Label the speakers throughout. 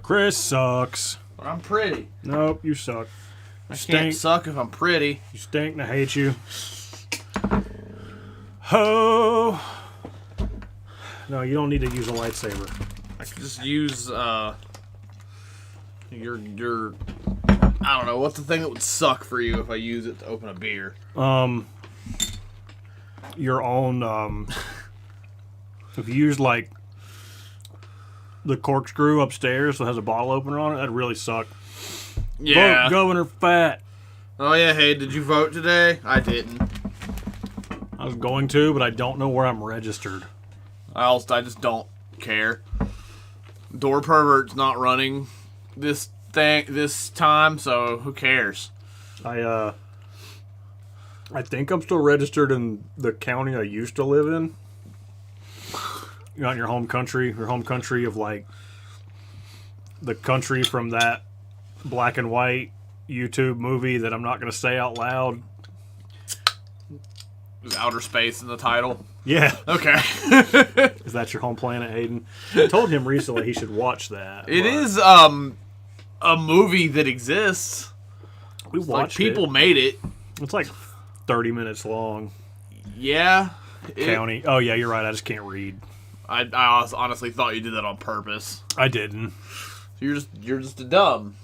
Speaker 1: Chris sucks.
Speaker 2: I'm pretty.
Speaker 1: Nope, you suck.
Speaker 2: I can't suck if I'm pretty.
Speaker 1: You stink and I hate you. Ho! No, you don't need to use a lightsaber.
Speaker 2: I could just use your I don't know, what's the thing that would suck for you if I use it to open a beer?
Speaker 1: Your own if you use like the corkscrew upstairs that has a bottle opener on it, that'd really suck.
Speaker 2: Yeah.
Speaker 1: Vote Governor Fat.
Speaker 2: Oh yeah, hey, did you vote today? I didn't.
Speaker 1: I was going to, but I don't know where I'm registered.
Speaker 2: I just don't care. Door Pervert's not running this time, so who cares?
Speaker 1: I think I'm still registered in the county I used to live in. You're not in your home country of like the country from that black and white YouTube movie that I'm not going to say out loud.
Speaker 2: Is Outer Space in the title?
Speaker 1: Yeah.
Speaker 2: Okay.
Speaker 1: Is that your home planet, Hayden? I told him recently he should watch that.
Speaker 2: It is a movie that exists.
Speaker 1: We watched
Speaker 2: people made it.
Speaker 1: It's like 30 minutes long.
Speaker 2: Yeah.
Speaker 1: County. Oh yeah, you're right. I just can't read.
Speaker 2: I honestly thought you did that on purpose.
Speaker 1: I didn't.
Speaker 2: You're just a dumb.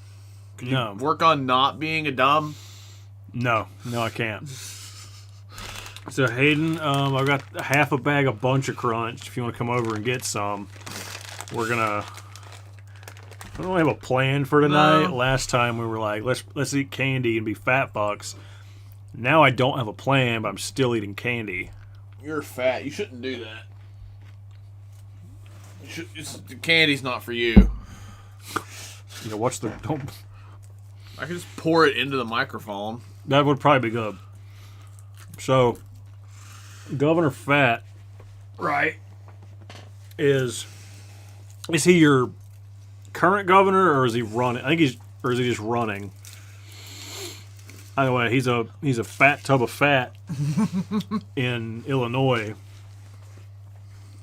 Speaker 2: Can you work on not being a dumb?
Speaker 1: No, I can't. So Hayden, I've got half a bag of Bunch of Crunch. If you want to come over and get some, I don't really have a plan for tonight. No. Last time we were like, let's eat candy and be fat fucks. Now I don't have a plan, but I'm still eating candy.
Speaker 2: You're fat. You shouldn't do that. The candy's not for you.
Speaker 1: You know, what's the...
Speaker 2: I can just pour it into the microphone.
Speaker 1: That would probably be good. So, Governor Fat, right, is he your current governor, or is he running? I think is he just running? Either way, he's a fat tub of fat in Illinois,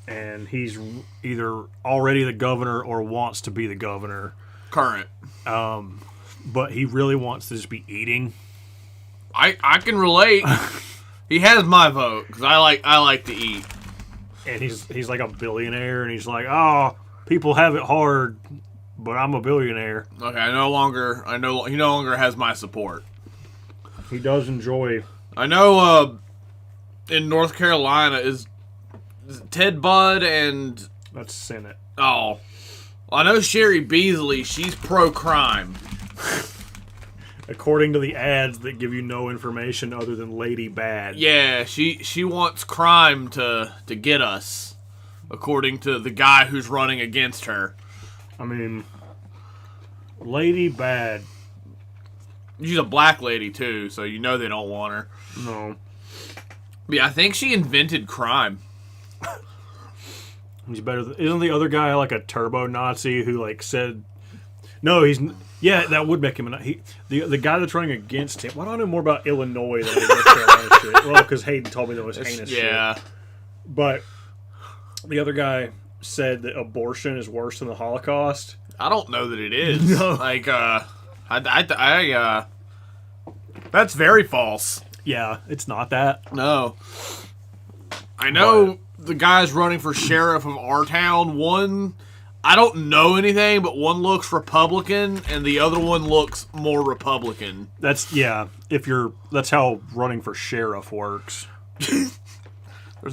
Speaker 1: and he's either already the governor or wants to be the governor.
Speaker 2: Current.
Speaker 1: But he really wants to just be eating.
Speaker 2: I can relate. He has my vote because I like to eat.
Speaker 1: And he's like a billionaire, and he's like, oh, people have it hard, but I'm a billionaire.
Speaker 2: Okay, he no longer has my support.
Speaker 1: He does enjoy.
Speaker 2: I know. In North Carolina is Ted Budd and
Speaker 1: that's Senate.
Speaker 2: Oh, well, I know Sherry Beasley. She's pro-crime.
Speaker 1: According to the ads that give you no information other than Lady Bad.
Speaker 2: Yeah, she wants crime to get us, according to the guy who's running against her.
Speaker 1: I mean, Lady Bad.
Speaker 2: She's a black lady, too, so you know they don't want her.
Speaker 1: No.
Speaker 2: But yeah, I think she invented crime.
Speaker 1: He's better. Isn't the other guy like a turbo Nazi who like said... No, he's... Yeah, that would make him... The guy that's running against him... Why don't I know more about Illinois than I do North Carolina shit? Well, because Hayden told me there was heinous shit.
Speaker 2: Yeah.
Speaker 1: But the other guy said that abortion is worse than the Holocaust.
Speaker 2: I don't know that it is.
Speaker 1: No.
Speaker 2: Like, that's very false.
Speaker 1: Yeah, it's not that.
Speaker 2: No. I know the guy's running for sheriff of our town. One... I don't know anything, but one looks Republican and the other one looks more Republican.
Speaker 1: That's how running for sheriff works.
Speaker 2: There's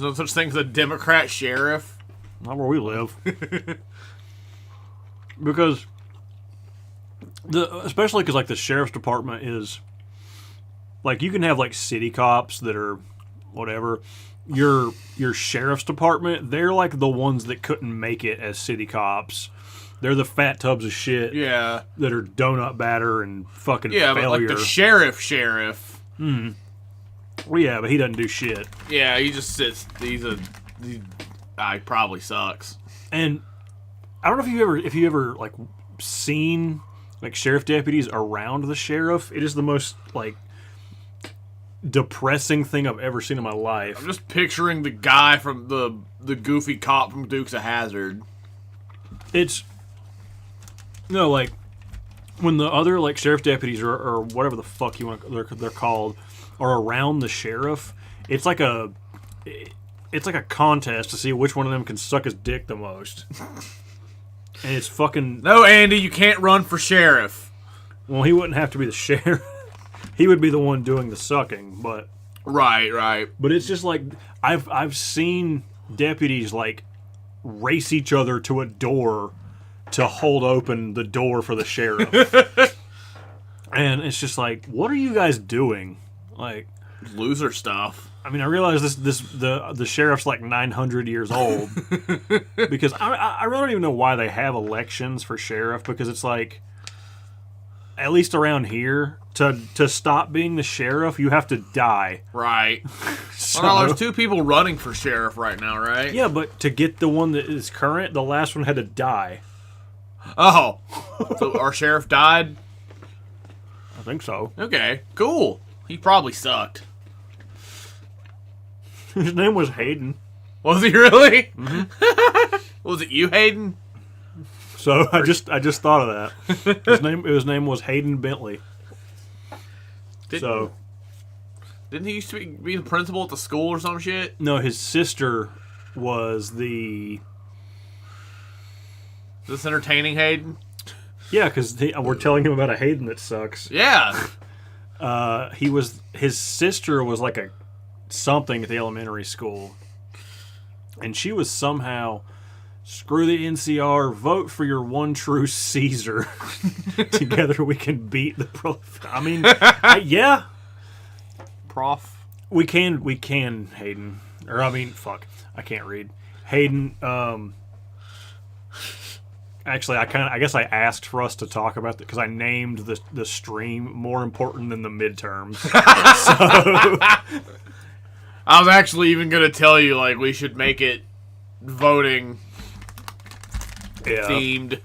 Speaker 2: no such thing as a Democrat sheriff.
Speaker 1: Not where we live. Because especially because like the sheriff's department is like you can have like city cops that are whatever. Your sheriff's department, they're like the ones that couldn't make it as city cops. They're the fat tubs of shit.
Speaker 2: Yeah.
Speaker 1: That are donut batter and fucking failure.
Speaker 2: But like the sheriff.
Speaker 1: Well, yeah, but he doesn't do shit.
Speaker 2: Yeah, he just sits. He probably sucks.
Speaker 1: And I don't know if you ever like seen like sheriff deputies around the sheriff. It is the most like depressing thing I've ever seen in my life.
Speaker 2: I'm just picturing the guy from the goofy cop from Dukes of Hazzard.
Speaker 1: It's No, like when the other like sheriff deputies or whatever the fuck you want they're called are around the sheriff, it's like a contest to see which one of them can suck his dick the most. And it's fucking...
Speaker 2: No, Andy, you can't run for sheriff.
Speaker 1: Well, he wouldn't have to be the sheriff. He would be the one doing the sucking, but...
Speaker 2: Right.
Speaker 1: But it's just like... I've seen deputies, like, race each other to a door to hold open the door for the sheriff. And it's just like, what are you guys doing? Like...
Speaker 2: Loser stuff.
Speaker 1: I mean, I realize the sheriff's like 900 years old because I really don't even know why they have elections for sheriff, because it's like, at least around here, to stop being the sheriff, you have to die.
Speaker 2: Right.
Speaker 1: So,
Speaker 2: well, there's 2 people running for sheriff right now, right?
Speaker 1: Yeah, but to get the one that is current, the last one had to die.
Speaker 2: Oh. So our sheriff died?
Speaker 1: I think so.
Speaker 2: Okay, cool. He probably sucked.
Speaker 1: His name was Hayden.
Speaker 2: Was he really? Mm-hmm. Was it you, Hayden?
Speaker 1: So I just thought of that. His name was Hayden Bentley.
Speaker 2: Didn't he used to be the principal at the school or some shit?
Speaker 1: No, his sister was the...
Speaker 2: Is this entertaining, Hayden?
Speaker 1: Yeah, because we're telling him about a Hayden that sucks.
Speaker 2: Yeah.
Speaker 1: His sister was like a something at the elementary school, and she was somehow, screw the NCR, vote for your one true Caesar. Together we can beat the I mean, yeah,
Speaker 2: Prof.
Speaker 1: we can Hayden, or I mean, fuck, I can't read Hayden. Actually, I guess I asked for us to talk about that because I named the stream more important than the midterms. So
Speaker 2: I was actually even going to tell you, like, we should make it voting themed.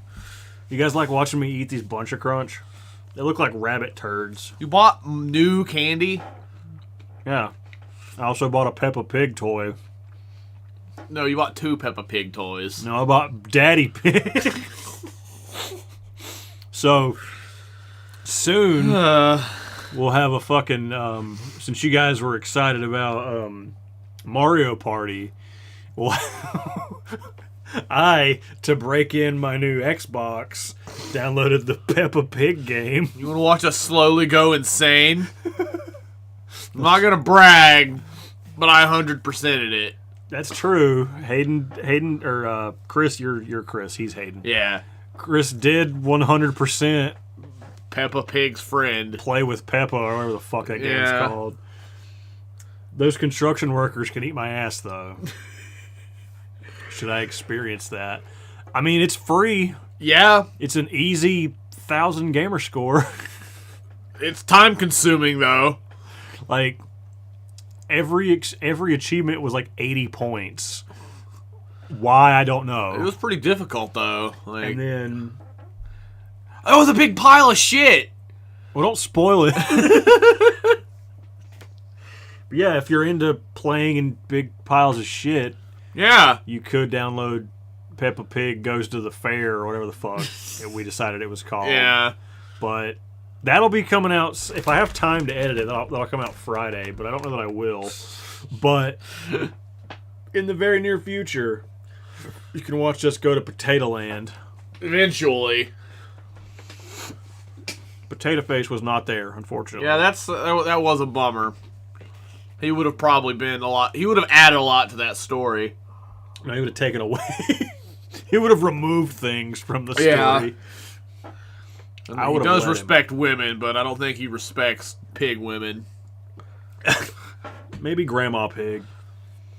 Speaker 1: You guys like watching me eat these Bunch of Crunch? They look like rabbit turds.
Speaker 2: You bought new candy?
Speaker 1: Yeah. I also bought a Peppa Pig toy.
Speaker 2: No, you bought 2 Peppa Pig toys.
Speaker 1: No, I bought Daddy Pig. So, soon, we'll have a fucking... since you guys were excited about Mario Party, well, to break in my new Xbox, downloaded the Peppa Pig game.
Speaker 2: You want to watch us slowly go insane? I'm not going to brag, but I 100%'ed it.
Speaker 1: That's true. Hayden, or Chris, you're Chris. He's Hayden.
Speaker 2: Yeah.
Speaker 1: Chris did 100%
Speaker 2: Peppa Pig's friend.
Speaker 1: Play with Peppa, or whatever the fuck that game's
Speaker 2: Yeah.
Speaker 1: called. Those construction workers can eat my ass, though. Should I experience that? I mean, it's free.
Speaker 2: Yeah.
Speaker 1: It's an easy 1,000 gamer score.
Speaker 2: It's time consuming, though.
Speaker 1: Like, every achievement was like 80 points. Why, I don't know.
Speaker 2: It was pretty difficult, though. Like,
Speaker 1: And then...
Speaker 2: that was a big pile of shit!
Speaker 1: Well, don't spoil it. But yeah, if you're into playing in big piles of shit,
Speaker 2: Yeah.
Speaker 1: you could download Peppa Pig Goes to the Fair or whatever the fuck we decided it was called.
Speaker 2: Yeah.
Speaker 1: But that'll be coming out, if I have time to edit it, that'll come out Friday, but I don't know that I will. But in the very near future, you can watch us go to Potato Land.
Speaker 2: Eventually.
Speaker 1: Potato Face was not there, unfortunately.
Speaker 2: Yeah, that was a bummer. He would have probably been a lot. He would have added a lot to that story.
Speaker 1: No, he would have taken away. He would have removed things from the story.
Speaker 2: Yeah.
Speaker 1: I
Speaker 2: He
Speaker 1: would
Speaker 2: does respect women, but I don't think he respects pig women.
Speaker 1: Maybe Grandma Pig.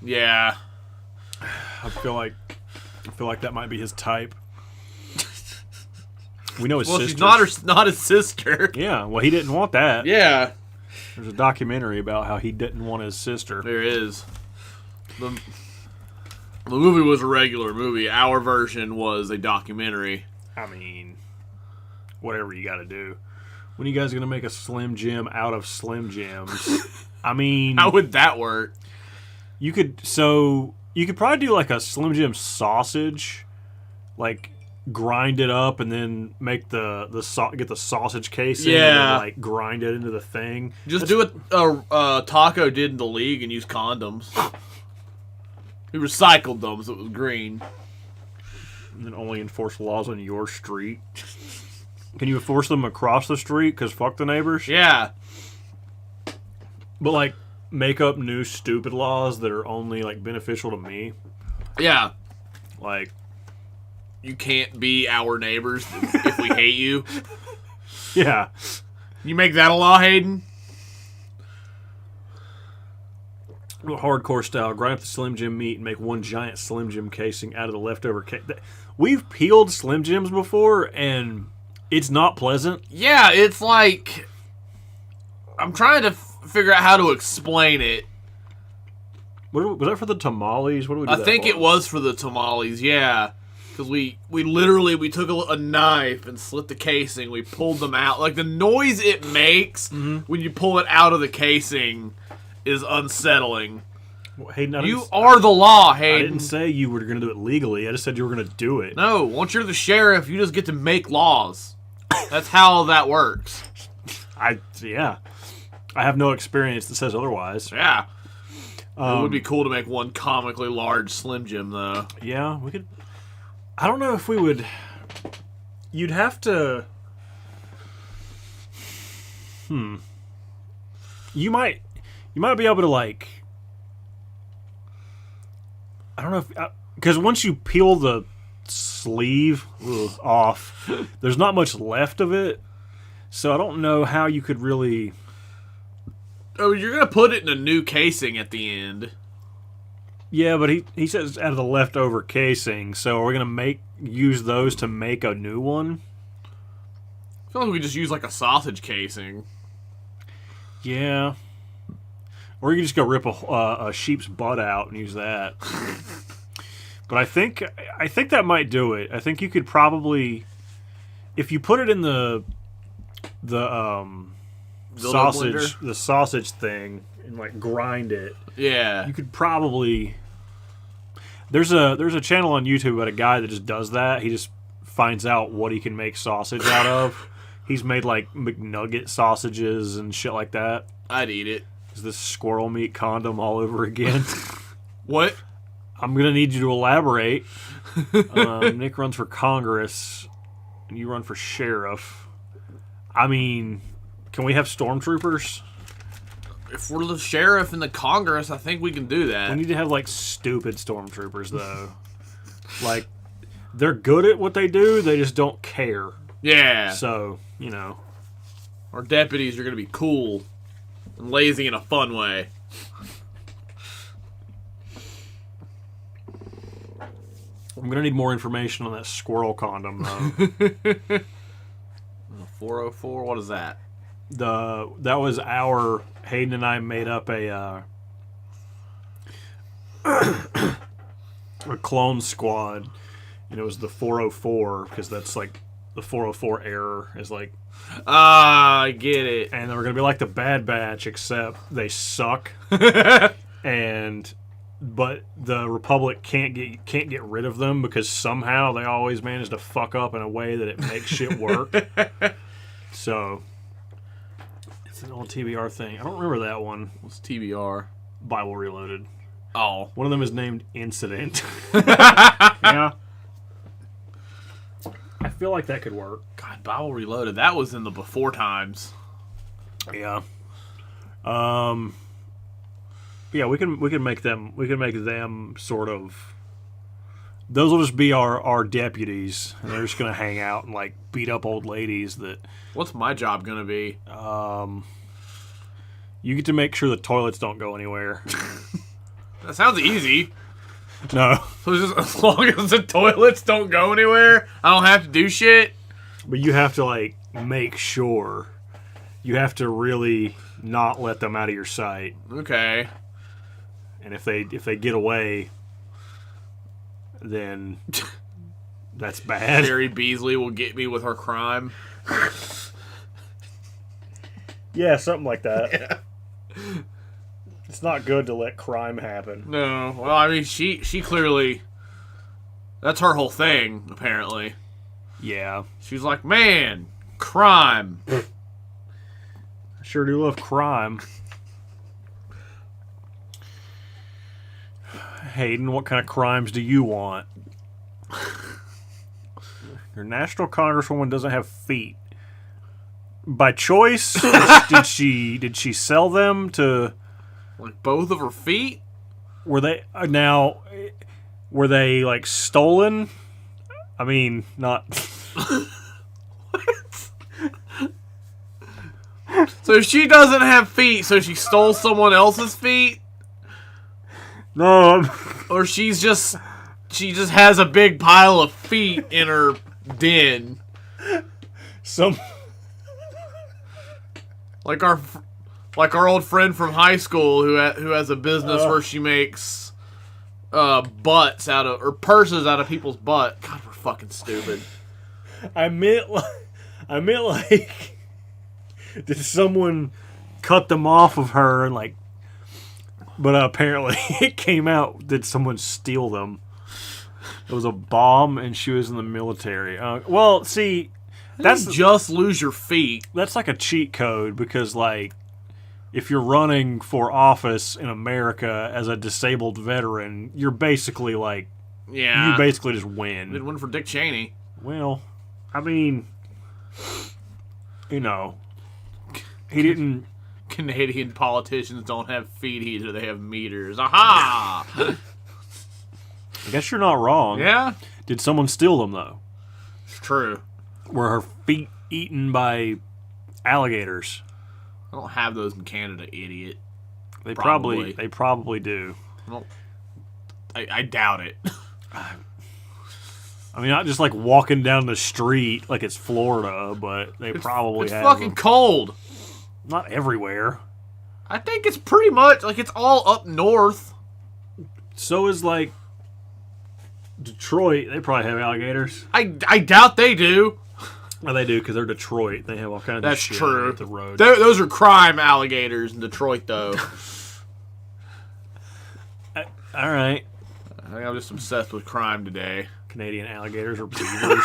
Speaker 2: Yeah.
Speaker 1: I feel like that might be his type. We know his
Speaker 2: Well,
Speaker 1: sister.
Speaker 2: she's not his sister.
Speaker 1: Yeah, well, he didn't want that.
Speaker 2: Yeah.
Speaker 1: There's a documentary about how he didn't want his sister.
Speaker 2: There is. The movie was a regular movie. Our version was a documentary.
Speaker 1: I mean, whatever you got to do. When are you guys going to make a Slim Jim out of Slim Jims? I mean...
Speaker 2: How would that work?
Speaker 1: You could probably do like a Slim Jim sausage. Like, grind it up and then make get the sausage casing and
Speaker 2: Yeah.
Speaker 1: then, like grind it into the thing.
Speaker 2: Just do what Taco did in the league and use condoms. He recycled them so it was green.
Speaker 1: And then only enforce laws on your street. Can you enforce them across the street? Because fuck the neighbors.
Speaker 2: Yeah.
Speaker 1: But like make up new stupid laws that are only like beneficial to me.
Speaker 2: Yeah.
Speaker 1: Like
Speaker 2: You can't be our neighbors if we hate you.
Speaker 1: yeah.
Speaker 2: You make that a law, Hayden?
Speaker 1: Hardcore style, grind up the Slim Jim meat and make one giant Slim Jim casing out of the leftover We've peeled Slim Jims before, and it's not pleasant.
Speaker 2: Yeah, it's like... I'm trying to figure out how to explain it.
Speaker 1: Was that for the tamales? What do we do
Speaker 2: I
Speaker 1: that
Speaker 2: think
Speaker 1: for?
Speaker 2: it was for the tamales, yeah. Because we literally took a knife and slit the casing. We pulled them out. Like, the noise it makes when you pull it out of the casing is unsettling.
Speaker 1: Well, Hayden,
Speaker 2: You are the law,
Speaker 1: I
Speaker 2: Hayden.
Speaker 1: didn't say you were going to do it legally. I just said you were going to do it.
Speaker 2: No, once you're the sheriff, you just get to make laws. That's how that works.
Speaker 1: Yeah. I have no experience that says otherwise.
Speaker 2: Yeah. It would be cool to make one comically large Slim Jim, though.
Speaker 1: Yeah, we could. I don't know if we would. You'd have to. You might be able to like. I don't know if because once you peel the sleeve off, there's not much left of it. So I don't know how you could really.
Speaker 2: Oh, you're gonna put it in a new casing at the end.
Speaker 1: Yeah, but he says out of the leftover casing. So are we gonna use those to make a new one?
Speaker 2: I feel like we could just use like a sausage casing.
Speaker 1: Yeah. Or you could just go rip a sheep's butt out and use that. But I think that might do it. I think you could probably, if you put it in the sausage thing and like grind it.
Speaker 2: Yeah.
Speaker 1: You could probably. There's a channel on YouTube about a guy that just does that. He just finds out what he can make sausage out of. He's made like McNugget sausages and shit like that.
Speaker 2: I'd eat it.
Speaker 1: Is this squirrel meat condom all over again?
Speaker 2: What?
Speaker 1: I'm gonna need you to elaborate. Nick runs for Congress, and you run for sheriff. I mean, can we have stormtroopers?
Speaker 2: If we're the sheriff in the Congress, I think we can do that.
Speaker 1: We need to have like stupid stormtroopers though. Like they're good at what they do, they just don't care.
Speaker 2: Yeah.
Speaker 1: So, you know.
Speaker 2: Our deputies are going to be cool and lazy in a fun way.
Speaker 1: I'm going to need more information on that squirrel condom, though.
Speaker 2: 404, what is that?
Speaker 1: That was Hayden and I made up a clone squad, and it was the 404, because that's like, the 404 error is like...
Speaker 2: Ah, I get it.
Speaker 1: And they were going to be like the Bad Batch, except they suck. But the Republic can't get rid of them because somehow they always manage to fuck up in a way that it makes shit work. So it's an old TBR thing. I don't remember that one.
Speaker 2: What's TBR?
Speaker 1: Bible Reloaded.
Speaker 2: Oh.
Speaker 1: One of them is named Incident. Yeah. I feel like that could work.
Speaker 2: God, Bible Reloaded. That was in the before times.
Speaker 1: Yeah. Yeah, we can make them. We can make them sort of. Those will just be our deputies, and they're just gonna hang out and like beat up old ladies. That.
Speaker 2: What's my job gonna be?
Speaker 1: You get to make sure the toilets don't go anywhere.
Speaker 2: That sounds easy.
Speaker 1: No.
Speaker 2: So just as long as the toilets don't go anywhere, I don't have to do shit.
Speaker 1: But you have to like make sure. You have to really not let them out of your sight.
Speaker 2: Okay.
Speaker 1: And if they get away, then that's bad.
Speaker 2: Sherry Beasley will get me with her crime.
Speaker 1: Yeah, something like that.
Speaker 2: Yeah.
Speaker 1: It's not good to let crime happen.
Speaker 2: No. Well, I mean, she clearly... That's her whole thing, apparently.
Speaker 1: Yeah.
Speaker 2: She's like, man, crime.
Speaker 1: I sure do love crime. Hayden, what kind of crimes do you want? Your national congresswoman doesn't have feet. By choice? did she sell them to?
Speaker 2: Like both of her feet?
Speaker 1: Were they Were they like stolen? I mean, not.
Speaker 2: So she doesn't have feet, so she stole someone else's feet?
Speaker 1: No.
Speaker 2: Or she just has a big pile of feet in her den. Like our old friend from high school who has a business where she makes butts out of, or purses out of people's butt. God, we're fucking stupid.
Speaker 1: I meant like did someone cut them off of her and like, but apparently it came out, did someone steal them? It was a bomb and she was in the military. Well, see, that's
Speaker 2: just lose your feet.
Speaker 1: That's like a cheat code because like if you're running for office in America as a disabled veteran, you're basically like,
Speaker 2: yeah,
Speaker 1: you basically just win.
Speaker 2: Did win for Dick Cheney.
Speaker 1: Well, I mean, you know, he didn't.
Speaker 2: Canadian politicians don't have feet either; they have meters. Aha!
Speaker 1: I guess you're not wrong.
Speaker 2: Yeah.
Speaker 1: Did someone steal them though?
Speaker 2: It's true.
Speaker 1: Were her feet eaten by alligators?
Speaker 2: I don't have those in Canada, idiot.
Speaker 1: They probably do.
Speaker 2: Well, I doubt it.
Speaker 1: I mean, not just like walking down the street like it's Florida, but it's probably have
Speaker 2: fucking
Speaker 1: them.
Speaker 2: cold.
Speaker 1: Not everywhere.
Speaker 2: I think it's pretty much like it's all up north.
Speaker 1: So is like Detroit. They probably have alligators.
Speaker 2: I doubt they do.
Speaker 1: Well, they do because they're Detroit. They have all kinds of shit
Speaker 2: true.
Speaker 1: at the road.
Speaker 2: Those are crime alligators in Detroit, though.
Speaker 1: All right.
Speaker 2: I think I'm just obsessed with crime today.
Speaker 1: Canadian alligators or beavers.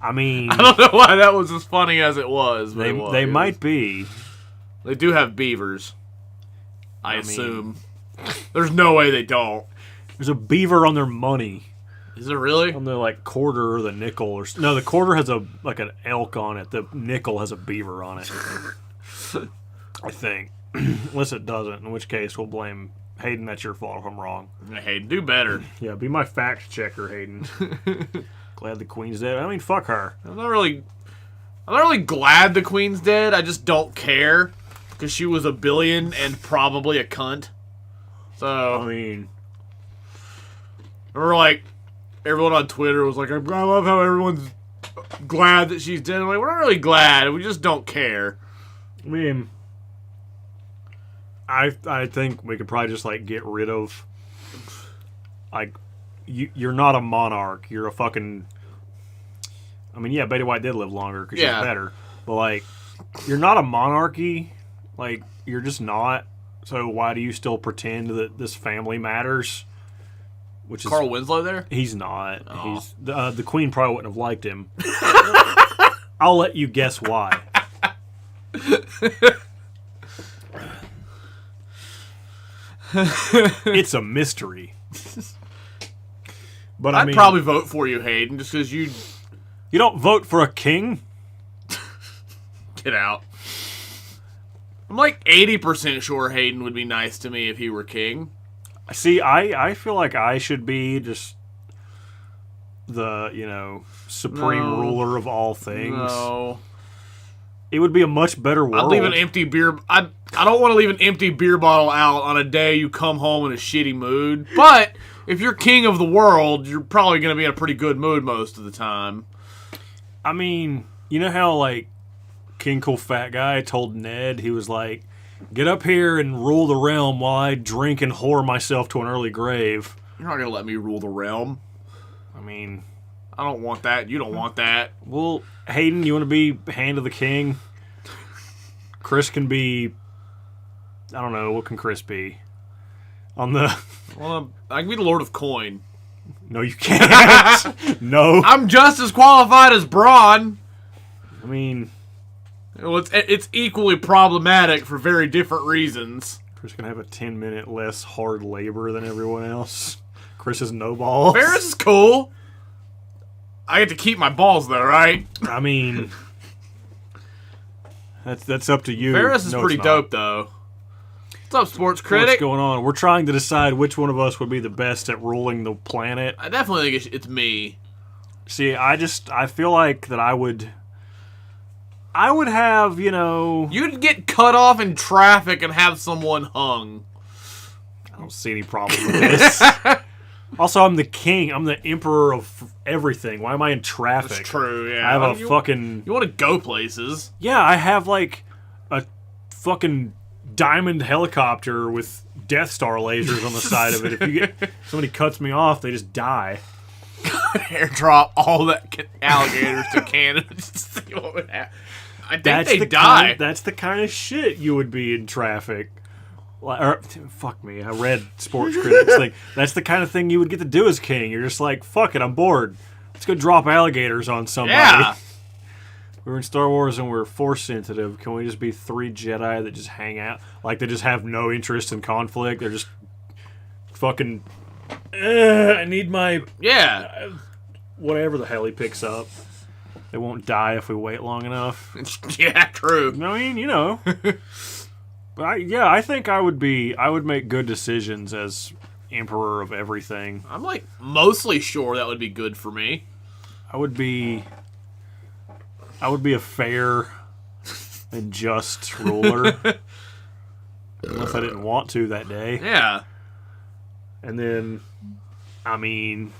Speaker 1: I mean,
Speaker 2: I don't know why that was as funny as it was. But
Speaker 1: they might be.
Speaker 2: They do have beavers. I assume. There's no way they don't.
Speaker 1: There's a beaver on their money.
Speaker 2: Is it really?
Speaker 1: On the like quarter or the nickel or no, the quarter has an elk on it. The nickel has a beaver on it. I think, unless it doesn't, in which case we'll blame Hayden. That's your fault if I'm wrong.
Speaker 2: Hayden, do better.
Speaker 1: Yeah, be my fact checker, Hayden. Glad the Queen's dead. I mean, fuck her.
Speaker 2: I'm not really glad the Queen's dead. I just don't care because she was a billion and probably a cunt. So
Speaker 1: I mean,
Speaker 2: remember like. Everyone on Twitter was like, I love how everyone's glad that she's dead. I'm like, we're not really glad. We just don't care.
Speaker 1: I mean, I think we could probably just like get rid of like you're not a monarch. You're a fucking. I mean, yeah, Betty White did live longer because she's better, but like you're not a monarchy. Like you're just not. So why do you still pretend that this family matters? Which is
Speaker 2: Carl Winslow there?
Speaker 1: He's not. Oh. He's the Queen probably wouldn't have liked him. I'll let you guess why. It's a mystery. But
Speaker 2: I'd probably vote for you, Hayden, just because you
Speaker 1: don't vote for a king.
Speaker 2: Get out. I'm like 80% sure Hayden would be nice to me if he were king.
Speaker 1: See, I feel like I should be just the, supreme ruler of all things.
Speaker 2: No.
Speaker 1: It would be a much better world.
Speaker 2: I'd leave an empty beer... I don't want to leave an empty beer bottle out on a day you come home in a shitty mood. But if you're king of the world, you're probably going to be in a pretty good mood most of the time.
Speaker 1: I mean, you know how, like, King Cool Fat Guy told Ned, he was like, get up here and rule the realm while I drink and whore myself to an early grave.
Speaker 2: You're not going to let me rule the realm.
Speaker 1: I mean...
Speaker 2: I don't want that. You don't want that.
Speaker 1: Well, Hayden, you want to be Hand of the King? Chris can be... I don't know. What can Chris be? On the...
Speaker 2: Well, I can be the Lord of Coin.
Speaker 1: No, you can't. No.
Speaker 2: I'm just as qualified as Braun.
Speaker 1: I mean,
Speaker 2: Well, it's equally problematic for very different reasons.
Speaker 1: Chris gonna have a 10-minute less hard labor than everyone else. Chris has no balls.
Speaker 2: Ferris is cool. I get to keep my balls though, right?
Speaker 1: I mean, that's up to you.
Speaker 2: Ferris is
Speaker 1: No,
Speaker 2: pretty
Speaker 1: it's not.
Speaker 2: dope though. What's up, sports critic?
Speaker 1: What's going on? We're trying to decide which one of us would be the best at ruling the planet.
Speaker 2: I definitely think it's me.
Speaker 1: See, I feel like that I would have,
Speaker 2: You'd get cut off in traffic and have someone hung.
Speaker 1: I don't see any problem with this. Also, I'm the king. I'm the emperor of everything. Why am I in traffic?
Speaker 2: That's true, yeah.
Speaker 1: I have a
Speaker 2: You
Speaker 1: fucking...
Speaker 2: want to go places.
Speaker 1: Yeah, I have like a fucking diamond helicopter with Death Star lasers on the side of it. If somebody cuts me off, they just die.
Speaker 2: Airdrop all that alligators to Canada just to see what would happen. I think they die.
Speaker 1: That's the kind of shit you would be in traffic. Fuck me, I read sports critics. Like, that's the kind of thing you would get to do as king. You're just like, fuck it, I'm bored. Let's go drop alligators on somebody.
Speaker 2: Yeah.
Speaker 1: We're in Star Wars and we're force sensitive. Can we just be 3 Jedi that just hang out? Like, they just have no interest in conflict. They're just fucking... I need my...
Speaker 2: Yeah.
Speaker 1: Whatever the hell he picks up. They won't die if we wait long enough.
Speaker 2: Yeah, true.
Speaker 1: I mean, But I think I would make good decisions as emperor of everything.
Speaker 2: I'm like mostly sure that would be good for me.
Speaker 1: I would be a fair and just ruler. Unless I didn't want to that day.
Speaker 2: Yeah.
Speaker 1: And then, I mean,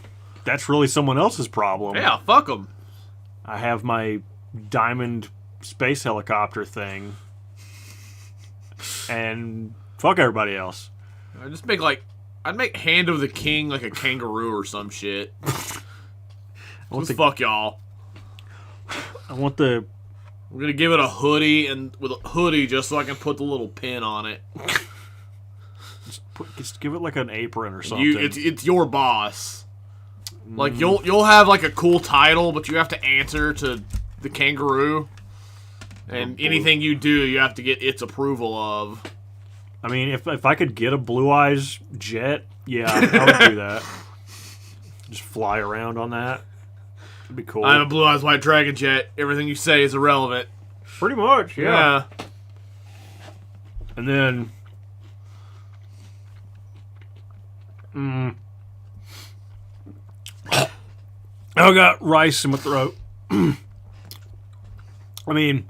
Speaker 1: that's really someone else's problem.
Speaker 2: Yeah, fuck them.
Speaker 1: I have my diamond space helicopter thing. And fuck everybody else.
Speaker 2: I'd make Hand of the King like a kangaroo or some shit. Fuck y'all.
Speaker 1: I want the...
Speaker 2: We're gonna give it a hoodie, and with a hoodie just so I can put the little pin on it.
Speaker 1: Just give it like an apron or something.
Speaker 2: It's your boss. Like you'll have like a cool title, but you have to answer to the kangaroo. And anything you do, you have to get its approval of.
Speaker 1: I mean, if I could get a Blue Eyes jet, yeah, I would do that. Just fly around on that. It'd be cool.
Speaker 2: I'm a Blue Eyes White Dragon jet. Everything you say is irrelevant.
Speaker 1: Pretty much, yeah. And then... I got rice in my throat. I mean...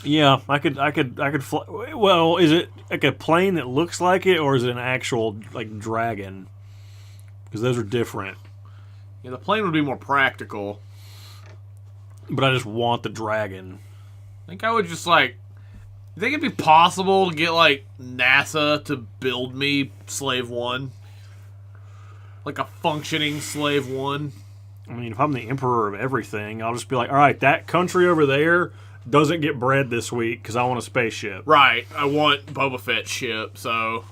Speaker 1: Yeah, I could fly. Well, is it like a plane that looks like it, or is it an actual like dragon? Because those are different.
Speaker 2: Yeah, the plane would be more practical.
Speaker 1: But I just want the dragon.
Speaker 2: I think I would just like. You think it'd be possible to get like NASA to build me Slave One, like a functioning Slave One?
Speaker 1: I mean, if I'm the emperor of everything, I'll just be like, all right, that country over there doesn't get bread this week because I want a spaceship.
Speaker 2: Right, I want Boba Fett ship, so...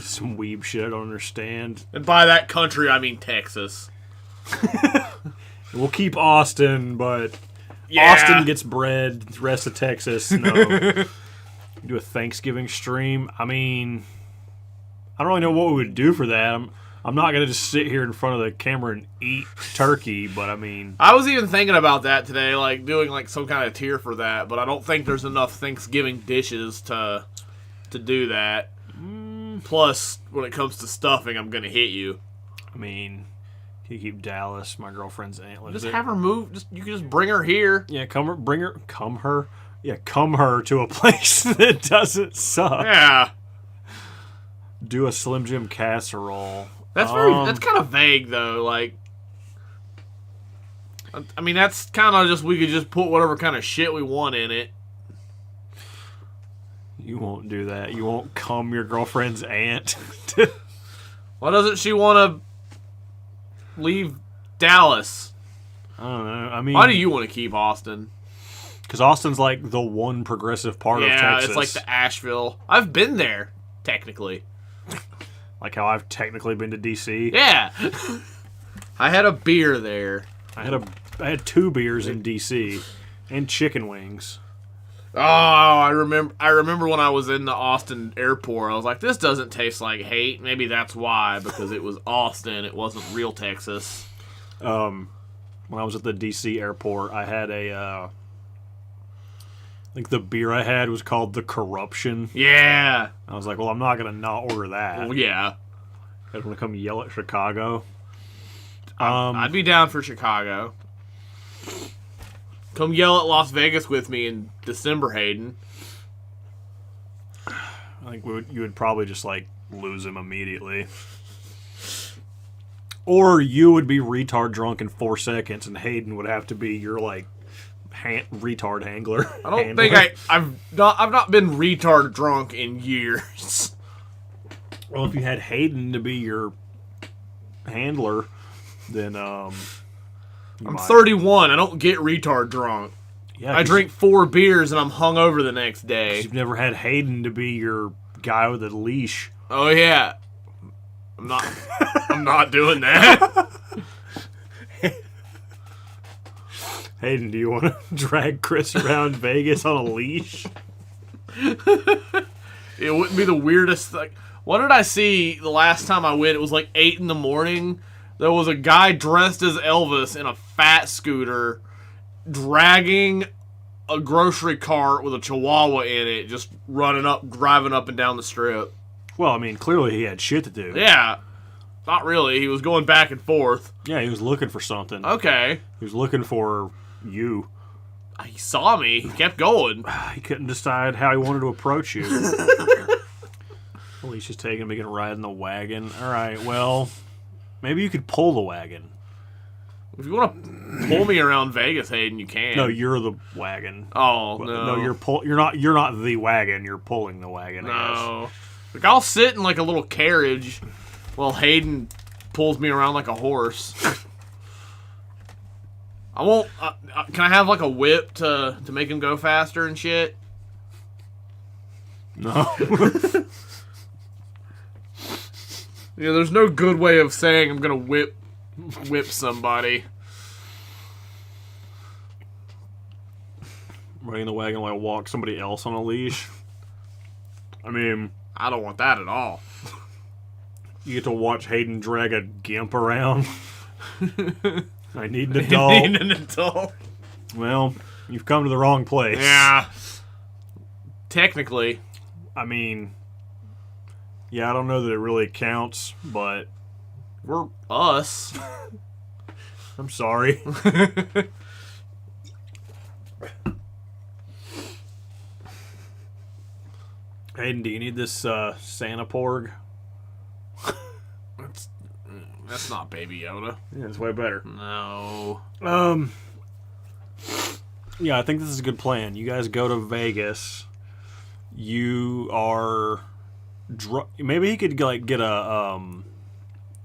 Speaker 1: Some weeb shit I don't understand.
Speaker 2: And by that country, I mean Texas.
Speaker 1: We'll keep Austin, but
Speaker 2: yeah.
Speaker 1: Austin gets bread, the rest of Texas, no. Do a Thanksgiving stream. I mean, I don't really know what we would do for that. I'm not going to just sit here in front of the camera and eat turkey, but I mean...
Speaker 2: I was even thinking about that today, like doing like some kind of tier for that, but I don't think there's enough Thanksgiving dishes to do that. Plus, when it comes to stuffing, I'm going to hit you.
Speaker 1: I mean, you keep Dallas, my girlfriend's aunt lives
Speaker 2: Just
Speaker 1: there.
Speaker 2: have her move. You can just bring her here.
Speaker 1: Yeah, come her to a place that doesn't suck.
Speaker 2: Yeah.
Speaker 1: Do a Slim Jim casserole.
Speaker 2: That's kind of vague though. Like, I mean, that's kind of just we could just put whatever kind of shit we want in it.
Speaker 1: You won't do that. You won't cum your girlfriend's aunt.
Speaker 2: Why doesn't she want to leave Dallas?
Speaker 1: I don't know. I mean,
Speaker 2: why do you want to keep Austin?
Speaker 1: Because Austin's like the one progressive part of Texas.
Speaker 2: Yeah, it's like the Asheville. I've been there technically.
Speaker 1: Like how I've technically been to DC.
Speaker 2: Yeah. I had a beer there.
Speaker 1: I had 2 beers in DC and chicken wings.
Speaker 2: Oh, I remember when I was in the Austin airport. I was like, this doesn't taste like hate. Maybe that's why, because it was Austin. It wasn't real Texas.
Speaker 1: When I was at the DC airport, I had I think the beer I had was called the Corruption.
Speaker 2: Yeah.
Speaker 1: I was like, well, I'm not going to not order that.
Speaker 2: Well, yeah.
Speaker 1: You guys want to come yell at Chicago?
Speaker 2: I'd be down for Chicago. Come yell at Las Vegas with me in December, Hayden.
Speaker 1: I think you would probably just, like, lose him immediately. Or you would be retard drunk in 4 seconds, and Hayden would have to be your, like, retard handler.
Speaker 2: I don't think I've not been retard drunk in years.
Speaker 1: Well, if you had Hayden to be your handler, then
Speaker 2: I'm 31. I don't get retard drunk.
Speaker 1: Yeah,
Speaker 2: I drink 4 beers and I'm hungover the next day.
Speaker 1: You've never had Hayden to be your guy with a leash.
Speaker 2: Oh yeah. I'm not doing that.
Speaker 1: Hayden, do you want to drag Chris around Vegas on a leash?
Speaker 2: It wouldn't be the weirdest thing. What did I see the last time I went? It was like 8 in the morning. There was a guy dressed as Elvis in a fat scooter dragging a grocery cart with a chihuahua in it, just driving up and down the strip.
Speaker 1: Well, I mean, clearly he had shit to do.
Speaker 2: Yeah. Not really. He was going back and forth.
Speaker 1: Yeah, he was looking for something.
Speaker 2: Okay.
Speaker 1: He was looking for you.
Speaker 2: He saw me. He kept going.
Speaker 1: He couldn't decide how he wanted to approach you. Well, he's just taking me and riding the wagon. All right, well, maybe you could pull the wagon.
Speaker 2: If you want to pull me around Vegas, Hayden, you can.
Speaker 1: No, you're the wagon.
Speaker 2: Oh, no.
Speaker 1: No, you're not the wagon. You're pulling the wagon, I guess.
Speaker 2: No. Like, I'll sit in like a little carriage while Hayden pulls me around like a horse. I won't. Can I have like a whip to make him go faster and shit?
Speaker 1: No.
Speaker 2: Yeah, there's no good way of saying I'm gonna whip somebody.
Speaker 1: Riding the wagon while I walk somebody else on a leash. I mean,
Speaker 2: I don't want that at all.
Speaker 1: you get to watch Hayden drag a gimp around. I need an adult.
Speaker 2: I need an adult.
Speaker 1: Well, you've come to the wrong place.
Speaker 2: Yeah. Technically.
Speaker 1: I mean, yeah, I don't know that it really counts, but
Speaker 2: We're us.
Speaker 1: I'm sorry. Hayden, do you need this Santa porg?
Speaker 2: That's not Baby Yoda.
Speaker 1: Yeah, it's way better.
Speaker 2: No.
Speaker 1: Yeah, I think this is a good plan. You guys go to Vegas. You are maybe he could like get a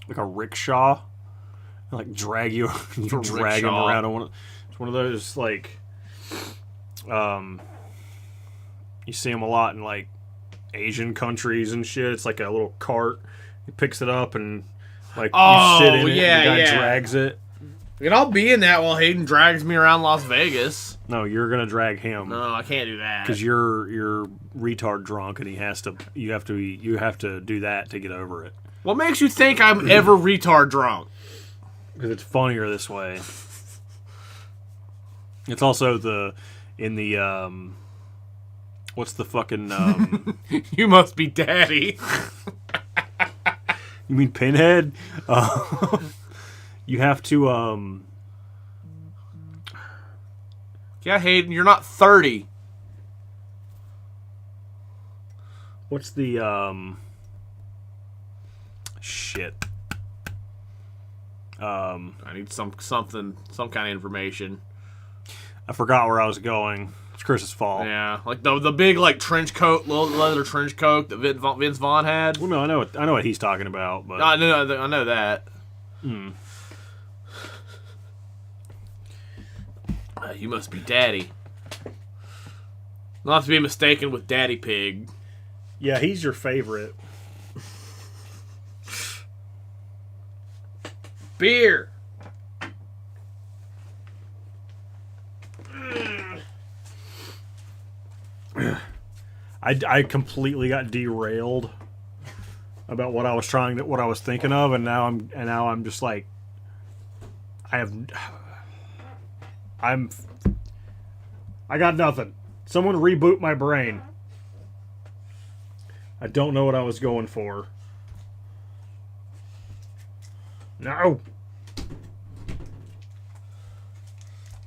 Speaker 1: like a rickshaw and like drag you drag him around on it's one of those like you see them a lot in like Asian countries and shit. It's like a little cart. He picks it up and like you sit in it and the guy drags it.
Speaker 2: And I'll be in that while Hayden drags me around Las Vegas.
Speaker 1: No, you're gonna drag him.
Speaker 2: No, I can't do that.
Speaker 1: Because you're retard drunk and you have to do that to get over it.
Speaker 2: What makes you think I'm ever retard drunk?
Speaker 1: Because it's funnier this way. It's also in the what's the fucking
Speaker 2: You must be daddy.
Speaker 1: You mean Pinhead? You have to
Speaker 2: Yeah, Hayden, you're not 30.
Speaker 1: what's the shit?
Speaker 2: I need some kind of information.
Speaker 1: I forgot where I was going. It's Chris's fault.
Speaker 2: Yeah, like the big like trench coat, leather trench coat that Vince Vaughn had.
Speaker 1: Well, no, I know what he's talking about, but
Speaker 2: I know that. You must be daddy. Not to be mistaken with Daddy Pig.
Speaker 1: yeah, he's your favorite.
Speaker 2: Beer.
Speaker 1: I completely got derailed about what I was thinking of, and now I'm just like, I got nothing. Someone reboot my brain. I don't know what I was going for. No.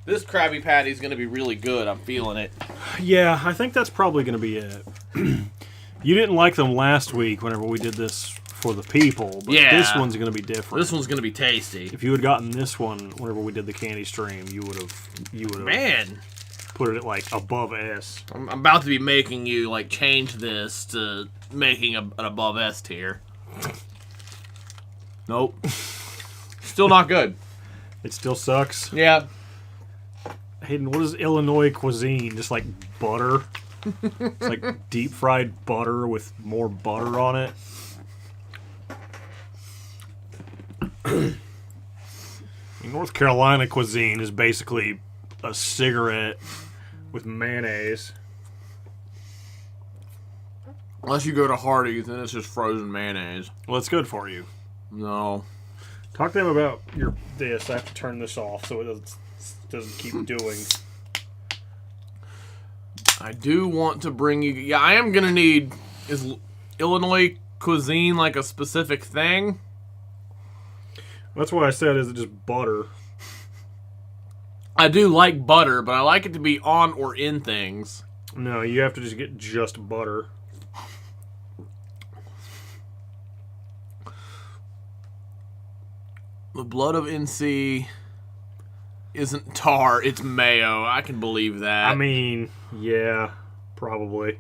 Speaker 2: This Krabby Patty's going to be really good. I'm feeling it.
Speaker 1: Yeah, I think that's probably going to be it. You didn't like them last week whenever we did this for the people, but this one's going to be different.
Speaker 2: This one's going to be tasty.
Speaker 1: If you had gotten this one whenever we did the candy stream, you would have
Speaker 2: Man,
Speaker 1: put it like above S.
Speaker 2: I'm about to be making you like change this to making an above S tier. Nope. Still not good.
Speaker 1: It still sucks.
Speaker 2: Yeah.
Speaker 1: Hayden, what is Illinois cuisine? Just like butter? It's like deep fried butter with more butter on it. North Carolina cuisine is basically a cigarette with mayonnaise.
Speaker 2: Unless you go to Hardee's, then it's just frozen mayonnaise.
Speaker 1: Well, it's good for you.
Speaker 2: No.
Speaker 1: Talk to them about this. I have to turn this off so it doesn't keep doing.
Speaker 2: I do want to bring you... Yeah, I am going to need... Is Illinois cuisine like a specific thing?
Speaker 1: That's what I said. Is it just butter?
Speaker 2: I do like butter, but I like it to be on or in things.
Speaker 1: No, you have to just get just butter.
Speaker 2: The blood of NC isn't tar, it's mayo. I can believe that.
Speaker 1: I mean, yeah, probably.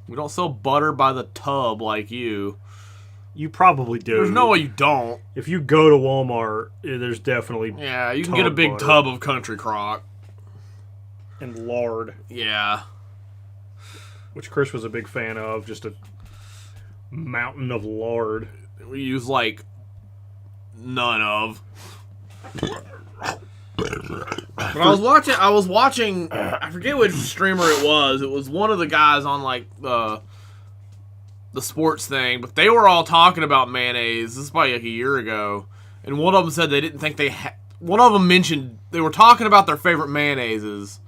Speaker 2: We don't sell butter by the tub like you.
Speaker 1: You probably do.
Speaker 2: There's no way you don't.
Speaker 1: If you go to Walmart, there's definitely
Speaker 2: Yeah, you can get a big
Speaker 1: butter.
Speaker 2: tub of Country Crock.
Speaker 1: And lard.
Speaker 2: Yeah.
Speaker 1: Which Chris was a big fan of, just a mountain of lard.
Speaker 2: We use like none of. But I was watching I forget which streamer it was. It was one of the guys on like the sports thing, but they were all talking about mayonnaise. This is probably like a year ago. And one of them said they didn't think one of them mentioned they were talking about their favorite mayonnaises.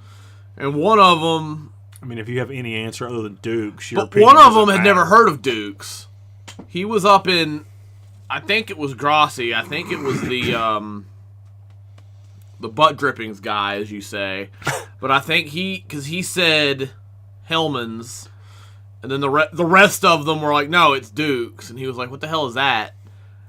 Speaker 2: And one of them,
Speaker 1: I mean, if you have any answer other than Duke's,
Speaker 2: but one of them had never heard of Duke's. He was up in, I think it was Grossi. I think it was the butt drippings guy, as you say. But I think because he said Hellman's, and then the rest of them were like, no, it's Duke's. And he was like, what the hell is that?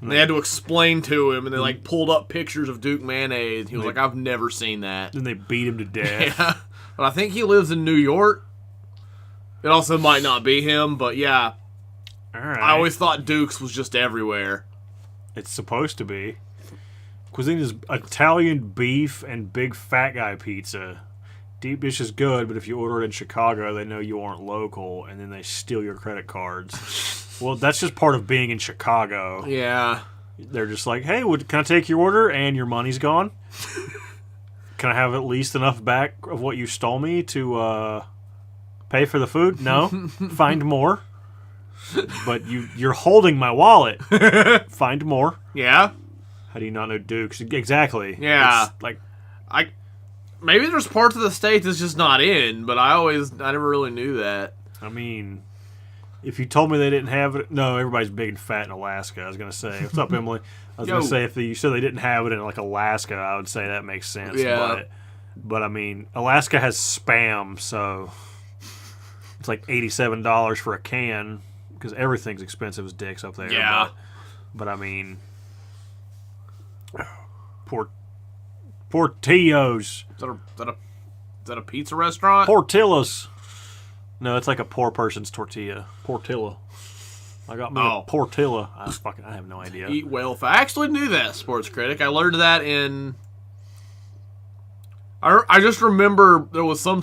Speaker 2: And they had to explain to him, and they like pulled up pictures of Duke mayonnaise. He was like, I've never seen that.
Speaker 1: And they beat him to death.
Speaker 2: Yeah. But I think he lives in New York. It also might not be him, but yeah.
Speaker 1: All right.
Speaker 2: I always thought Duke's was just everywhere.
Speaker 1: It's supposed to be. Cuisine is Italian beef and big fat guy pizza. Deep dish is good, but if you order it in Chicago, they know you aren't local, and then they steal your credit cards. Well, that's just part of being in Chicago.
Speaker 2: Yeah.
Speaker 1: They're just like, hey, can I take your order? And your money's gone. Can I have at least enough back of what you stole me to pay for the food? No. Find more. But you're holding my wallet. Find more.
Speaker 2: Yeah.
Speaker 1: How do you not know Duke's? Exactly.
Speaker 2: Yeah.
Speaker 1: It's like
Speaker 2: maybe there's parts of the state that's just not in, but I never really knew that.
Speaker 1: I mean, if you told me they didn't have it, no, everybody's big and fat in Alaska. I was gonna say, what's up, Emily? I was gonna say if you said they didn't have it in like Alaska, I would say that makes sense.
Speaker 2: Yeah.
Speaker 1: But I mean, Alaska has Spam, so it's like $87 for a can because everything's expensive as dicks up there.
Speaker 2: Yeah.
Speaker 1: But I mean, Portillos.
Speaker 2: Is that a pizza restaurant?
Speaker 1: Portillos. No, it's like a poor person's tortilla. Portilla. I got me a Portilla. I have no idea.
Speaker 2: Eat well. I actually knew that, Sports Critic. I learned that in... I just remember there was some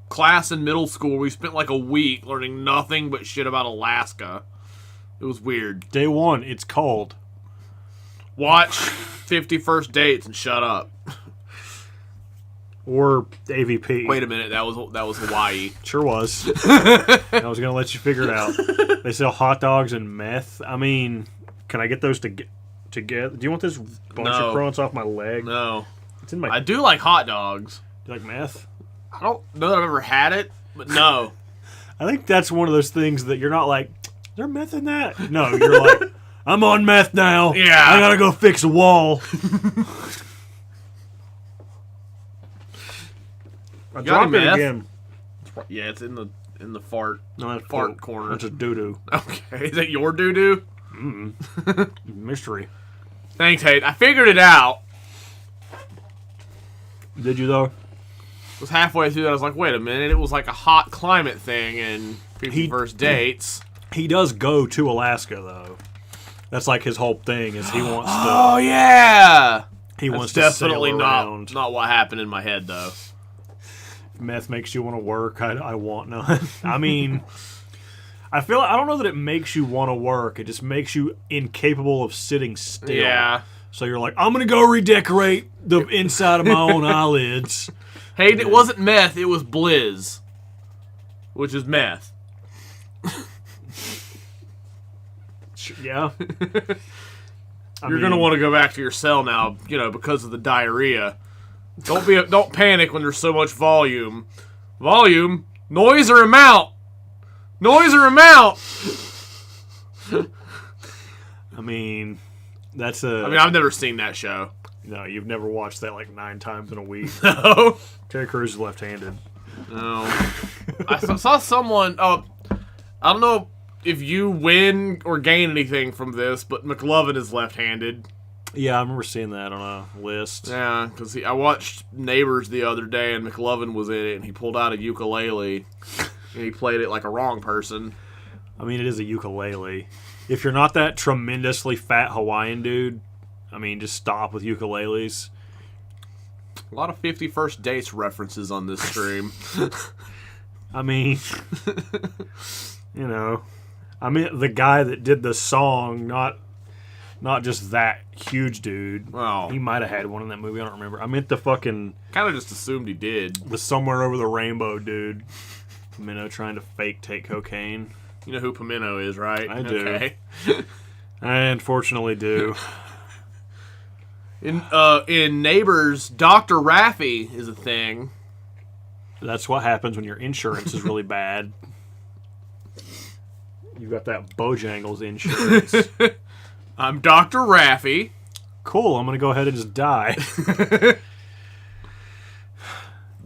Speaker 2: class in middle school where we spent like a week learning nothing but shit about Alaska. It was weird.
Speaker 1: Day one, it's cold.
Speaker 2: Watch 50 First Dates and shut up.
Speaker 1: Or AVP.
Speaker 2: Wait a minute, that was Hawaii.
Speaker 1: Sure was. I was gonna let you figure it out. They sell hot dogs and meth. I mean, can I get those together? Do you want this bunch of crunch off my leg?
Speaker 2: No.
Speaker 1: It's in my.
Speaker 2: I do like hot dogs.
Speaker 1: Do you like meth?
Speaker 2: I don't know that I've ever had it, but no.
Speaker 1: I think that's one of those things that you're not like, is there meth in that? No, you're like, I'm on meth now.
Speaker 2: Yeah.
Speaker 1: I gotta go fix a wall. I dropped it again.
Speaker 2: Yeah, it's in the fart.
Speaker 1: No, that's
Speaker 2: fart corner.
Speaker 1: That's a doo-doo.
Speaker 2: Okay, is that your doo-doo?
Speaker 1: Mystery.
Speaker 2: Thanks, Hate. I figured it out.
Speaker 1: Did you, though?
Speaker 2: I was halfway through that. I was like, wait a minute. It was like a hot climate thing and 50 First Dates.
Speaker 1: He does go to Alaska, though. That's like his whole thing is he wants to...
Speaker 2: Oh, yeah!
Speaker 1: He wants
Speaker 2: That's
Speaker 1: to
Speaker 2: definitely
Speaker 1: sail around.
Speaker 2: not what happened in my head, though.
Speaker 1: Meth makes you want to work. I want none. I mean, I don't know that it makes you want to work. It just makes you incapable of sitting still.
Speaker 2: Yeah.
Speaker 1: So you're like, I'm going to go redecorate the inside of my own eyelids.
Speaker 2: Hey, it wasn't meth, it was blizz. Which is meth.
Speaker 1: Yeah.
Speaker 2: You're going to want to go back to your cell now, because of the diarrhea. Don't panic when there's so much volume. Volume? Noise or amount? Noise or amount?
Speaker 1: I mean, I've
Speaker 2: never seen that show.
Speaker 1: No, you've never watched that like 9 times in a week.
Speaker 2: No.
Speaker 1: Terry Crews is left-handed.
Speaker 2: No. I saw someone... Oh, I don't know if you win or gain anything from this, but McLovin is left-handed.
Speaker 1: Yeah, I remember seeing that on a list.
Speaker 2: Yeah, because I watched Neighbors the other day, and McLovin was in it, and he pulled out a ukulele, and he played it like a wrong person.
Speaker 1: I mean, it is a ukulele. If you're not that tremendously fat Hawaiian dude, I mean, just stop with ukuleles.
Speaker 2: A lot of 50 First Dates references on this stream.
Speaker 1: I mean, I mean, the guy that did the song, not just that huge dude.
Speaker 2: Well,
Speaker 1: he might have had one in that movie. I don't remember. I meant the fucking...
Speaker 2: kind of just assumed he did.
Speaker 1: The Somewhere Over the Rainbow dude. Trying to fake take cocaine.
Speaker 2: You know who Pimento is, right?
Speaker 1: I do.
Speaker 2: Okay.
Speaker 1: I unfortunately do.
Speaker 2: In Neighbors, Dr. Raffi is a thing.
Speaker 1: That's what happens when your insurance is really bad. You've got that Bojangles insurance.
Speaker 2: I'm Dr. Raffi.
Speaker 1: Cool, I'm going to go ahead and just die.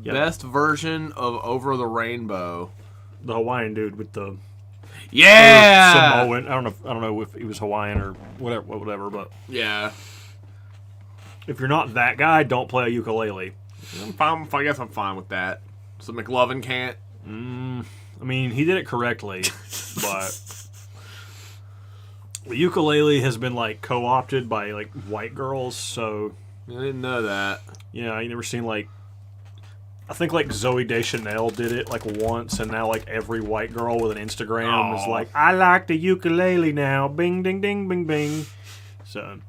Speaker 1: Yep.
Speaker 2: Best version of Over the Rainbow.
Speaker 1: The Hawaiian dude with the...
Speaker 2: Yeah!
Speaker 1: Samoan. I don't know if he was Hawaiian or whatever, but...
Speaker 2: Yeah.
Speaker 1: If you're not that guy, don't play a ukulele.
Speaker 2: I guess I'm fine with that. So McLovin can't?
Speaker 1: I mean, he did it correctly, but... The ukulele has been, like, co-opted by, like, white girls, so...
Speaker 2: I didn't know that.
Speaker 1: Yeah, you never seen, like... I think, like, Zooey Deschanel did it, like, once, and now, like, every white girl with an Instagram is like, I like the ukulele now. Bing, ding, ding, bing, bing. So,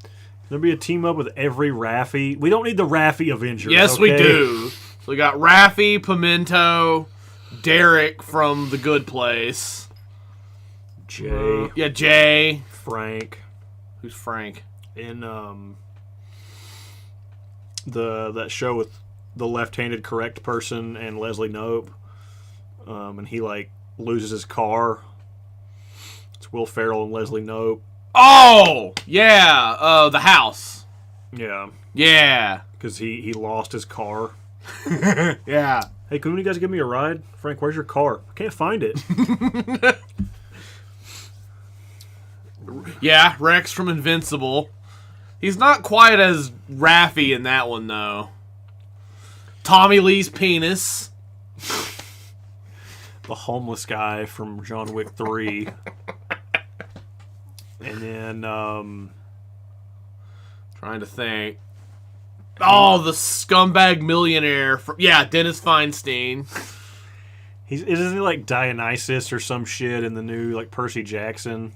Speaker 1: there'll be a team-up with every Raffi. We don't need the Raffi Avengers,
Speaker 2: Yes,
Speaker 1: okay?
Speaker 2: we do. So we got Raffi, Pimento, Derek from The Good Place.
Speaker 1: Jay.
Speaker 2: Jay.
Speaker 1: Frank.
Speaker 2: Who's Frank?
Speaker 1: In, that show with the left-handed correct person and Leslie Knope. And he, like, loses his car. It's Will Ferrell and Leslie Knope.
Speaker 2: Oh! Yeah! The house.
Speaker 1: Yeah.
Speaker 2: Yeah.
Speaker 1: Because he lost his car.
Speaker 2: Yeah.
Speaker 1: Hey, can you guys give me a ride? Frank, where's your car? I can't find it.
Speaker 2: Yeah, Rex from Invincible. He's not quite as Raffi in that one, though. Tommy Lee's penis.
Speaker 1: The homeless guy from John Wick 3. And then,
Speaker 2: trying to think. Oh, the scumbag millionaire. Dennis Feinstein.
Speaker 1: isn't he like Dionysus or some shit in the new, like, Percy Jackson?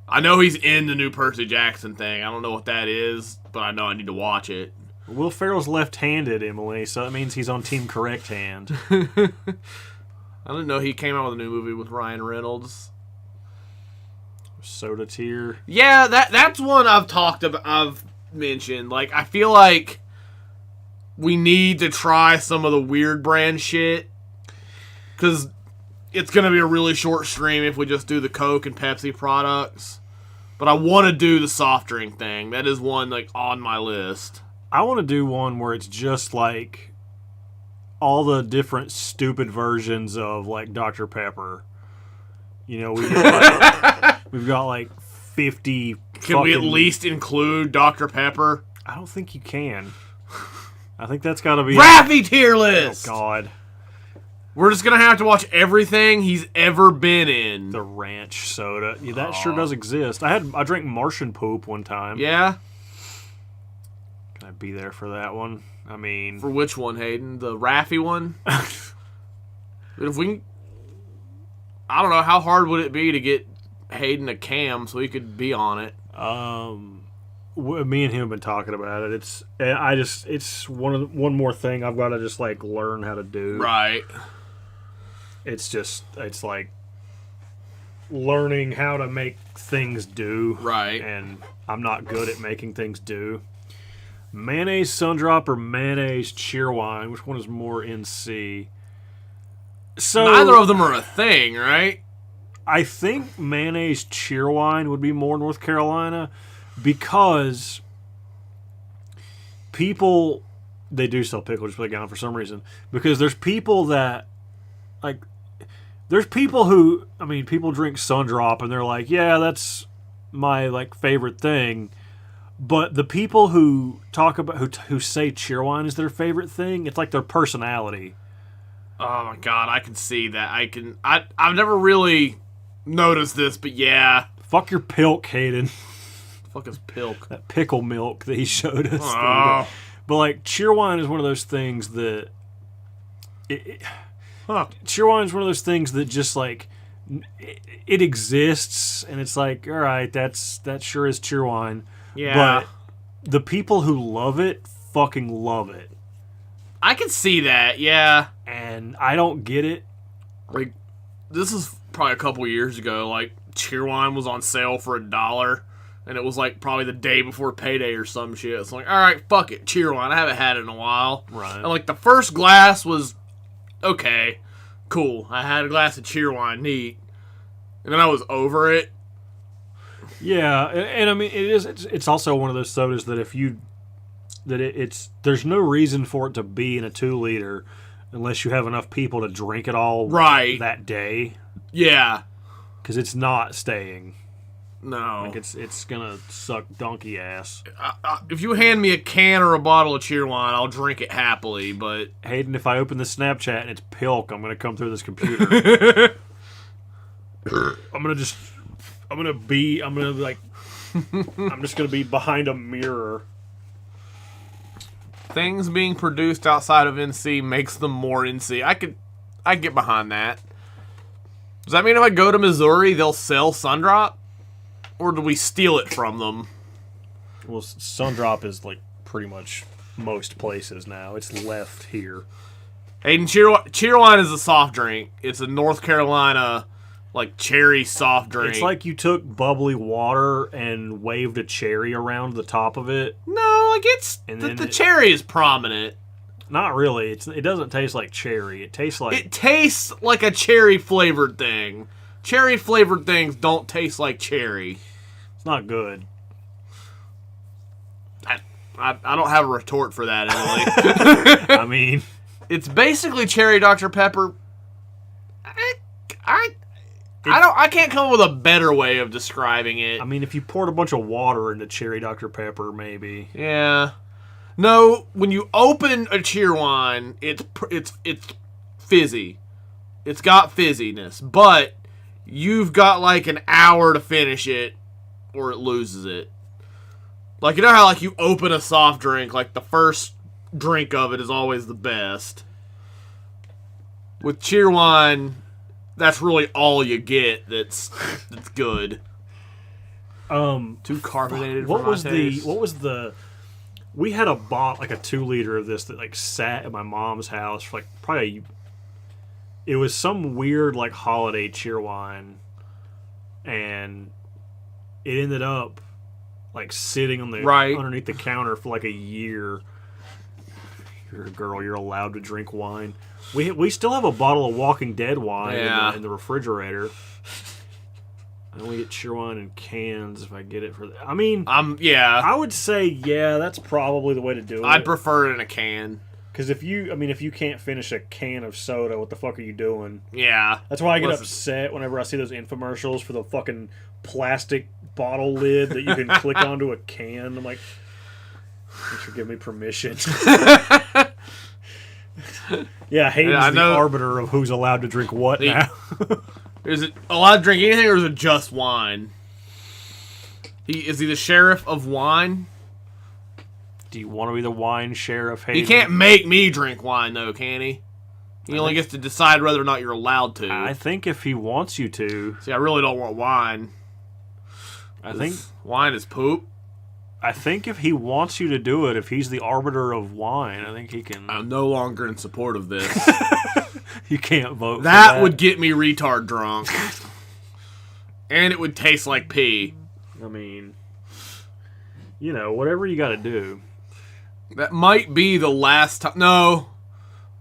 Speaker 2: I know he's in the new Percy Jackson thing. I don't know what that is, but I know I need to watch it.
Speaker 1: Will Ferrell's left-handed, Emily, so that means he's on Team Correct Hand.
Speaker 2: I didn't know he came out with a new movie with Ryan Reynolds.
Speaker 1: Soda Tear.
Speaker 2: Yeah, that's one I've mentioned. Like, I feel like we need to try some of the weird brand shit. Because it's going to be a really short stream if we just do the Coke and Pepsi products. But I want to do the soft drink thing. That is one, like, on my list.
Speaker 1: I want to do one where it's just, like, all the different stupid versions of, like, Dr. Pepper. You know, we've got, like, 50
Speaker 2: Can we at least include Dr. Pepper?
Speaker 1: I don't think you can. I think that's got to be...
Speaker 2: Raffy tier list!
Speaker 1: Oh, God.
Speaker 2: We're just going to have to watch everything he's ever been in.
Speaker 1: The ranch soda. Yeah, that sure does exist. I drank Martian poop one time.
Speaker 2: Yeah?
Speaker 1: Can I be there for that one? I mean...
Speaker 2: For which one, Hayden? The Raffy one? If we can... I don't know, how hard would it be to get Hayden a cam so he could be on it?
Speaker 1: Me and him have been talking about it. It's one more thing I've got to just like learn how to do.
Speaker 2: Right.
Speaker 1: It's like learning how to make things do.
Speaker 2: Right.
Speaker 1: And I'm not good at making things do. Mayonnaise Sundrop or mayonnaise Cheerwine? Which one is more NC? So
Speaker 2: neither of them are a thing, right?
Speaker 1: I think mayonnaise Cheerwine would be more North Carolina because people, they do sell pickle, just put it down for some reason. Because there's people that, like, there's people who, I mean, people drink Sundrop and they're like, yeah, that's my, like, favorite thing. But the people who talk about, who say Cheerwine is their favorite thing, it's like their personality.
Speaker 2: Oh my God, I can see that. I've never really noticed this, but yeah.
Speaker 1: Fuck your pilk, Hayden.
Speaker 2: Fuck is pilk?
Speaker 1: That pickle milk that he showed us.
Speaker 2: Oh.
Speaker 1: But like, Cheerwine is one of those things that... Cheerwine is one of those things that just like... It exists, and it's like, alright, that sure is Cheerwine.
Speaker 2: Yeah.
Speaker 1: But the people who love it fucking love it.
Speaker 2: I can see that, yeah.
Speaker 1: And I don't get it.
Speaker 2: Like, this is probably a couple years ago. Like, Cheerwine was on sale for $1, and it was like probably the day before payday or some shit. It's like, all right, fuck it, Cheerwine. I haven't had it in a while.
Speaker 1: Right.
Speaker 2: And like the first glass was okay, cool. I had a glass of Cheerwine, neat. And then I was over it.
Speaker 1: Yeah, and I mean it's also one of those sodas that if you there's no reason for it to be in a 2-liter unless you have enough people to drink it all
Speaker 2: right
Speaker 1: that day.
Speaker 2: Yeah,
Speaker 1: because it's not staying.
Speaker 2: No,
Speaker 1: like it's gonna suck donkey ass.
Speaker 2: If you hand me a can or a bottle of Cheerwine, I'll drink it happily. But
Speaker 1: Hayden, if I open the Snapchat and it's Pilk, I'm gonna come through this computer. I'm just gonna be behind a mirror.
Speaker 2: Things being produced outside of NC makes them more NC. I get behind that. Does that mean if I go to Missouri, they'll sell Sundrop? Or do we steal it from them?
Speaker 1: Well, Sundrop is like pretty much most places now. It's left here.
Speaker 2: Hayden, Cheerwine is a soft drink. It's a North Carolina, like, cherry soft drink.
Speaker 1: It's like you took bubbly water and waved a cherry around the top of it.
Speaker 2: No, like the cherry is prominent.
Speaker 1: Not really. It doesn't taste like cherry. It tastes like
Speaker 2: a cherry flavored thing. Cherry flavored things don't taste like cherry.
Speaker 1: It's not good.
Speaker 2: I don't have a retort for that, Emily.
Speaker 1: I mean,
Speaker 2: it's basically cherry Dr. Pepper. I can't come up with a better way of describing it.
Speaker 1: I mean, if you poured a bunch of water into cherry Dr. Pepper, maybe.
Speaker 2: Yeah. No, when you open a Cheerwine, it's fizzy. It's got fizziness, but you've got like an hour to finish it, or it loses it. Like, you know how like you open a soft drink, like the first drink of it is always the best. With Cheerwine, that's really all you get that's good. Too carbonated.
Speaker 1: What
Speaker 2: for my
Speaker 1: was
Speaker 2: taste.
Speaker 1: the? We had a bottle, like a 2-liter of this that like sat at my mom's house for like probably. It was some weird like holiday cheer wine, and it ended up like sitting on the underneath the counter for like a year. You're a girl. You're allowed to drink wine. We still have a bottle of Walking Dead wine in the refrigerator. I only get cheer wine in cans if I get it for. I mean, I would say that's probably the way to do it.
Speaker 2: I'd prefer it in a can.
Speaker 1: Because if you can't finish a can of soda, what the fuck are you doing?
Speaker 2: Yeah.
Speaker 1: That's why I get upset whenever I see those infomercials for the fucking plastic bottle lid that you can click onto a can. I'm like, you should give me permission. Hayden's the arbiter of who's allowed to drink what now.
Speaker 2: Is it allowed to drink anything, or is it just wine? Is he the sheriff of wine?
Speaker 1: Do you want to be the wine sheriff, Hayden?
Speaker 2: He can't make me drink wine, though, can he? He only gets to decide whether or not you're allowed to.
Speaker 1: I think if he wants you to.
Speaker 2: See, I really don't want wine.
Speaker 1: I think
Speaker 2: wine is poop.
Speaker 1: I think if he wants you to do it, if he's the arbiter of wine, I think he can.
Speaker 2: I'm no longer in support of this.
Speaker 1: You can't vote
Speaker 2: that.
Speaker 1: For that
Speaker 2: would get me retard drunk. And it would taste like pee.
Speaker 1: I mean, whatever you got to do.
Speaker 2: That might be the last time. No.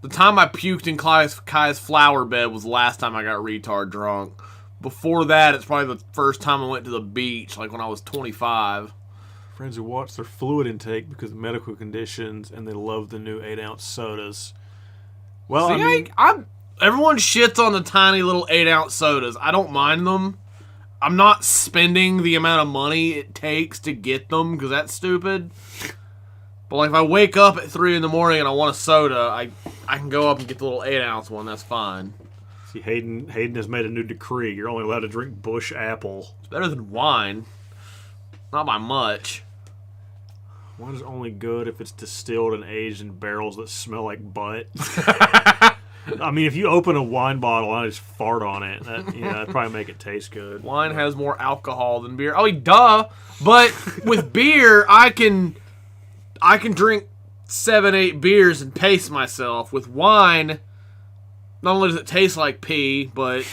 Speaker 2: The time I puked in Kai's flower bed was the last time I got retard drunk. Before that, it's probably the first time I went to the beach, like when I was 25.
Speaker 1: Friends who watch their fluid intake because of medical conditions, and they love the new 8-ounce sodas. Well,
Speaker 2: see, everyone shits on the tiny little 8-ounce sodas. I don't mind them. I'm not spending the amount of money it takes to get them because that's stupid. But like if I wake up at 3 in the morning and I want a soda, I can go up and get the little 8-ounce one. That's fine.
Speaker 1: See, Hayden has made a new decree. You're only allowed to drink Bush Apple.
Speaker 2: It's better than wine. Not by much.
Speaker 1: Wine is only good if it's distilled and aged in barrels that smell like butt. I mean, if you open a wine bottle and I just fart on it, that'd probably make it taste good.
Speaker 2: Wine has more alcohol than beer. Oh, duh. But with beer, I can drink 7-8 beers and pace myself. With wine, not only does it taste like pee, but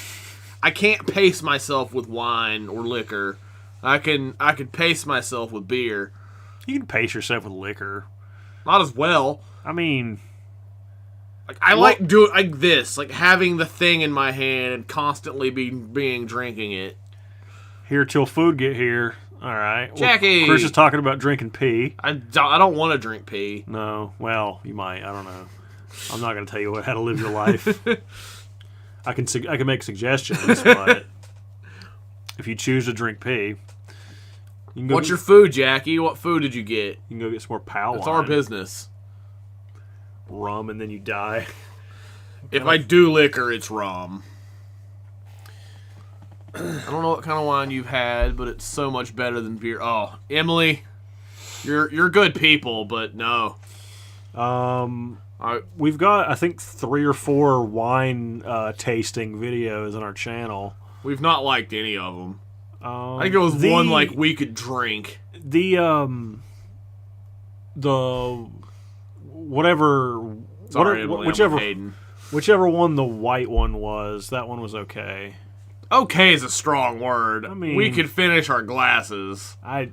Speaker 2: I can't pace myself with wine or liquor. I can pace myself with beer.
Speaker 1: You can pace yourself with liquor.
Speaker 2: Not as well.
Speaker 1: I mean,
Speaker 2: like I like doing like this, like having the thing in my hand and constantly being drinking it.
Speaker 1: Here till food get here. All right,
Speaker 2: Jackie.
Speaker 1: Well, Chris is talking about drinking pee.
Speaker 2: I don't want to drink pee.
Speaker 1: No, well, you might. I don't know. I'm not going to tell you how to live your life. I can make suggestions, but if you choose to drink pee.
Speaker 2: What's your food, Jackie? What food did you get?
Speaker 1: You can go get some more pal
Speaker 2: It's
Speaker 1: wine.
Speaker 2: our business.
Speaker 1: Rum, and then you die.
Speaker 2: If I do liquor, it's rum. I don't know what kind of wine you've had, but it's so much better than beer. Oh, Emily, you're good people, but no.
Speaker 1: We've got, I think, 3 or 4 wine tasting videos on our channel.
Speaker 2: We've not liked any of them. I think it was one like we could drink.
Speaker 1: Whichever one the white one was, that one was okay.
Speaker 2: Okay is a strong word.
Speaker 1: I mean,
Speaker 2: we could finish our glasses.
Speaker 1: I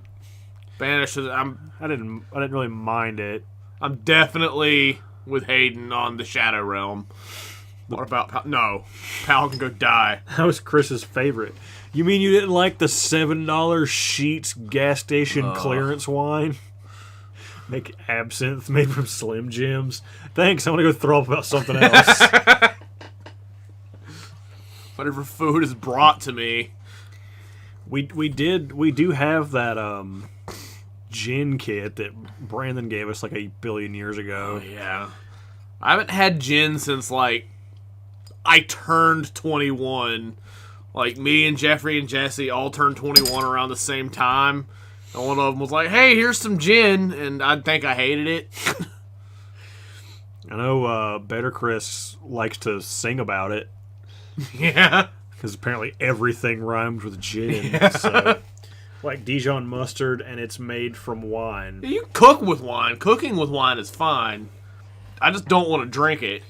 Speaker 1: didn't really mind it.
Speaker 2: I'm definitely with Hayden on the Shadow Realm. What about Pal? No, Pal can go die.
Speaker 1: That was Chris's favorite. You mean you didn't like the $7 Sheets gas station clearance wine? Make absinthe made from Slim Jims. Thanks, I'm gonna go throw up about something else.
Speaker 2: Whatever food is brought to me.
Speaker 1: We do have that gin kit that Brandon gave us like 8 billion years ago.
Speaker 2: Oh, yeah. I haven't had gin since like I turned 21. Like me and Jeffrey and Jesse all turned 21 around the same time. And one of them was like, hey, here's some gin. And I think I hated it.
Speaker 1: I know Better Chris likes to sing about it.
Speaker 2: Yeah.
Speaker 1: Because apparently everything rhymes with gin. Yeah. So like Dijon mustard, and it's made from wine.
Speaker 2: You cook with wine. Cooking with wine is fine. I just don't want to drink it.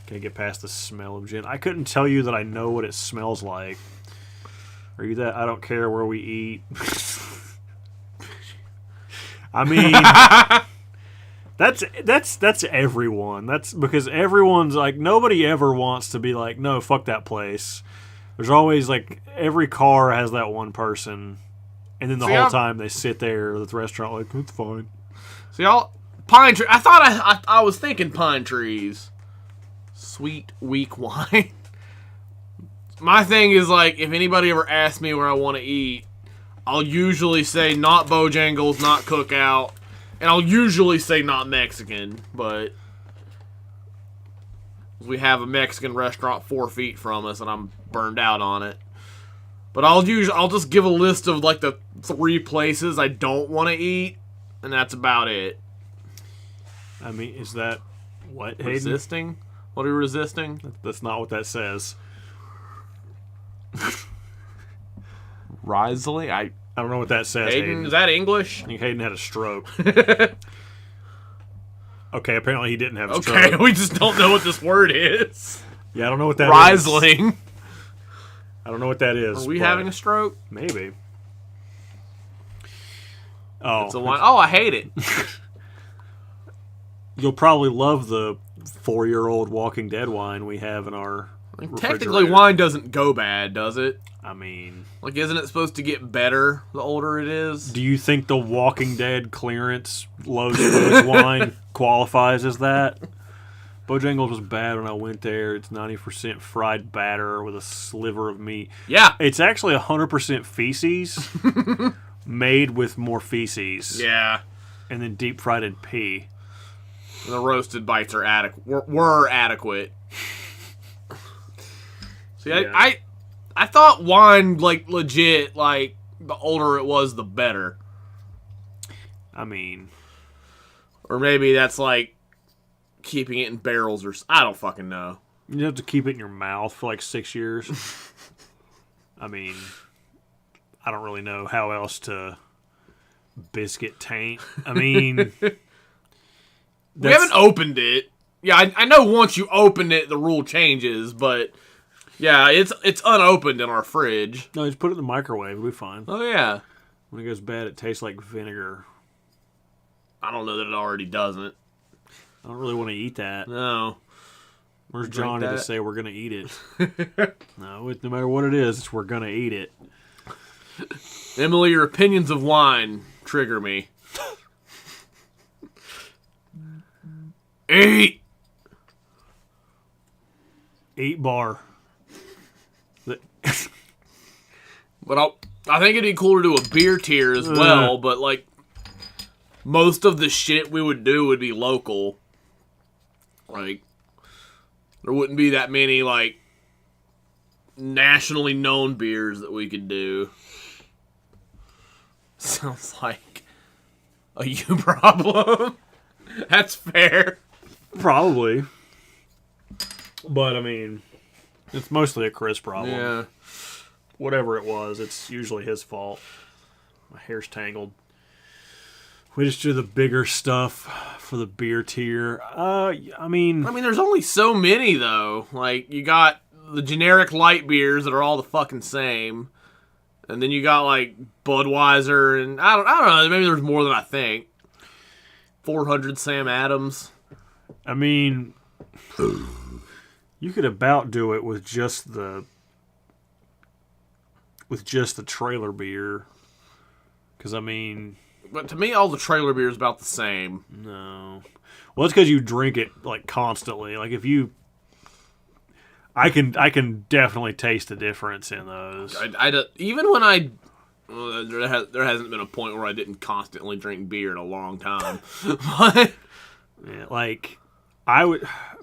Speaker 1: Can't get past the smell of gin. I couldn't tell you that I know what it smells like. Are you that? I don't care where we eat. I mean, that's everyone. That's because everyone's like, nobody ever wants to be like, no, fuck that place. There's always like, every car has that one person, and then the whole time they sit there at the restaurant like, it's fine.
Speaker 2: See, pine tree. I thought I was thinking pine trees. Sweet, weak wine. My thing is, like, if anybody ever asks me where I want to eat, I'll usually say not Bojangles, not Cookout, and I'll usually say not Mexican, but we have a Mexican restaurant 4 feet from us, and I'm burned out on it. But I'll just give a list of, like, the 3 places I don't want to eat, and that's about it.
Speaker 1: I mean, is that what, Hayden?
Speaker 2: Resisting? What are you resisting?
Speaker 1: That's not what that says.
Speaker 2: Risley? I
Speaker 1: don't know what that says, Hayden.
Speaker 2: Is that English?
Speaker 1: I think Hayden had a stroke. Okay, apparently he didn't have a stroke.
Speaker 2: Okay, we just don't know what this word is.
Speaker 1: Yeah, I don't know what that
Speaker 2: Riesling.
Speaker 1: is. I don't know what that is.
Speaker 2: Are we having a stroke?
Speaker 1: Maybe. Oh.
Speaker 2: It's a wine. Oh, I hate it.
Speaker 1: You'll probably love the 4-year-old Walking Dead wine we have in our
Speaker 2: Technically, wine doesn't go bad, does it?
Speaker 1: I mean...
Speaker 2: Like, isn't it supposed to get better the older it is?
Speaker 1: Do you think the Walking Dead clearance low spirits wine qualifies as that? Bojangles was bad when I went there. It's 90% fried batter with a sliver of meat.
Speaker 2: Yeah.
Speaker 1: It's actually 100% feces made with more feces.
Speaker 2: Yeah.
Speaker 1: And then deep fried in pea.
Speaker 2: The roasted bites are were adequate. See, yeah. I thought wine, like, legit, like, the older it was, the better.
Speaker 1: I mean...
Speaker 2: Or maybe that's, like, keeping it in barrels or... I don't fucking know.
Speaker 1: You have to keep it in your mouth for, like, 6 years. I mean... I don't really know how else to biscuit taint. I mean...
Speaker 2: We haven't opened it. Yeah, I know once you open it, the rule changes, but... Yeah, it's unopened in our fridge.
Speaker 1: No, just put it in the microwave. It'll be fine.
Speaker 2: Oh, yeah.
Speaker 1: When it goes bad, it tastes like vinegar.
Speaker 2: I don't know that it already doesn't.
Speaker 1: I don't really want to eat that.
Speaker 2: No.
Speaker 1: Where's Johnny to say we're going to eat it? No matter what it is, we're going to eat it.
Speaker 2: Emily, your opinions of wine trigger me. 8
Speaker 1: bar.
Speaker 2: But I think it'd be cooler to do a beer tier as well, but, like, most of the shit we would do would be local. Like, there wouldn't be that many, like, nationally known beers that we could do. Sounds like a you problem. That's fair.
Speaker 1: Probably. But, I mean, it's mostly a Chris problem.
Speaker 2: Yeah.
Speaker 1: Whatever it was, it's usually his fault. My hair's tangled. We just do the bigger stuff for the beer tier. I mean,
Speaker 2: there's only so many, though. Like, you got the generic light beers that are all the fucking same. And then you got, like, Budweiser, and I don't know, maybe there's more than I think. 400 Sam Adams.
Speaker 1: I mean, you could about do it with just the trailer beer. Because, I mean...
Speaker 2: But to me, all the trailer beer is about the same.
Speaker 1: No. Well, it's because you drink it, like, constantly. Like, if you... I can definitely taste the difference in those.
Speaker 2: Even when I... Well, there hasn't been a point where I didn't constantly drink beer in a long time. But...
Speaker 1: Yeah, like,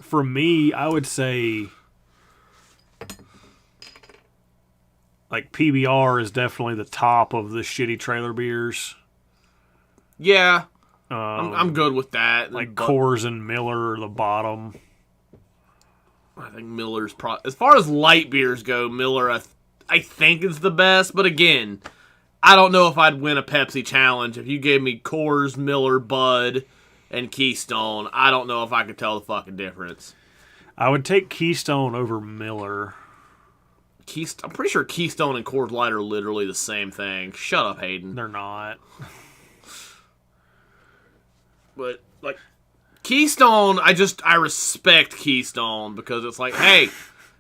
Speaker 1: for me, I would say... Like, PBR is definitely the top of the shitty trailer beers.
Speaker 2: Yeah. I'm good with that.
Speaker 1: Like, Coors and Miller are the bottom.
Speaker 2: I think Miller's as far as light beers go, Miller I think is the best. But again, I don't know if I'd win a Pepsi challenge if you gave me Coors, Miller, Bud, and Keystone. I don't know if I could tell the fucking difference.
Speaker 1: I would take Keystone over Miller.
Speaker 2: I'm pretty sure Keystone and Coors Light are literally the same thing. Shut up, Hayden.
Speaker 1: They're not.
Speaker 2: But, like, Keystone, I respect Keystone because it's like, hey,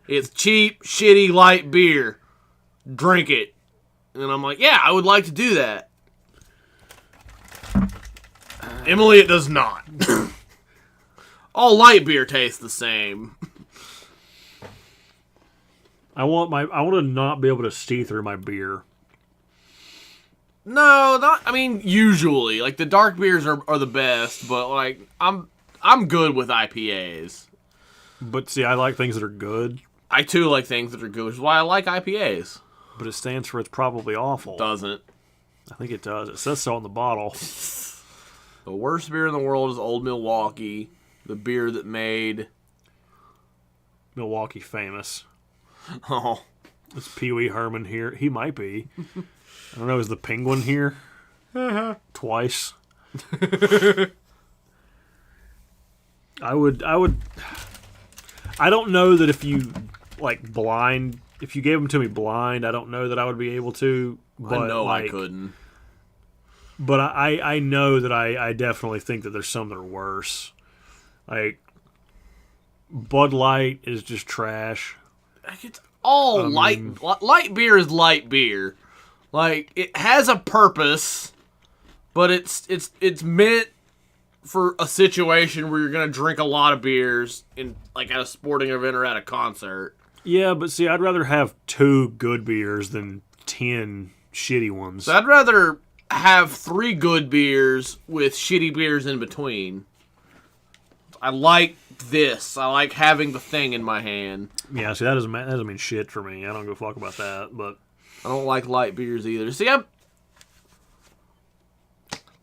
Speaker 2: it's cheap, shitty, light beer. Drink it. And I'm like, yeah, I would like to do that. Emily, it does not. All light beer tastes the same.
Speaker 1: I want to not be able to see through my beer.
Speaker 2: No, not. I mean, usually, like the dark beers are the best, but like I'm good with IPAs.
Speaker 1: But see, I like things that are good.
Speaker 2: I too like things that are good, which is why I like IPAs.
Speaker 1: But it stands for it's probably awful.
Speaker 2: Doesn't.
Speaker 1: I think it does. It says so on the bottle.
Speaker 2: The worst beer in the world is Old Milwaukee, the beer that made
Speaker 1: Milwaukee famous.
Speaker 2: Oh,
Speaker 1: Is Pee Wee Herman here? He might be. I don't know. Is the Penguin here? Twice. I don't know that if you if you gave them to me blind, I don't know that I would be able to. But
Speaker 2: I know I couldn't.
Speaker 1: But I know that I definitely think that there's some that are worse. Like Bud Light is just trash.
Speaker 2: It's all light beer is light beer. Like, it has a purpose, but it's meant for a situation where you're gonna drink a lot of beers in like at a sporting event or at a concert.
Speaker 1: Yeah, but see, I'd rather have 2 good beers than 10 shitty ones.
Speaker 2: So I'd rather have 3 good beers with shitty beers in between. I like this. I like having the thing in my hand.
Speaker 1: Yeah, see, that doesn't mean shit for me. I don't give a fuck about that, but
Speaker 2: I don't like light beers either. See,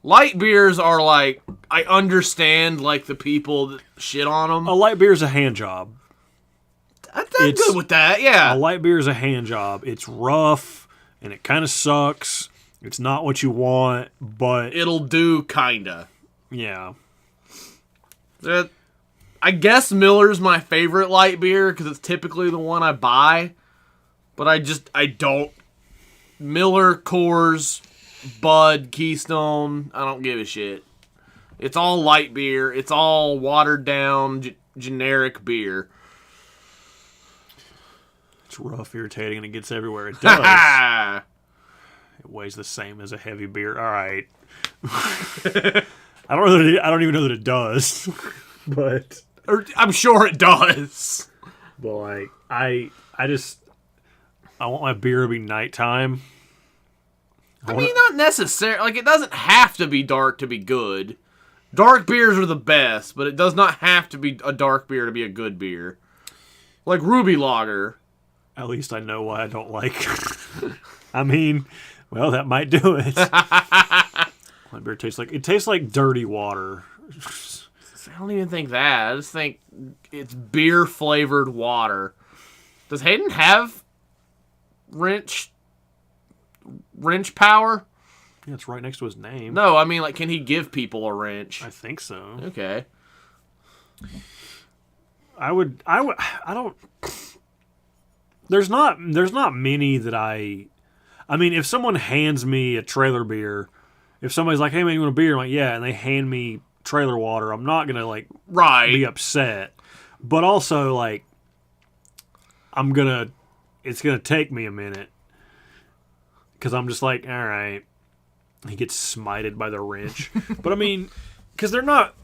Speaker 2: light beers are like, I understand like the people that shit on them.
Speaker 1: a light beer is a hand job.
Speaker 2: I'm good with that, yeah.
Speaker 1: A light beer is a hand job. It's rough, and it kind of sucks. It's not what you want, but
Speaker 2: It'll do, kinda.
Speaker 1: yeah.
Speaker 2: I guess Miller's my favorite light beer because it's typically the one I buy. But I don't. Miller, Coors, Bud, Keystone, I don't give a shit. It's all light beer. It's all watered down, generic beer.
Speaker 1: It's rough, irritating, and it gets everywhere. It does. It weighs the same as a heavy beer. All right. I don't even know that it does, but
Speaker 2: I'm sure it does.
Speaker 1: But like I want my beer to be nighttime.
Speaker 2: I mean, not necessarily. Like, it doesn't have to be dark to be good. Dark beers are the best, but it does not have to be a dark beer to be a good beer. Like Ruby Lager.
Speaker 1: At least I know why I don't like. I mean, well, that might do it. My beer tastes like dirty water.
Speaker 2: I don't even think that. I just think it's beer flavored water. Does Hayden have wrench power?
Speaker 1: Yeah, it's right next to his name.
Speaker 2: No, I mean, like, can he give people a wrench?
Speaker 1: I think so.
Speaker 2: Okay.
Speaker 1: I don't. There's not many that I mean, if someone hands me a trailer beer, if somebody's like, "Hey man, you want a beer?" I'm like, "Yeah," and they hand me trailer water, I'm not gonna like be upset. But also, like, it's gonna take me a minute because I'm just like, all right. He gets smited by the wrench, but I mean, because they're not.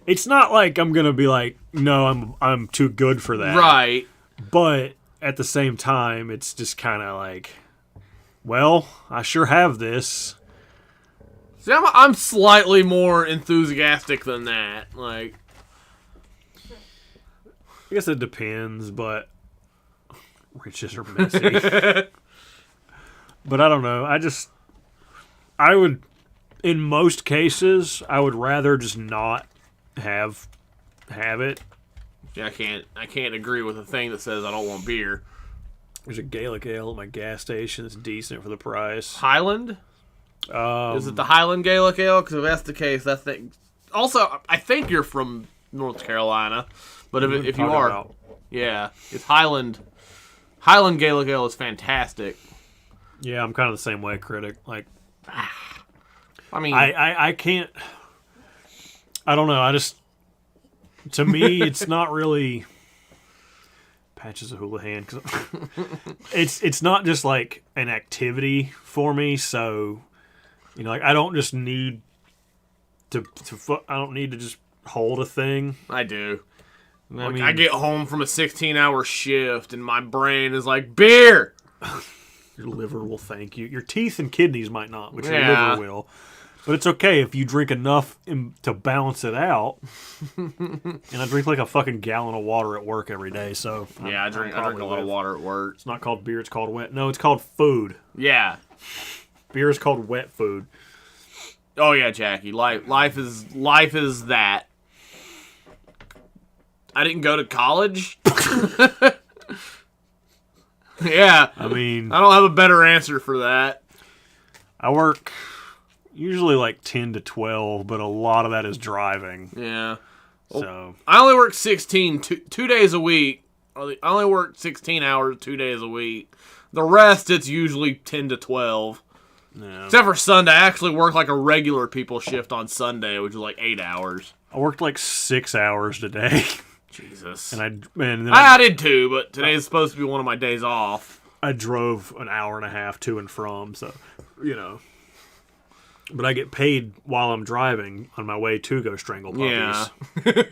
Speaker 1: It's not like I'm gonna be like, no, I'm too good for that,
Speaker 2: right?
Speaker 1: But at the same time, it's just kind of like, well, I sure have this.
Speaker 2: See, I'm slightly more enthusiastic than that. Like,
Speaker 1: I guess it depends, but wrenches are messy. But I don't know. I would, in most cases, I would rather just not have it.
Speaker 2: Yeah, I can't agree with a thing that says I don't want beer.
Speaker 1: There's a Gaelic ale at my gas station. It's decent for the price.
Speaker 2: Highland? Is it the Highland Gaelic Ale? Because if that's the case, that's the... Also, I think you're from North Carolina, but if you are, yeah, it's Highland. Highland Gaelic Ale is fantastic.
Speaker 1: Yeah, I'm kind of the same way, critic. Like,
Speaker 2: I mean,
Speaker 1: I can't. I don't know. I just, to me, it's not really. Patches of Houlihan, cause it's not just like an activity for me. So, you know, like I don't just need I don't need to just hold a thing.
Speaker 2: I do. I get home from a 16-hour shift and my brain is like, beer!
Speaker 1: Your liver will thank you. Your teeth and kidneys might not, but your
Speaker 2: Yeah.
Speaker 1: liver will. But it's okay if you drink enough to balance it out. And I drink like a fucking gallon of water at work every day, so...
Speaker 2: Yeah, I drink a lot of water at work.
Speaker 1: It's not called beer, it's called wet. No, it's called food.
Speaker 2: Yeah.
Speaker 1: Beer is called wet food.
Speaker 2: Oh yeah, Jackie. Life is that. I didn't go to college. Yeah.
Speaker 1: I mean...
Speaker 2: I don't have a better answer for that.
Speaker 1: I work usually like 10 to 12, but a lot of that is driving.
Speaker 2: Yeah.
Speaker 1: So
Speaker 2: I only work 2 days a week. I only work 16 hours 2 days a week. The rest, it's usually 10 to 12.
Speaker 1: yeah.
Speaker 2: Except for Sunday. I actually work like a regular people shift on Sunday, which is like 8 hours.
Speaker 1: I worked like 6 hours today.
Speaker 2: Jesus.
Speaker 1: And then
Speaker 2: I did too, but today's supposed to be one of my days off.
Speaker 1: I drove an hour and a half to and from, so, you know. But I get paid while I'm driving on my way to go strangle puppies.
Speaker 2: Yeah.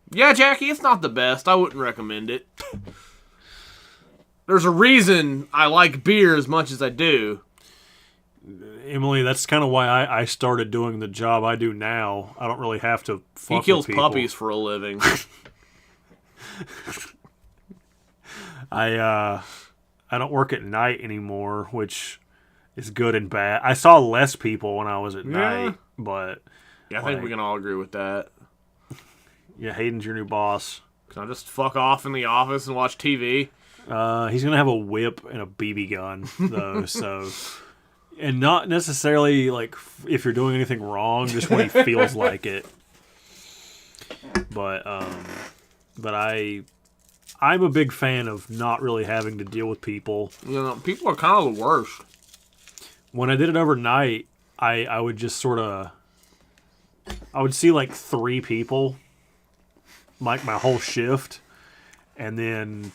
Speaker 2: Yeah, Jackie, it's not the best. I wouldn't recommend it. There's a reason I like beer as much as I do.
Speaker 1: Emily, that's kind of why I started doing the job I do now. I don't really have to fuck
Speaker 2: He kills
Speaker 1: with people.
Speaker 2: puppies for a living.
Speaker 1: I don't work at night anymore, which is good and bad. I saw less people when I was at night, but
Speaker 2: Yeah, I think we can all agree with that.
Speaker 1: yeah, Hayden's your new boss.
Speaker 2: Can I just fuck off in the office and watch TV?
Speaker 1: He's gonna have a whip and a BB gun though, so. And not necessarily like if you're doing anything wrong, just when he feels like it. But I'm a big fan of not really having to deal with people.
Speaker 2: You know, people are kind of the worst.
Speaker 1: When I did it overnight, I would just sort of... I would see like 3 people, like my whole shift, and then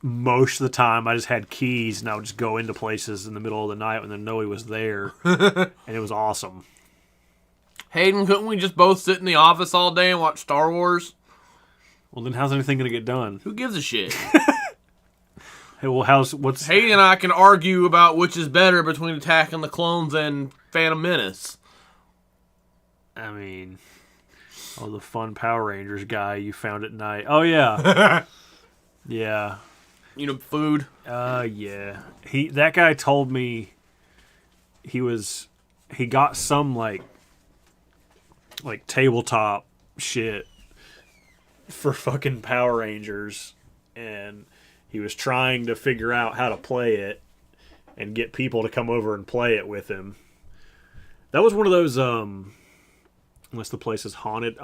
Speaker 1: most of the time I just had keys and I would just go into places in the middle of the night when they know he was there, and it was awesome.
Speaker 2: Hayden, couldn't we just both sit in the office all day and watch Star Wars?
Speaker 1: Well, then how's anything going to get done?
Speaker 2: Who gives a shit?
Speaker 1: Hey, well, what's...
Speaker 2: Hayden and I can argue about which is better between Attack of the Clones and Phantom Menace.
Speaker 1: I mean... Oh, the fun Power Rangers guy you found at night. Oh, yeah. Yeah.
Speaker 2: You know, food.
Speaker 1: Yeah. That guy told me he got some like tabletop shit for fucking Power Rangers, and he was trying to figure out how to play it and get people to come over and play it with him. That was one of those unless the place is haunted.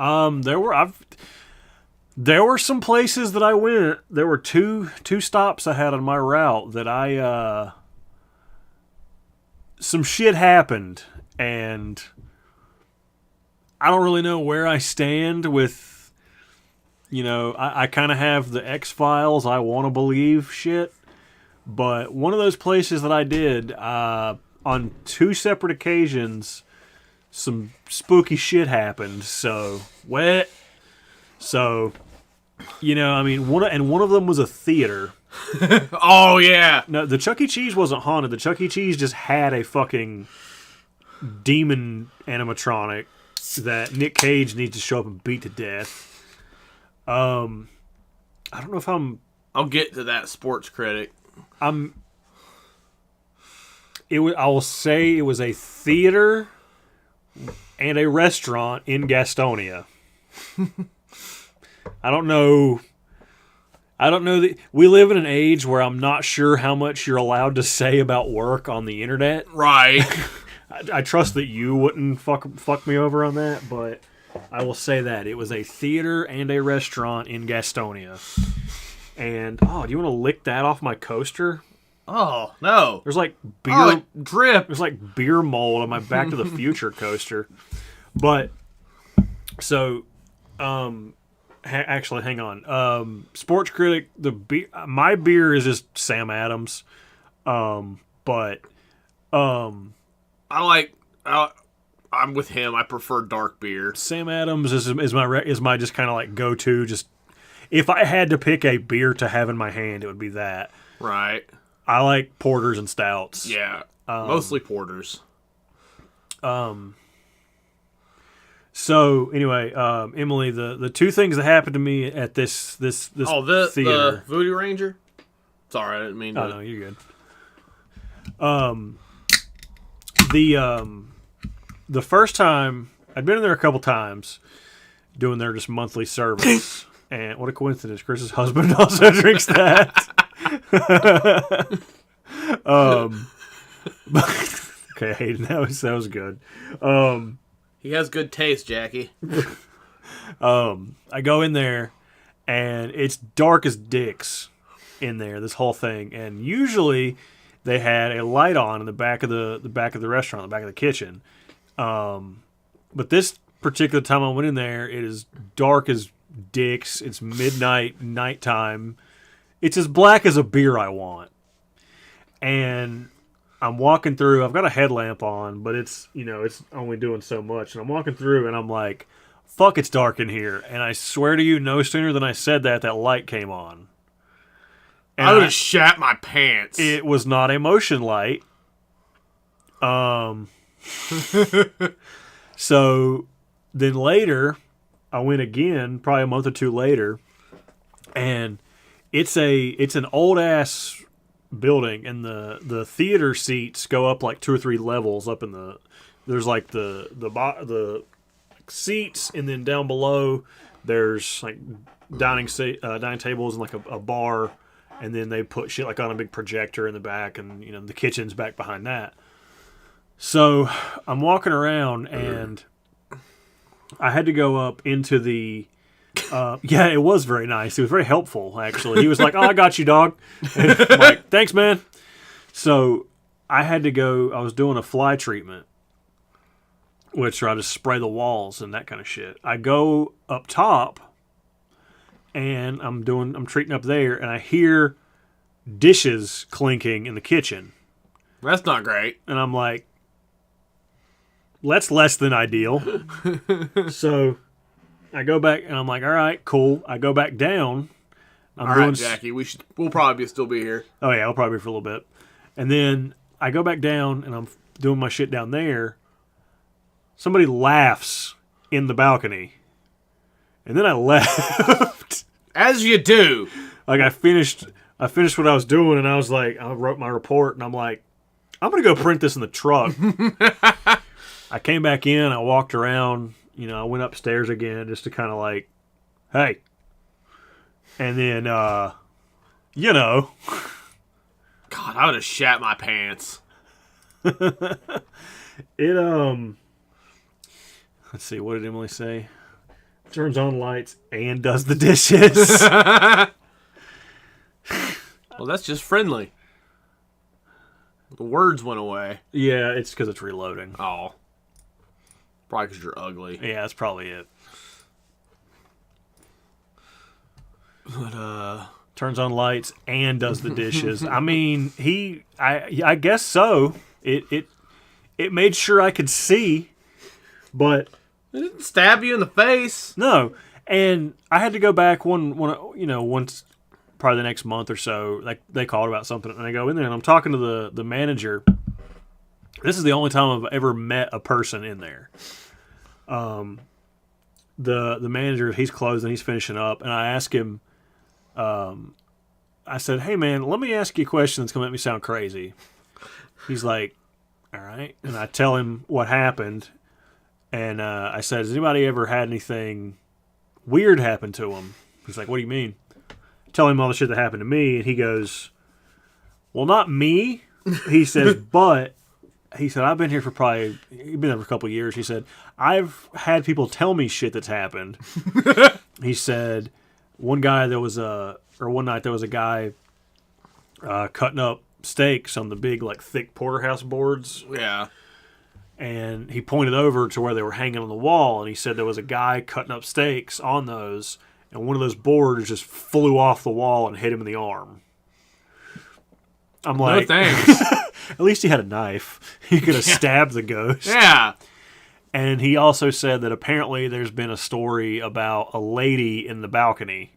Speaker 1: There were some places that I went. There were two stops I had on my route that some shit happened, and I don't really know where I stand with, you know, I kind of have the X-Files, I want to believe shit, but one of those places that I did, on 2 separate occasions, some spooky shit happened, so, you know, I mean, one of them was a theater.
Speaker 2: Oh, yeah.
Speaker 1: No, the Chuck E. Cheese wasn't haunted. The Chuck E. Cheese just had a fucking demon animatronic that Nick Cage needs to show up and beat to death. I don't know if
Speaker 2: I'll get to that, sports critic.
Speaker 1: I will say it was a theater and a restaurant in Gastonia. I don't know. I don't know that we live in an age where I'm not sure how much you're allowed to say about work on the internet.
Speaker 2: Right.
Speaker 1: I trust that you wouldn't fuck me over on that, but I will say that it was a theater and a restaurant in Gastonia. And do you want to lick that off my coaster?
Speaker 2: Oh no!
Speaker 1: There's like beer
Speaker 2: drip.
Speaker 1: There's like beer mold on my Back to the Future coaster. But so, actually, hang on. Sports Critic, my beer is just Sam Adams. But I'm
Speaker 2: with him. I prefer dark beer.
Speaker 1: Sam Adams is my just kind of like go to. Just if I had to pick a beer to have in my hand, it would be that.
Speaker 2: Right.
Speaker 1: I like porters and stouts.
Speaker 2: Yeah, mostly porters.
Speaker 1: So anyway, Emily, the two things that happened to me at this theater.
Speaker 2: The Voodoo Ranger. Sorry, I didn't mean to.
Speaker 1: Oh no, you're good. The first time I'd been in there a couple times, doing their just monthly service, and what a coincidence! Chris's husband also drinks that. Okay, Hayden, that was good.
Speaker 2: He has good taste, Jackie.
Speaker 1: I go in there, and it's dark as dicks in there. This whole thing, and usually they had a light on in the back of the restaurant, the back of the kitchen. But this particular time I went in there, it is dark as dicks. It's midnight, nighttime. It's as black as a beer I want. And I'm walking through. I've got a headlamp on, but it's only doing so much. And I'm walking through, and I'm like, fuck, it's dark in here. And I swear to you, no sooner than I said that light came on. And
Speaker 2: I would have shat my pants.
Speaker 1: It was not a motion light. So then later, I went again, probably a month or two later, and it's an old ass building, and the theater seats go up like 2 or 3 levels up in there's like the seats, and then down below there's like dining tables and like a bar, and then they put shit like on a big projector in the back, and the kitchen's back behind that. So I'm walking around, and I had to go up into the yeah, it was very nice. It was very helpful, actually. He was like, "Oh, I got you, dog." And I'm like, "Thanks, man." So I had to go. I was doing a fly treatment, which I just spray the walls and that kind of shit. I go up top, and I'm treating up there, and I hear dishes clinking in the kitchen.
Speaker 2: That's not great.
Speaker 1: And I'm like, that's less than ideal. So I go back, and I'm like, all right, cool. I go back down.
Speaker 2: All right, Jackie, we'll probably still be here.
Speaker 1: Oh, yeah, I'll probably be for a little bit. And then I go back down, and I'm doing my shit down there. Somebody laughs in the balcony. And then I left.
Speaker 2: As you do.
Speaker 1: Like, I finished what I was doing, and I was like, I wrote my report, and I'm like, I'm going to go print this in the truck. I came back in, I walked around, I went upstairs again just to kind of like, hey. And then, God,
Speaker 2: I would have shat my pants.
Speaker 1: Let's see, what did Emily say? Turns on lights and does the dishes.
Speaker 2: Well, that's just friendly. The words went away.
Speaker 1: Yeah, it's because it's reloading.
Speaker 2: Oh. Probably because you're ugly.
Speaker 1: Yeah, that's probably it.
Speaker 2: But,
Speaker 1: turns on lights and does the dishes. I mean, I guess so. It made sure I could see, but
Speaker 2: it didn't stab you in the face.
Speaker 1: No. And I had to go back once, probably the next month or so. Like, they called about something, and I go in there, and I'm talking to the manager. This is the only time I've ever met a person in there. The manager, he's closed and he's finishing up, and I asked him, I said, "Hey man, let me ask you a question that's gonna make me sound crazy." He's like, "All right," and I tell him what happened, and I said, "Has anybody ever had anything weird happen to them?" He's like, "What do you mean?" telling him all the shit that happened to me, and he goes, "Well, not me." He says, "But." He said, I've been here for he'd been there for a couple of years. He said, I've had people tell me shit that's happened. He said, one night there was a guy cutting up steaks on the big, like, thick porterhouse boards.
Speaker 2: Yeah.
Speaker 1: And he pointed over to where they were hanging on the wall, and he said there was a guy cutting up steaks on those, and one of those boards just flew off the wall and hit him in the arm. I'm like,
Speaker 2: no thanks.
Speaker 1: At least he had a knife. He could have stabbed the ghost.
Speaker 2: Yeah.
Speaker 1: And he also said that apparently there's been a story about a lady in the balcony.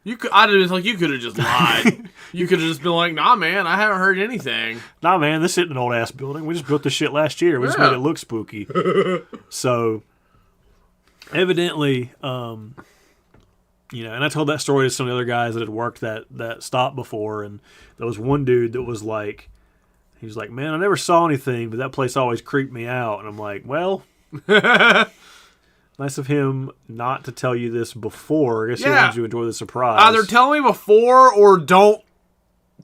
Speaker 2: You could have just lied. You could have just been like, "Nah, man, I haven't heard anything."
Speaker 1: Nah, man, this isn't an old ass building. We just built this shit last year. We just made it look spooky. So, evidently, and I told that story to some of the other guys that had worked that stop before, and there was one dude that was like, he was like, "Man, I never saw anything, but that place always creeped me out." And I'm like, well, nice of him not to tell you this before. I guess he wanted you to enjoy the surprise.
Speaker 2: Either tell me before or don't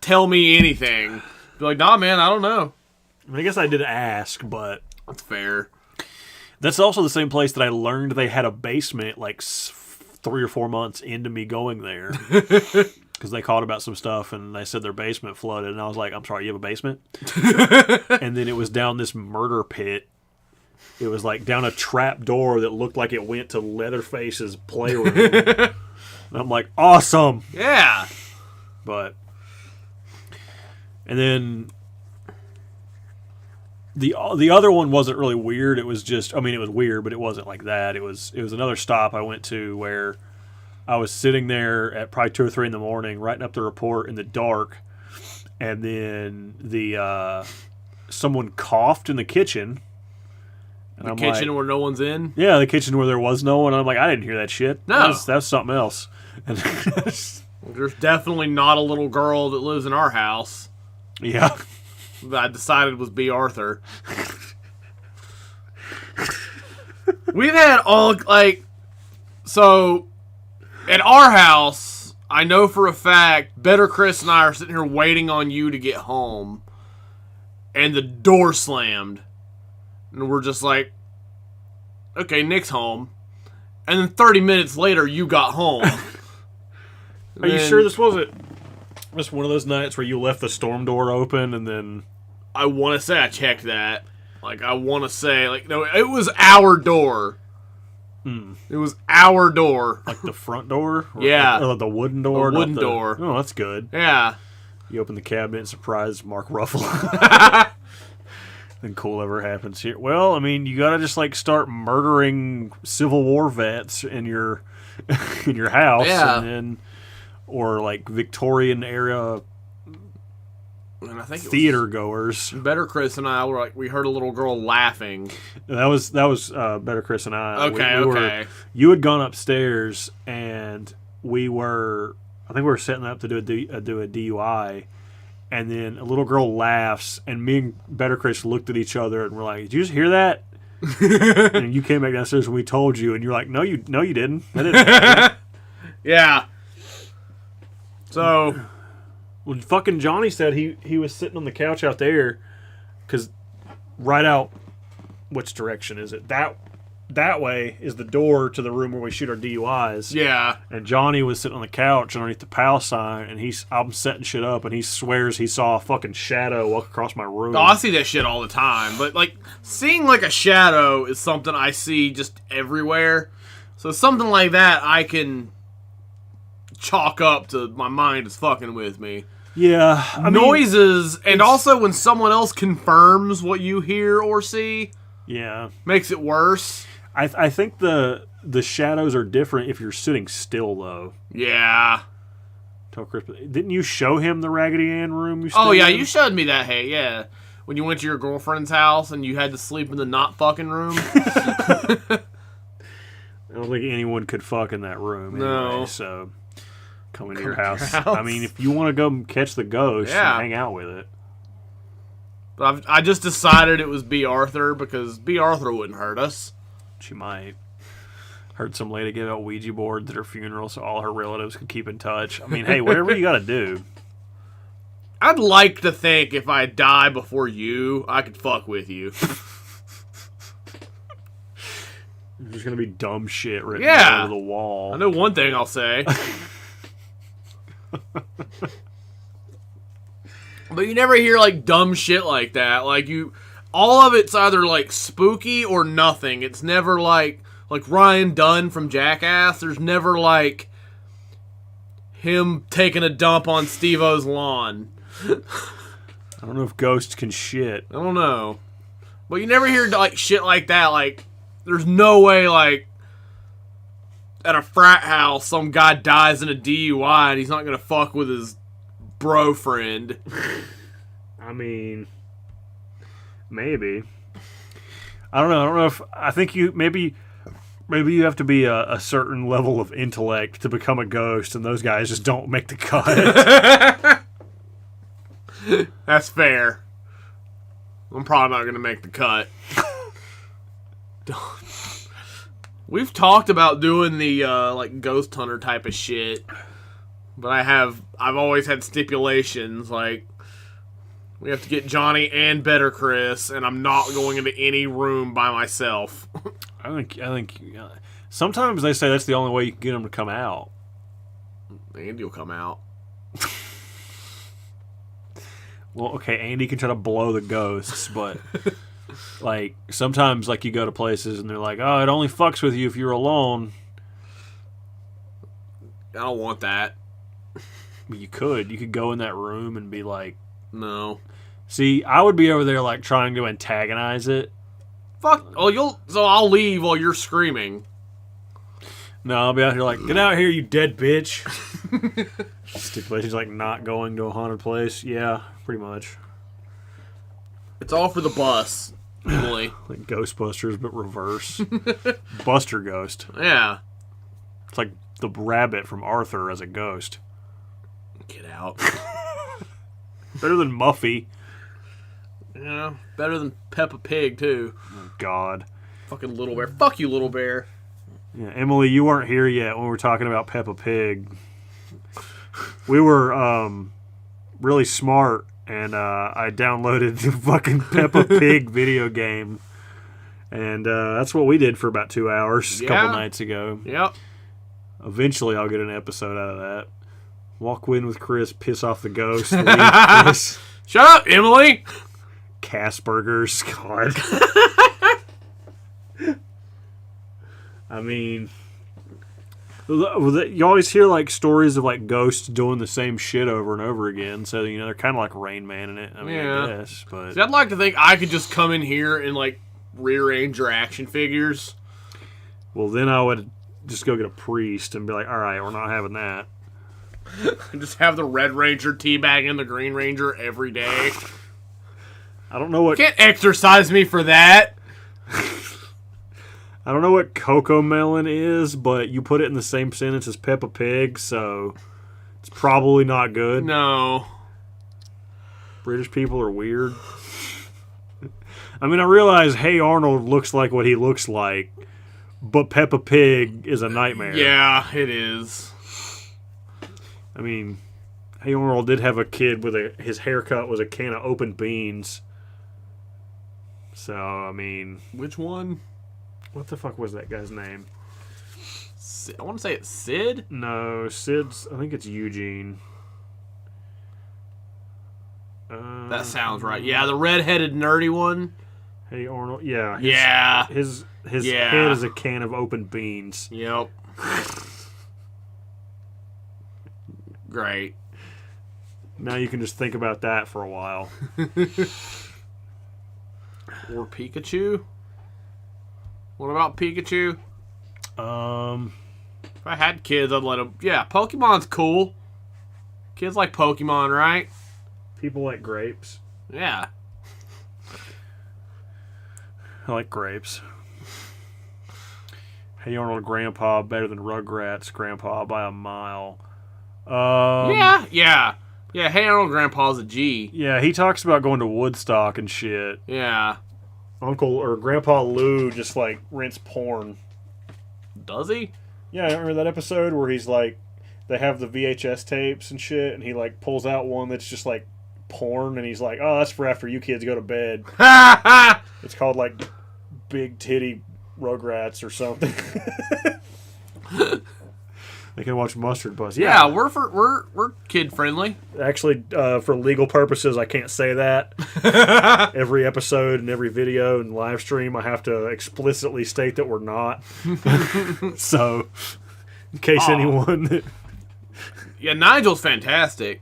Speaker 2: tell me anything. Be like, "Nah, man, I don't know."
Speaker 1: I mean, I guess I did ask, but
Speaker 2: that's fair.
Speaker 1: That's also the same place that I learned they had a basement like 3 or 4 months into me going there. Because they called about some stuff, and they said their basement flooded. And I was like, I'm sorry, you have a basement? And then it was down this murder pit. It was like down a trap door that looked like it went to Leatherface's playroom. And I'm like, awesome!
Speaker 2: Yeah!
Speaker 1: But... And then... The other one wasn't really weird. It was just... I mean, it was weird, but it wasn't like that. It was another stop I went to where... I was sitting there at probably 2 or 3 in the morning, writing up the report in the dark, and then someone coughed in the kitchen.
Speaker 2: And the kitchen where no one's in?
Speaker 1: Yeah, the kitchen where there was no one. I'm like, I didn't hear that shit.
Speaker 2: No.
Speaker 1: That's something else. And
Speaker 2: there's definitely not a little girl that lives in our house.
Speaker 1: Yeah.
Speaker 2: That I decided was B. Arthur. We've had all, like... So... At our house, I know for a fact, Better Chris and I are sitting here waiting on you to get home, and the door slammed. And we're just like, okay, Nick's home. And then 30 minutes later, you got home.
Speaker 1: Are you sure this wasn't just one of those nights where you left the storm door open and then...
Speaker 2: I want to say I checked that. Like, I want to say, like, no, it was our door. It was our door.
Speaker 1: Like the front door?
Speaker 2: Yeah.
Speaker 1: Or the wooden door?
Speaker 2: The wooden door.
Speaker 1: Oh, that's good.
Speaker 2: Yeah.
Speaker 1: You open the cabinet and surprise Mark Ruffalo. Nothing cool ever happens here. Well, I mean, you gotta just like start murdering Civil War vets in your in your house.
Speaker 2: Yeah.
Speaker 1: And then, or like Victorian era
Speaker 2: and I think
Speaker 1: theater goers.
Speaker 2: Better Chris and I were like, we heard a little girl laughing.
Speaker 1: That was Better Chris and I.
Speaker 2: Okay.
Speaker 1: You had gone upstairs, and I think we were setting up to do a DUI, and then a little girl laughs, and me and Better Chris looked at each other and we're like, "Did you just hear that?" And you came back downstairs and we told you, and you're like, "No, you didn't. I didn't."
Speaker 2: Yeah. So.
Speaker 1: Well, fucking Johnny said he was sitting on the couch out there, because right out, which direction is it? That way is the door to the room where we shoot our DUIs.
Speaker 2: Yeah.
Speaker 1: And Johnny was sitting on the couch underneath the PAL sign, and I'm setting shit up, and he swears he saw a fucking shadow walk across my room.
Speaker 2: Oh, I see that shit all the time. But, like, seeing, like, a shadow is something I see just everywhere. So something like that I can chalk up to my mind is fucking with me.
Speaker 1: Yeah.
Speaker 2: Noises, and also when someone else confirms what you hear or see,
Speaker 1: yeah,
Speaker 2: makes it worse.
Speaker 1: I think the shadows are different if you're sitting still, though.
Speaker 2: Yeah.
Speaker 1: Tell Chris, didn't you show him the Raggedy Ann room you
Speaker 2: Oh, yeah,
Speaker 1: in?
Speaker 2: you showed me that, hey, yeah. When you went to your girlfriend's house and you had to sleep in the not fucking room.
Speaker 1: I don't think anyone could fuck in that room anyway,
Speaker 2: no.
Speaker 1: So... Come into your house. I mean, if you want to go catch the ghost and hang out with it.
Speaker 2: But I just decided it was B. Arthur because B. Arthur wouldn't hurt us.
Speaker 1: She might. Heard some lady give out Ouija boards at her funeral so all her relatives could keep in touch. I mean, hey, whatever you gotta do.
Speaker 2: I'd like to think if I die before you, I could fuck with you.
Speaker 1: There's gonna be dumb shit written
Speaker 2: Yeah.
Speaker 1: all over the wall.
Speaker 2: I know one thing I'll say. But you never hear, like, dumb shit like that. Like, all of it's either, like, spooky or nothing. It's never, like Ryan Dunn from Jackass. There's never, like, him taking a dump on Steve-O's lawn.
Speaker 1: I don't know if ghosts can shit.
Speaker 2: I don't know. But you never hear, like, shit like that. Like, there's no way, like, at a frat house, some guy dies in a DUI and he's not gonna fuck with his bro friend.
Speaker 1: I mean, maybe. I don't know. I think maybe you have to be a certain level of intellect to become a ghost, and those guys just don't make the cut.
Speaker 2: That's fair. I'm probably not gonna make the cut. We've talked about doing the like ghost hunter type of shit, but I've always had stipulations like we have to get Johnny and Better Chris, and I'm not going into any room by myself.
Speaker 1: I think sometimes they say that's the only way you can get them to come out.
Speaker 2: Andy will come out.
Speaker 1: Well, okay, Andy can try to blow the ghosts, but like sometimes like you go to places and they're like, "Oh, it only fucks with you if you're alone."
Speaker 2: I don't want that.
Speaker 1: But you could go in that room and be like,
Speaker 2: no.
Speaker 1: See, I would be over there like trying to antagonize it.
Speaker 2: Fuck. Oh, so I'll leave while you're screaming.
Speaker 1: No, I'll be out here like, get out here, you dead bitch. Stipulations like not going to a haunted place. Yeah, pretty much.
Speaker 2: It's all for the bus, Emily.
Speaker 1: Like Ghostbusters, but reverse. Buster Ghost.
Speaker 2: Yeah.
Speaker 1: It's like the rabbit from Arthur as a ghost.
Speaker 2: Get out.
Speaker 1: Better than Muffy.
Speaker 2: Yeah, better than Peppa Pig, too.
Speaker 1: Oh, God.
Speaker 2: Fucking Little Bear. Fuck you, Little Bear.
Speaker 1: Yeah, Emily, you weren't here yet when we were talking about Peppa Pig. We were really smart, and I downloaded the fucking Peppa Pig video game. And that's what we did for about 2 hours a couple nights ago.
Speaker 2: Yep.
Speaker 1: Eventually, I'll get an episode out of that. Walk in with Chris, piss off the ghost, leave Chris.
Speaker 2: Shut up, Emily!
Speaker 1: Casburgers, God. I mean, you always hear like stories of like ghosts doing the same shit over and over again. So you know they're kind of like Rain Man in it. I mean, I guess, but
Speaker 2: see, I'd like to think I could just come in here and like rearrange your action figures.
Speaker 1: Well, then I would just go get a priest and be like, "All right, we're not having that."
Speaker 2: Just have the Red Ranger teabagging the Green Ranger every day.
Speaker 1: I don't know what.
Speaker 2: You can't exercise me for that.
Speaker 1: I don't know what Coco Melon is, but you put it in the same sentence as Peppa Pig, so it's probably not good.
Speaker 2: No.
Speaker 1: British people are weird. I mean, I realize Hey Arnold looks like what he looks like, but Peppa Pig is a nightmare.
Speaker 2: Yeah, it is.
Speaker 1: I mean, Hey Arnold did have a kid with his haircut was a can of open beans. So, I mean...
Speaker 2: Which one?
Speaker 1: What the fuck was that guy's name?
Speaker 2: I want to say it's Sid?
Speaker 1: No, Sid's... I think it's Eugene.
Speaker 2: That sounds right. Yeah, the red-headed nerdy one.
Speaker 1: Hey Arnold. Yeah. His head is a can of open beans.
Speaker 2: Yep. Great.
Speaker 1: Now you can just think about that for a while.
Speaker 2: Or Pikachu? What about Pikachu? If I had kids, I'd let them... Yeah, Pokemon's cool. Kids like Pokemon, right?
Speaker 1: People like grapes.
Speaker 2: Yeah.
Speaker 1: I like grapes. Hey Arnold, Grandpa, better than Rugrats, Grandpa by a mile.
Speaker 2: Yeah. Hey Arnold, Grandpa's a G.
Speaker 1: Yeah, he talks about going to Woodstock and shit.
Speaker 2: Yeah.
Speaker 1: Uncle or Grandpa Lou just like rents porn.
Speaker 2: does he?
Speaker 1: Yeah, I remember that episode where he's like, they have the VHS tapes and shit, and he like pulls out one that's just like porn, and he's like, "Oh, that's for after you kids go to bed." It's called like Big Titty Rugrats or something. They can watch MustardBus.
Speaker 2: Yeah, we're kid friendly.
Speaker 1: Actually, for legal purposes, I can't say that. Every episode and every video and live stream, I have to explicitly state that we're not. So, in case anyone...
Speaker 2: Yeah, Nigel's fantastic.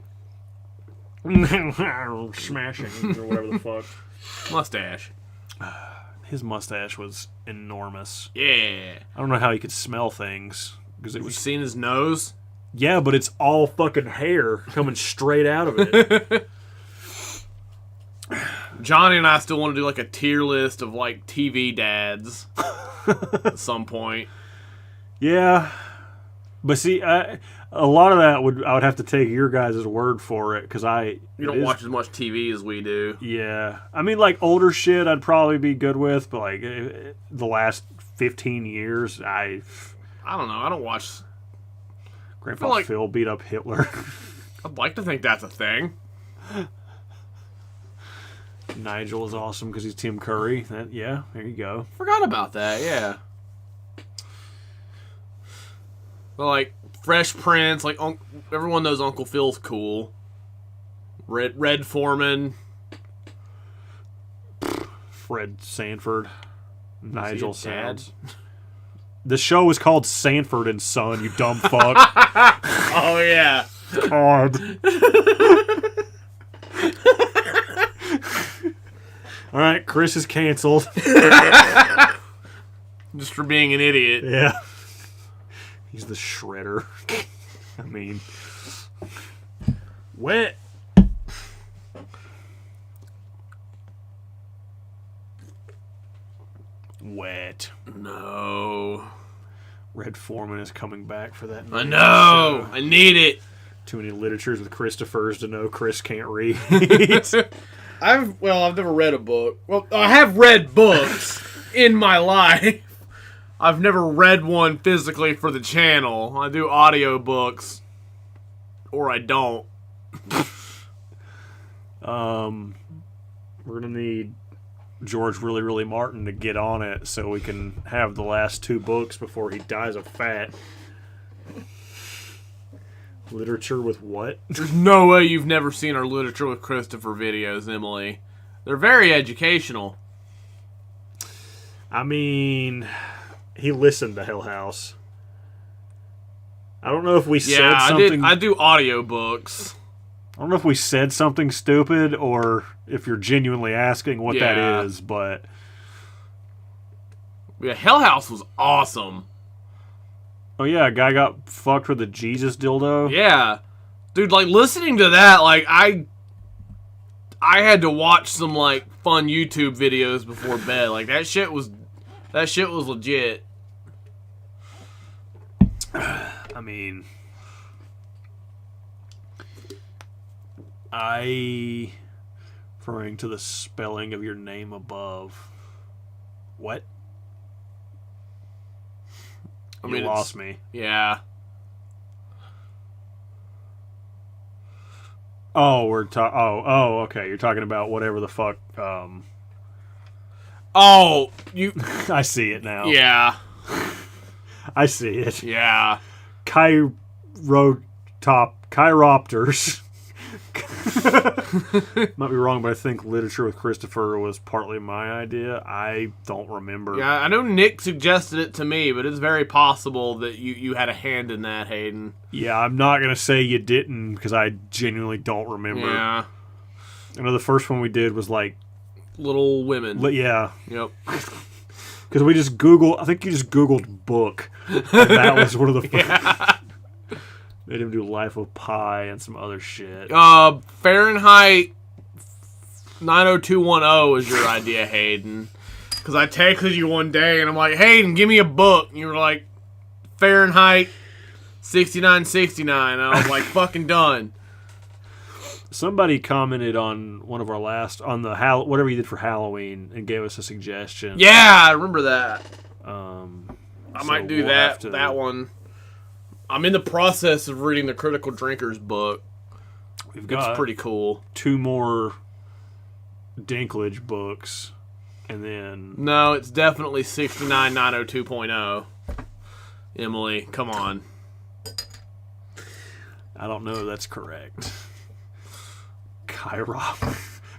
Speaker 1: Smashing, or whatever the fuck.
Speaker 2: Mustache.
Speaker 1: His mustache was enormous.
Speaker 2: Yeah.
Speaker 1: I don't know how he could smell things. Because
Speaker 2: Have you seen his nose?
Speaker 1: Yeah, but it's all fucking hair coming straight out of it.
Speaker 2: Johnny and I still want to do like a tier list of like TV dads at some point.
Speaker 1: Yeah, but see, a lot of that I would have to take your guys' word for it because
Speaker 2: you don't watch as much TV as we do.
Speaker 1: Yeah, I mean, like older shit, I'd probably be good with, but like the last 15 years, I
Speaker 2: don't know. I don't watch.
Speaker 1: Grandpa Phil beat up Hitler.
Speaker 2: I'd like to think that's a thing.
Speaker 1: Nigel is awesome because he's Tim Curry. Yeah, there you go.
Speaker 2: Forgot about that. Yeah. But like Fresh Prince, like everyone knows Uncle Phil's cool. Red Foreman.
Speaker 1: Fred Sanford. Nigel Sands. The show was called Sanford and Son, you dumb fuck.
Speaker 2: Oh, yeah.
Speaker 1: God. Alright, Chris is canceled.
Speaker 2: Just for being an idiot.
Speaker 1: Yeah. He's the shredder. I mean... Wet. Wet.
Speaker 2: No.
Speaker 1: Red Foreman is coming back for that.
Speaker 2: I know. I need it.
Speaker 1: Too many literatures with Christophers to know Chris can't read.
Speaker 2: I've never read a book. Well, I have read books in my life. I've never read one physically for the channel. I do audio books, or I don't.
Speaker 1: We're gonna need George Really Martin to get on it so we can have the last 2 books before he dies of fat. Literature with what?
Speaker 2: There's no way you've never seen our Literature with Christopher videos, Emily. They're very educational.
Speaker 1: I mean, he listened to Hell House. I don't know if we said something...
Speaker 2: I do audiobooks.
Speaker 1: I don't know if we said something stupid or if you're genuinely asking what that is, but...
Speaker 2: Yeah, Hell House was awesome.
Speaker 1: Oh yeah, a guy got fucked with a Jesus dildo?
Speaker 2: Yeah. Dude, like, listening to that, like, I had to watch some, like, fun YouTube videos before bed. Like, that shit was legit.
Speaker 1: I mean... referring to the spelling of your name above. What? You lost me.
Speaker 2: Yeah.
Speaker 1: Oh, okay. You're talking about whatever the fuck.
Speaker 2: Oh, you.
Speaker 1: I see it now.
Speaker 2: Yeah.
Speaker 1: I see it.
Speaker 2: Yeah.
Speaker 1: Chiropters. Might be wrong, but I think Literature with Christopher was partly my idea. I don't remember.
Speaker 2: Yeah, I know Nick suggested it to me, but it's very possible that you had a hand in that, Hayden.
Speaker 1: Yeah, I'm not going to say you didn't, because I genuinely don't remember.
Speaker 2: Yeah.
Speaker 1: I know the first one we did was like...
Speaker 2: Little Women.
Speaker 1: Yeah.
Speaker 2: Yep.
Speaker 1: Because we just Googled... I think you just Googled book. And that was one of the first...
Speaker 2: Yeah.
Speaker 1: Made him do Life of Pi and some other shit.
Speaker 2: Fahrenheit 90210 is your idea, Hayden. Because I texted you one day and I'm like, Hayden, give me a book. And you were like, Fahrenheit 6969. And I was like, fucking done.
Speaker 1: Somebody commented on one of our last, on the whatever you did for Halloween, and gave us a suggestion.
Speaker 2: Yeah, I remember that. I might do that one. I'm in the process of reading the Critical Drinkers book. It's pretty cool.
Speaker 1: 2 more Dinklage books, and then...
Speaker 2: No, it's definitely 69902.0. Emily, come on.
Speaker 1: I don't know if that's correct.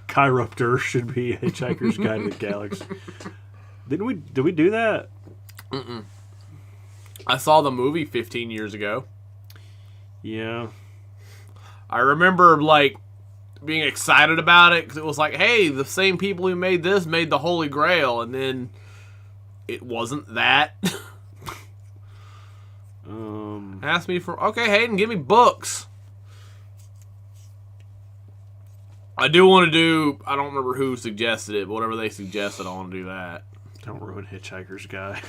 Speaker 1: Chiruptor should be Hitchhiker's Guide to the Galaxy. Did we do that?
Speaker 2: Mm-mm. I saw the movie 15 years ago.
Speaker 1: Yeah.
Speaker 2: I remember, like, being excited about it because it was like, hey, the same people who made this made the Holy Grail, and then it wasn't that. Asked me for, okay, Hayden, give me books. I do want to do, I don't remember who suggested it, but whatever they suggested, I want to do that.
Speaker 1: Don't ruin Hitchhiker's Guide.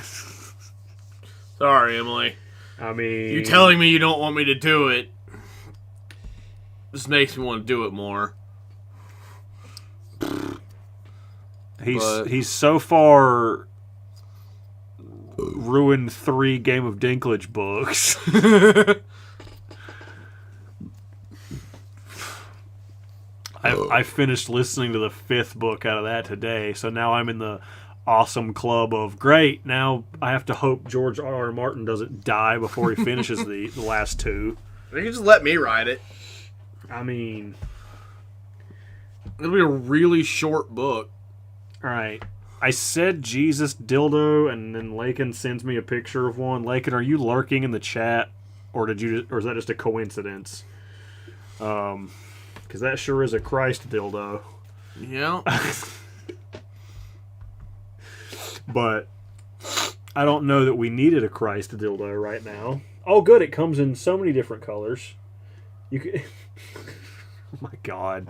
Speaker 2: Sorry, Emily.
Speaker 1: I mean...
Speaker 2: You telling me you don't want me to do it just makes me want to do it more.
Speaker 1: He's so far ruined 3 Game of Dinklage books. I finished listening to the 5th book out of that today, so now I'm in the awesome club of great. Now I have to hope George R.R. Martin doesn't die before he finishes the last 2.
Speaker 2: You can just let me write it.
Speaker 1: I mean,
Speaker 2: it'll be a really short book.
Speaker 1: All right. I said Jesus dildo, and then Lakin sends me a picture of one. Lakin, are you lurking in the chat, or is that just a coincidence? Because that sure is a Christ dildo.
Speaker 2: Yeah.
Speaker 1: But I don't know that we needed a Christ dildo right now. Oh, good! It comes in so many different colors. You can. Oh my God.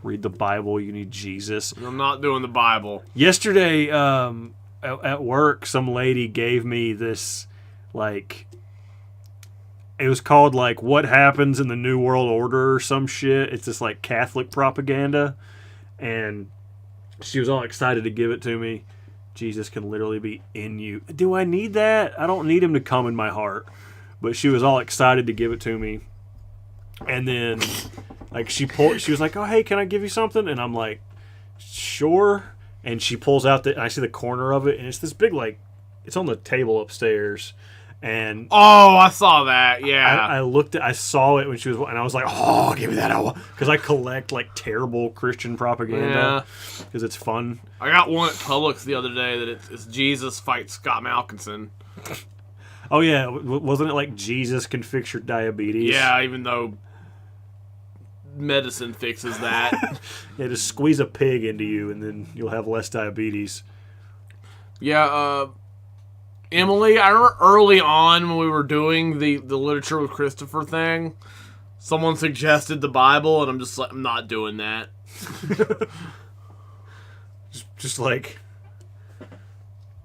Speaker 1: Read the Bible. You need Jesus.
Speaker 2: I'm not doing the Bible.
Speaker 1: Yesterday, at work, some lady gave me this, like, it was called, like, What Happens in the New World Order or some shit. It's this, like, Catholic propaganda. And she was all excited to give it to me. Jesus can literally be in you. Do I need that? I don't need him to come in my heart. But she was all excited to give it to me. And then, like, she was like, oh, hey, can I give you something? And I'm like, sure. And she pulls out and I see the corner of it, and it's this big, like, it's on the table upstairs. And
Speaker 2: oh, I saw that. Yeah,
Speaker 1: I saw it when she was, and I was like, oh, give me that, because I collect, like, terrible Christian propaganda because it's fun.
Speaker 2: I got one at Publix the other day that it's Jesus fights Scott Malkinson.
Speaker 1: Oh yeah, wasn't it like Jesus can fix your diabetes?
Speaker 2: Yeah, even though medicine fixes that.
Speaker 1: Yeah, just squeeze a pig into you and then you'll have less diabetes.
Speaker 2: Yeah, Emily, I remember early on when we were doing the literature with Christopher thing, someone suggested the Bible, and I'm just like, I'm not doing that.
Speaker 1: just like,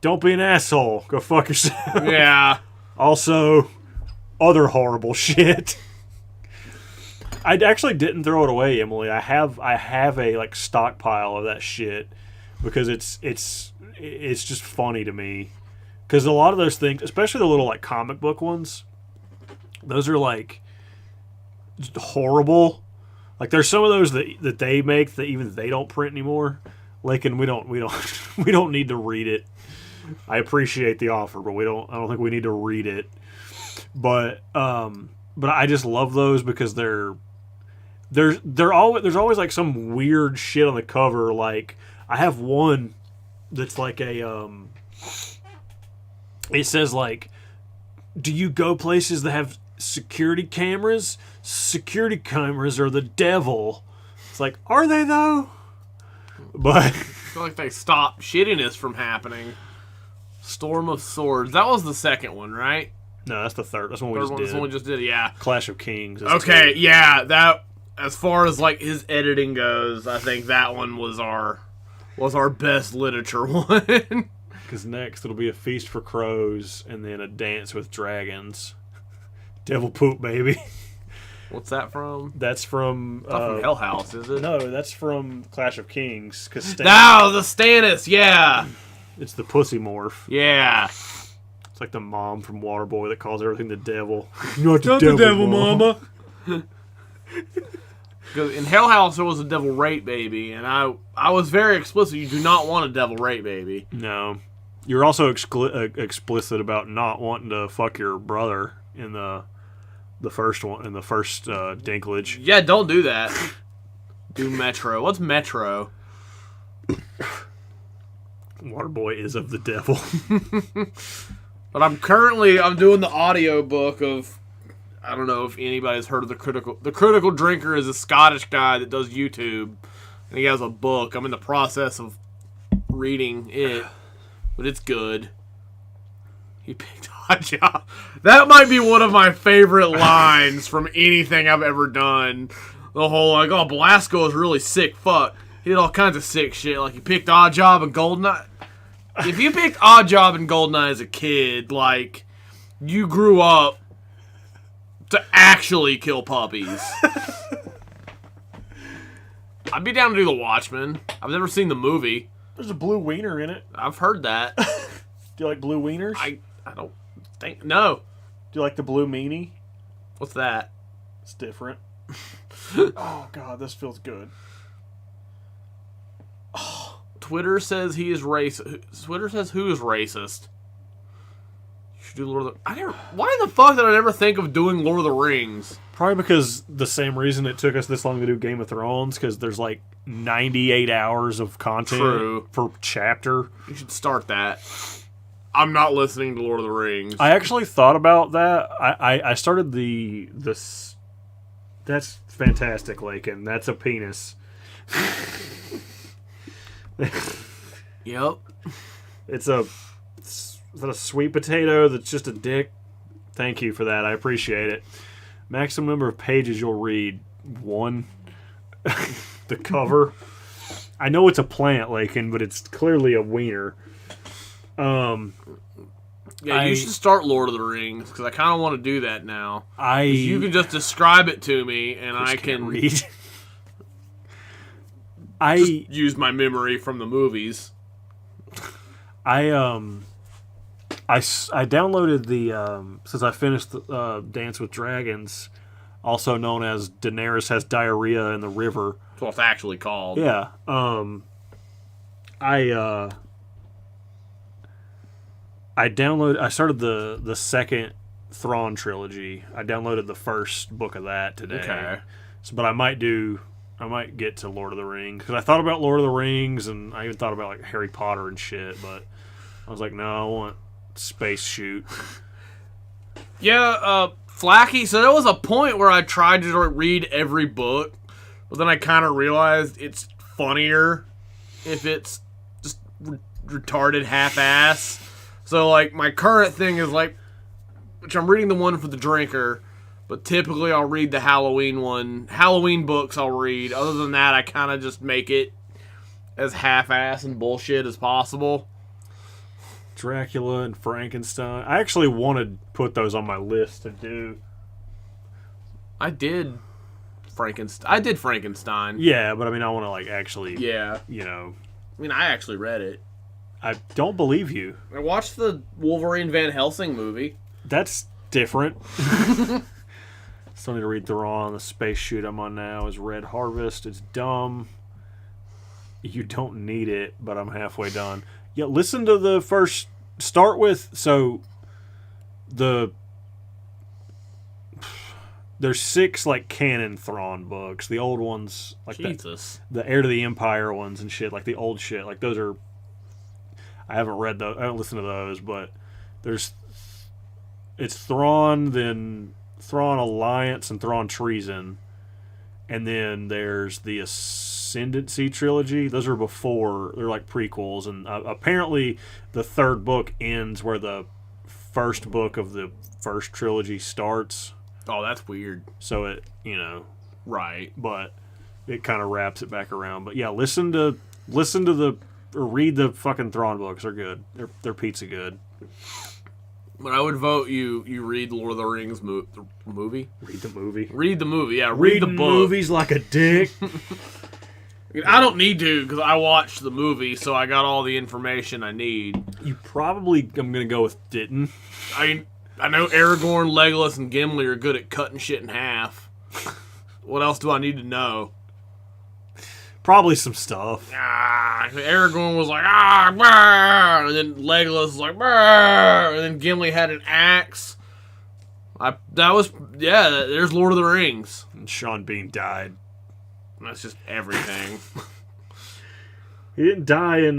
Speaker 1: don't be an asshole. Go fuck yourself.
Speaker 2: Yeah.
Speaker 1: Also, other horrible shit. I actually didn't throw it away, Emily. I have a, like, stockpile of that shit because it's just funny to me. Because a lot of those things, especially the little, like, comic book ones, those are, like, just horrible. Like, there's some of those that they make that even they don't print anymore. Like, and we don't we don't need to read it. I appreciate the offer, but I don't think we need to read it. But I just love those because there's always like some weird shit on the cover. Like, I have one that's like a it says, like, do you go places that have security cameras? Security cameras are the devil. It's like, are they though? But
Speaker 2: I feel like they stopped shittiness from happening. Storm of Swords. That was the second one, right?
Speaker 1: No, that's the third. That's the one we just did.
Speaker 2: That's the one we just did, yeah.
Speaker 1: Clash of Kings.
Speaker 2: Okay, yeah. That, as far as, like, his editing goes, I think that one was our best literature one.
Speaker 1: Because next it'll be A Feast for Crows and then A Dance with Dragons. Devil Poop, baby.
Speaker 2: What's that from?
Speaker 1: That's from...
Speaker 2: Not from Hell House, is it?
Speaker 1: No, that's from Clash of Kings.
Speaker 2: No, the Stannis, yeah.
Speaker 1: It's the pussy morph.
Speaker 2: Yeah.
Speaker 1: like the mom from Waterboy that calls everything the devil. Not the devil, mama.
Speaker 2: Because in Hell House there was a devil rape baby, and I was very explicit. You do not want a devil rape baby.
Speaker 1: No. You're also explicit about not wanting to fuck your brother in the first one, in the first Dinklage.
Speaker 2: Yeah, don't do that. Do Metro. What's Metro?
Speaker 1: Waterboy is of the devil.
Speaker 2: But I'm doing the audio book of, I don't know if anybody's heard of The Critical Drinker is a Scottish guy that does YouTube, and he has a book. I'm in the process of reading it, but it's good. He picked Odd Job. That might be one of my favorite lines from anything I've ever done. The whole, like, oh, Belasco is really sick. Fuck. He did all kinds of sick shit. Like, he picked Odd Job and Goldeneye. If you picked Odd Job and Goldeneye as a kid, like, you grew up to actually kill puppies. I'd be down to do The Watchmen. I've never seen the movie.
Speaker 1: There's a blue wiener in it.
Speaker 2: I've heard that.
Speaker 1: Do you like blue wieners?
Speaker 2: I don't think... No.
Speaker 1: Do you like the blue meanie?
Speaker 2: What's that?
Speaker 1: It's different. Oh, God, this feels good.
Speaker 2: Twitter says he is racist. Twitter says who is racist? You should do Lord of the... Why the fuck did I never think of doing Lord of the Rings?
Speaker 1: Probably because the same reason it took us this long to do Game of Thrones, because there's like 98 hours of content per chapter.
Speaker 2: You should start that. I'm not listening to Lord of the Rings.
Speaker 1: I actually thought about that. I started this. That's fantastic, Lakin. That's a penis.
Speaker 2: Yep.
Speaker 1: Is that a sweet potato that's just a dick? Thank you for that. I appreciate it. Maximum number of pages you'll read. 1. The cover. I know it's a plant, Lakin, but it's clearly a wiener.
Speaker 2: Yeah, you should start Lord of the Rings, because I kind of want to do that now. 'Cause you can just describe it to me, and I can
Speaker 1: read.
Speaker 2: just use my memory from the movies.
Speaker 1: I downloaded the since I finished the, Dance with Dragons, also known as Daenerys Has Diarrhea in the River.
Speaker 2: That's what it's actually called.
Speaker 1: Yeah. I started the second Thrawn trilogy. I downloaded the first book of that today.
Speaker 2: Okay.
Speaker 1: So, but I might get to Lord of the Rings, because I thought about Lord of the Rings, and I even thought about like Harry Potter and shit, but I was like, no, I want space shoot.
Speaker 2: Yeah, Flacky. So there was a point where I tried to read every book, but then I kind of realized it's funnier if it's just retarded half-ass. So, like, my current thing is, like, which I'm reading the one for the drinker, but typically I'll read the Halloween one. Halloween books I'll read. Other than that, I kind of just make it as half-ass and bullshit as possible.
Speaker 1: Dracula and Frankenstein. I actually want to put those on my list to do.
Speaker 2: I did Frankenstein.
Speaker 1: Yeah, but I mean, I want to, like, actually,
Speaker 2: Yeah.
Speaker 1: you know.
Speaker 2: I mean, I actually read it.
Speaker 1: I don't believe you.
Speaker 2: I watched the Wolverine Van Helsing movie.
Speaker 1: That's different. Still need to read Thrawn. The space shoot I'm on now is Red Harvest. It's dumb. You don't need it, but I'm halfway done. Yeah, listen to the first... Start with... So, there's 6, like, canon Thrawn books. The old ones... like
Speaker 2: Jesus.
Speaker 1: The Heir to the Empire ones and shit. Like, the old shit. Like, those are... I haven't read those. I haven't listened to those, but there's... It's Thrawn, then Thrawn Alliance, and Thrawn Treason. And then there's the Ascendancy trilogy. Those are before. They're like prequels. And apparently the third book ends where the first book of the first trilogy starts.
Speaker 2: Oh, that's weird.
Speaker 1: So it, you know.
Speaker 2: Right.
Speaker 1: But it kind of wraps it back around. But yeah, listen to or read the fucking Thrawn books. They're good. They're pizza good.
Speaker 2: But I would vote you read Lord of the Rings movie.
Speaker 1: Read the movie.
Speaker 2: Read the movie, yeah. Read the book.
Speaker 1: Movies like a dick.
Speaker 2: I don't need to because I watched the movie, so I got all the information I need.
Speaker 1: You probably, I'm going to go with didn't.
Speaker 2: I know Aragorn, Legolas, and Gimli are good at cutting shit in half. What else do I need to know?
Speaker 1: Probably some stuff.
Speaker 2: Aragorn was like, bah! And then Legolas was like, bah! And then Gimli had an axe. There's Lord of the Rings.
Speaker 1: And Sean Bean died.
Speaker 2: That's just everything.
Speaker 1: He didn't die in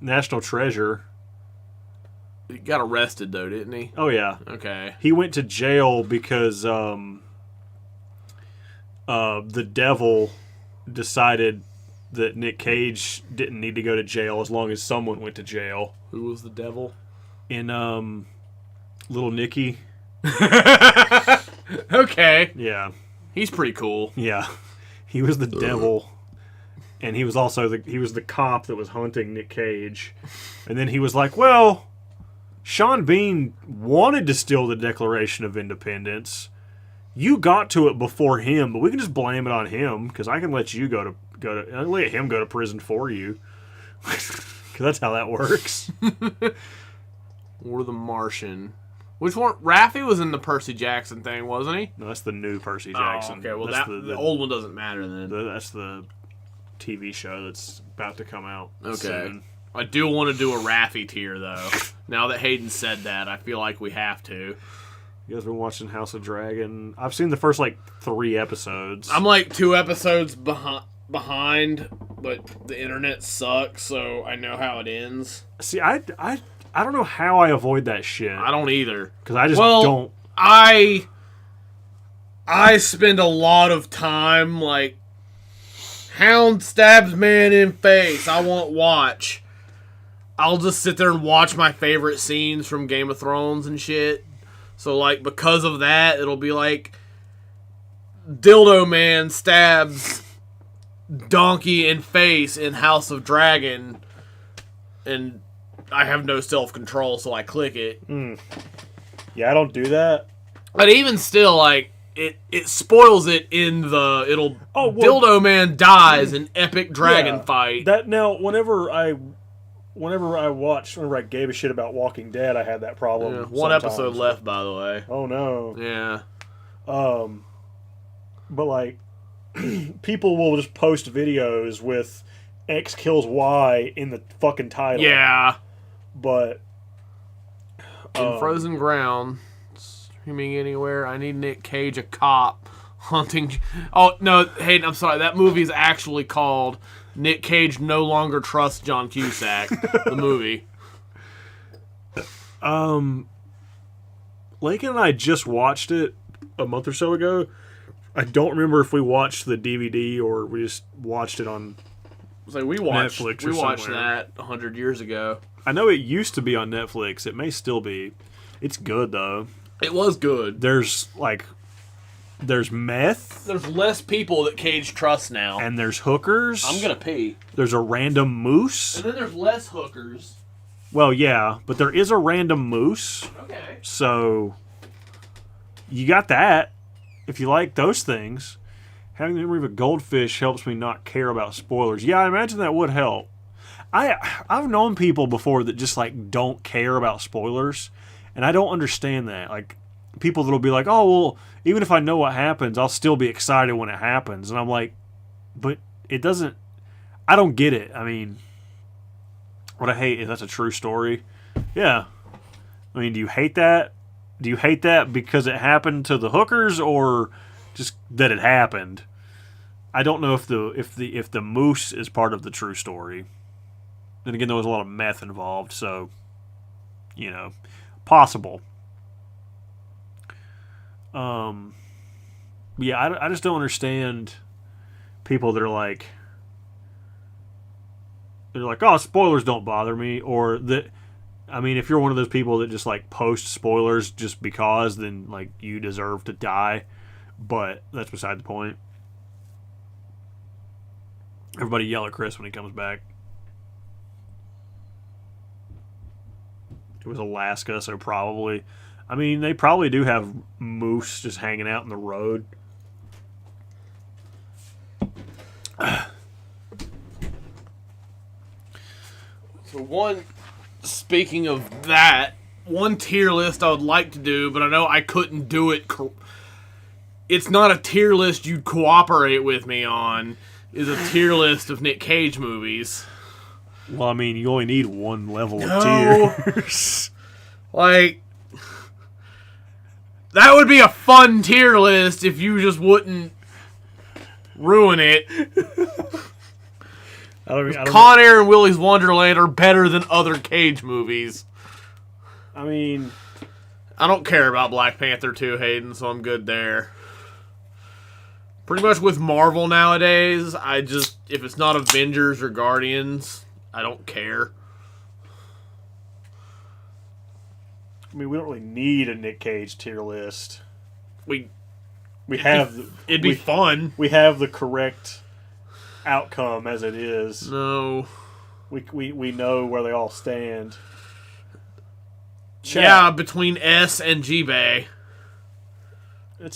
Speaker 1: National Treasure.
Speaker 2: He got arrested, though, didn't he?
Speaker 1: Oh, yeah.
Speaker 2: Okay.
Speaker 1: He went to jail because the devil decided that Nick Cage didn't need to go to jail as long as someone went to jail.
Speaker 2: Who was the devil?
Speaker 1: In Little Nicky.
Speaker 2: Okay.
Speaker 1: Yeah.
Speaker 2: He's pretty cool.
Speaker 1: Yeah. He was the devil. And he was also the cop that was hunting Nick Cage. And then he was like, well, Sean Bean wanted to steal the Declaration of Independence. You got to it before him, but we can just blame it on him because I can let you I'll let him go to prison for you. Because that's how that works.
Speaker 2: Or the Martian. Which one? Raffi was in the Percy Jackson thing, wasn't he?
Speaker 1: No, that's the new Percy Jackson.
Speaker 2: Oh, okay, well,
Speaker 1: that's
Speaker 2: the old one doesn't matter then.
Speaker 1: That's the TV show that's about to come out
Speaker 2: Okay.
Speaker 1: soon.
Speaker 2: I do want to do a Raffi tier, though. Now that Hayden said that, I feel like we have to.
Speaker 1: You guys been watching House of Dragon? I've seen the first, 3 episodes.
Speaker 2: I'm 2 episodes behind, but the internet sucks, so I know how it ends.
Speaker 1: See, I don't know how I avoid that shit.
Speaker 2: I don't either.
Speaker 1: Because I just don't.
Speaker 2: I spend a lot of time, Hound stabs man in face. I won't watch. I'll just sit there and watch my favorite scenes from Game of Thrones and shit. So, because of that, it'll be Dildo Man stabs Donkey in face in House of Dragon, and I have no self-control, so I click it.
Speaker 1: Yeah, I don't do that.
Speaker 2: But even still, it spoils it in the... Dildo Man dies in epic dragon fight.
Speaker 1: That now, whenever I gave a shit about Walking Dead, I had that problem.
Speaker 2: Yeah, one episode left, by the way.
Speaker 1: Oh no.
Speaker 2: Yeah.
Speaker 1: But people will just post videos with X kills Y in the fucking title.
Speaker 2: Yeah.
Speaker 1: But
Speaker 2: in Frozen Ground, streaming anywhere, I need Nick Cage, a cop, hunting... Oh, no, Hayden, I'm sorry. That movie is actually called Nick Cage No Longer Trusts John Cusack, the movie.
Speaker 1: Lakin and I just watched it a month or so ago. I don't remember if we watched the DVD or we just watched it on
Speaker 2: we watched
Speaker 1: Netflix or
Speaker 2: we watched
Speaker 1: somewhere.
Speaker 2: that 100 years ago.
Speaker 1: I know it used to be on Netflix. It may still be. It's good, though.
Speaker 2: It was good.
Speaker 1: There's meth.
Speaker 2: There's less people that Cage trusts now.
Speaker 1: And there's hookers.
Speaker 2: I'm gonna pee.
Speaker 1: There's a random moose.
Speaker 2: And then there's less hookers.
Speaker 1: Well, yeah, but there is a random moose.
Speaker 2: Okay.
Speaker 1: So, you got that. If you like those things. Having the memory of a goldfish helps me not care about spoilers. Yeah, I imagine that would help. I've known people before that just don't care about spoilers. And I don't understand that. People that'll be like, oh, well, even if I know what happens, I'll still be excited when it happens. And I'm like, but it doesn't... I don't get it. I mean, what I hate is that's a true story. Yeah. I mean, do you hate that? Do you hate that because it happened to the hookers or just that it happened? I don't know if the moose is part of the true story. Then again, there was a lot of meth involved, so, possible. Yeah, I just don't understand people that are they're like, oh, spoilers don't bother me, or that. I mean, if you're one of those people that just post spoilers just because, then you deserve to die. But that's beside the point. Everybody yell at Chris when he comes back. It was Alaska, so probably. I mean, they probably do have moose just hanging out in the road.
Speaker 2: Speaking of that, one tier list I would like to do, but I know I couldn't do it. It's not a tier list you'd cooperate with me on. Is a tier list of Nick Cage movies.
Speaker 1: Well, I mean, you only need one level of tiers.
Speaker 2: Like, that would be a fun tier list if you just wouldn't ruin it. Con Air and Willy's Wonderland are better than other Cage movies.
Speaker 1: I mean,
Speaker 2: I don't care about Black Panther 2, Hayden, so I'm good there. Pretty much with Marvel nowadays, if it's not Avengers or Guardians, I don't care.
Speaker 1: I mean, we don't really need a Nick Cage tier list.
Speaker 2: It'd be fun.
Speaker 1: We have the correct outcome as it is.
Speaker 2: No.
Speaker 1: We know where they all stand. Chat.
Speaker 2: Yeah, between S and G-Bay.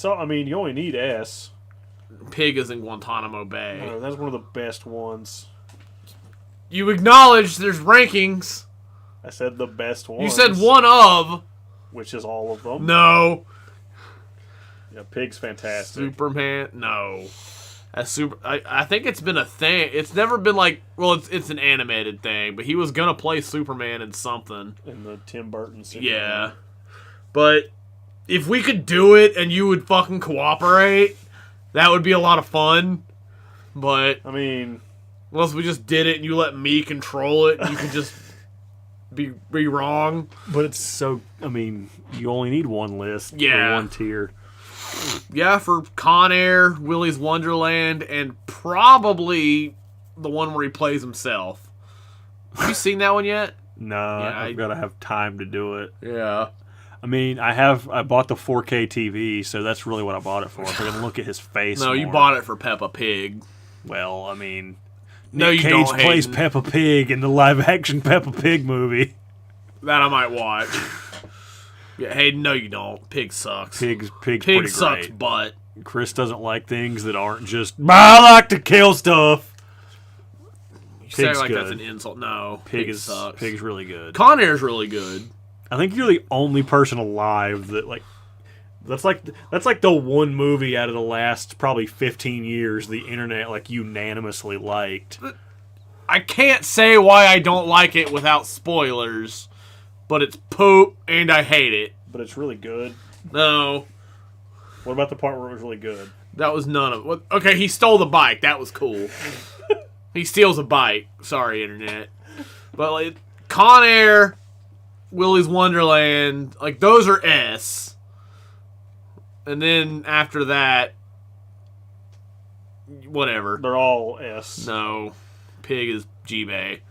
Speaker 1: I mean, you only need S.
Speaker 2: Pig is in Guantanamo Bay.
Speaker 1: No, that's one of the best ones.
Speaker 2: You acknowledge there's rankings.
Speaker 1: I said the best ones.
Speaker 2: You said one of.
Speaker 1: Which is all of them.
Speaker 2: No.
Speaker 1: Yeah, Pig's fantastic.
Speaker 2: Superman, no. I think it's been a thing. It's never been like, well, it's an animated thing, but he was gonna play Superman in something.
Speaker 1: In the Tim Burton Superman.
Speaker 2: Yeah. But if we could do it and you would fucking cooperate, that would be a lot of fun. But
Speaker 1: I mean,
Speaker 2: unless we just did it and you let me control it, you could just be wrong.
Speaker 1: But it's so, I mean, you only need one list
Speaker 2: Yeah.
Speaker 1: or one tier.
Speaker 2: Yeah, for Con Air, Willy's Wonderland, and probably the one where he plays himself. Have you seen that one yet?
Speaker 1: No, I've got to have time to do it.
Speaker 2: Yeah.
Speaker 1: I mean, I bought the 4K TV, so that's really what I bought it for. If I can look at his face.
Speaker 2: No,
Speaker 1: more.
Speaker 2: you bought it for Peppa Pig.
Speaker 1: Well, I mean,
Speaker 2: No,
Speaker 1: Nick
Speaker 2: you
Speaker 1: Cage
Speaker 2: don't,
Speaker 1: plays
Speaker 2: Hayden.
Speaker 1: Peppa Pig in the live-action Peppa Pig movie.
Speaker 2: That I might watch. Yeah, hey, no, you don't. Pig sucks.
Speaker 1: Pig
Speaker 2: Pig sucks butt.
Speaker 1: Chris doesn't like things that aren't just, I like to kill stuff.
Speaker 2: You say
Speaker 1: Pig's
Speaker 2: like
Speaker 1: good.
Speaker 2: that's an insult. No, Pig sucks.
Speaker 1: Pig's really good.
Speaker 2: Con Air's really good.
Speaker 1: I think you're the only person alive that that's like the one movie out of the last probably 15 years the internet like unanimously liked.
Speaker 2: I can't say why I don't like it without spoilers, but it's poop and I hate it.
Speaker 1: But it's really good.
Speaker 2: No,
Speaker 1: What about the part where it was really good?
Speaker 2: that was none of it. Okay, he stole the bike. That was cool. He steals a bike. Sorry, internet. But like Con Air, Willy's Wonderland, like those are S. And then after that, whatever.
Speaker 1: They're all S.
Speaker 2: No, Pig is G-Bay.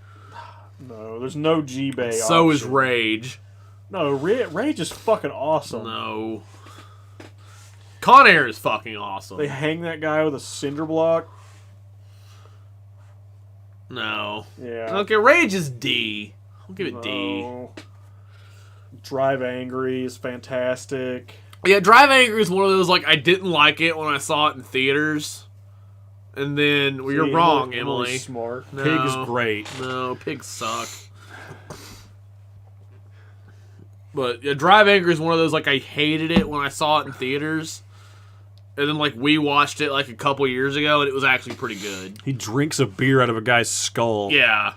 Speaker 1: No, there's no G-Bay
Speaker 2: So is
Speaker 1: option.
Speaker 2: Rage.
Speaker 1: No, Rage is fucking awesome.
Speaker 2: No. Con Air is fucking awesome.
Speaker 1: They hang that guy with a cinder block.
Speaker 2: No.
Speaker 1: Yeah.
Speaker 2: Okay, Rage is D. I'll give it D.
Speaker 1: No. Drive Angry is fantastic.
Speaker 2: Yeah, Drive Angry is one of those, like, I didn't like it when I saw it in theaters. And then, well, you're wrong, Emily.
Speaker 1: Smart.
Speaker 2: No.
Speaker 1: Pig is great.
Speaker 2: No, pigs suck. But yeah, Drive Angry is one of those, like, I hated it when I saw it in theaters. And then, like, we watched it, like, a couple years ago, and it was actually pretty good.
Speaker 1: He drinks a beer out of a guy's skull.
Speaker 2: Yeah.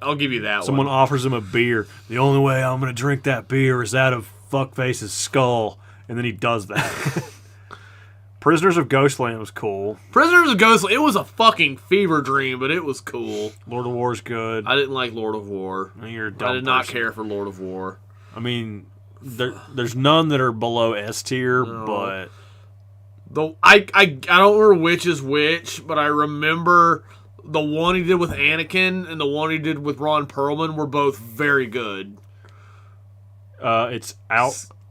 Speaker 2: I'll give you that
Speaker 1: Someone
Speaker 2: one.
Speaker 1: offers him a beer. The only way I'm going to drink that beer is out of fuckface's skull. And then he does that. Prisoners of Ghostland was cool.
Speaker 2: Prisoners of Ghostland, it was a fucking fever dream, but it was cool.
Speaker 1: Lord of War's good.
Speaker 2: I didn't like Lord of War.
Speaker 1: You're a dumb
Speaker 2: I did not
Speaker 1: person.
Speaker 2: care for Lord of War.
Speaker 1: I mean, there's none that are below S tier, but
Speaker 2: I don't remember which is which, but I remember the one he did with Anakin and the one he did with Ron Perlman were both very good.
Speaker 1: it's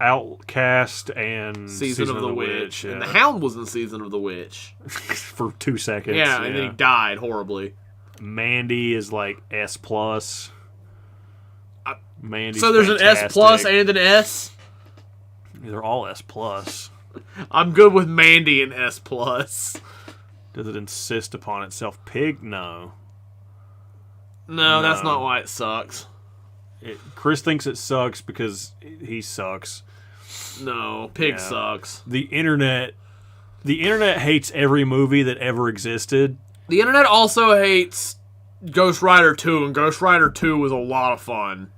Speaker 1: Outcast and
Speaker 2: Season of the Witch.
Speaker 1: Yeah.
Speaker 2: And the Hound was in Season of the Witch.
Speaker 1: For 2 seconds.
Speaker 2: Yeah, and then he died horribly.
Speaker 1: Mandy is like S plus. Mandy's
Speaker 2: So there's an S plus and an S?
Speaker 1: They're all S plus.
Speaker 2: I'm good with Mandy and S plus.
Speaker 1: Does it insist upon itself? Pig? No.
Speaker 2: No, that's not why it sucks.
Speaker 1: Chris thinks it sucks because he sucks.
Speaker 2: No, Pig sucks.
Speaker 1: The internet hates every movie that ever existed.
Speaker 2: The internet also hates Ghost Rider 2, and Ghost Rider 2 was a lot of fun.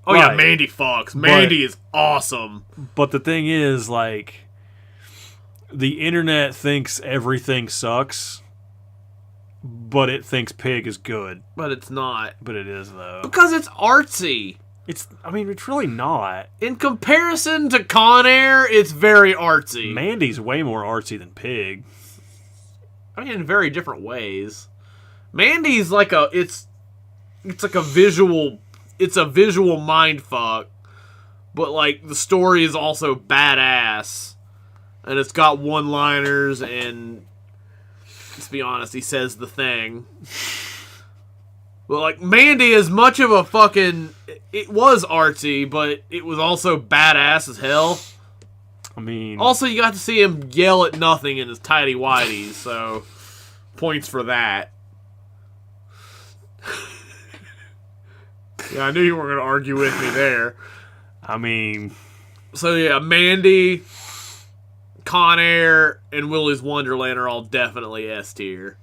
Speaker 2: Oh yeah, Mandy fucks. Mandy is awesome.
Speaker 1: But the thing is, like, the internet thinks everything sucks, but it thinks Pig is good.
Speaker 2: But it's not.
Speaker 1: But it is, though.
Speaker 2: Because it's artsy.
Speaker 1: It's really not.
Speaker 2: In comparison to Con Air, it's very artsy.
Speaker 1: Mandy's way more artsy than Pig.
Speaker 2: I mean, in very different ways. Mandy's like it's like a visual mind fuck, but like the story is also badass, and it's got one-liners, and let's be honest, he says the thing. But like Mandy, as much of a fucking, it was artsy, but it was also badass as hell.
Speaker 1: I mean,
Speaker 2: also you got to see him yell at nothing in his tighty whities, so points for that. Yeah, I knew you weren't going to argue with me there.
Speaker 1: I mean,
Speaker 2: so yeah, Mandy, Con Air, and Willy's Wonderland are all definitely S tier.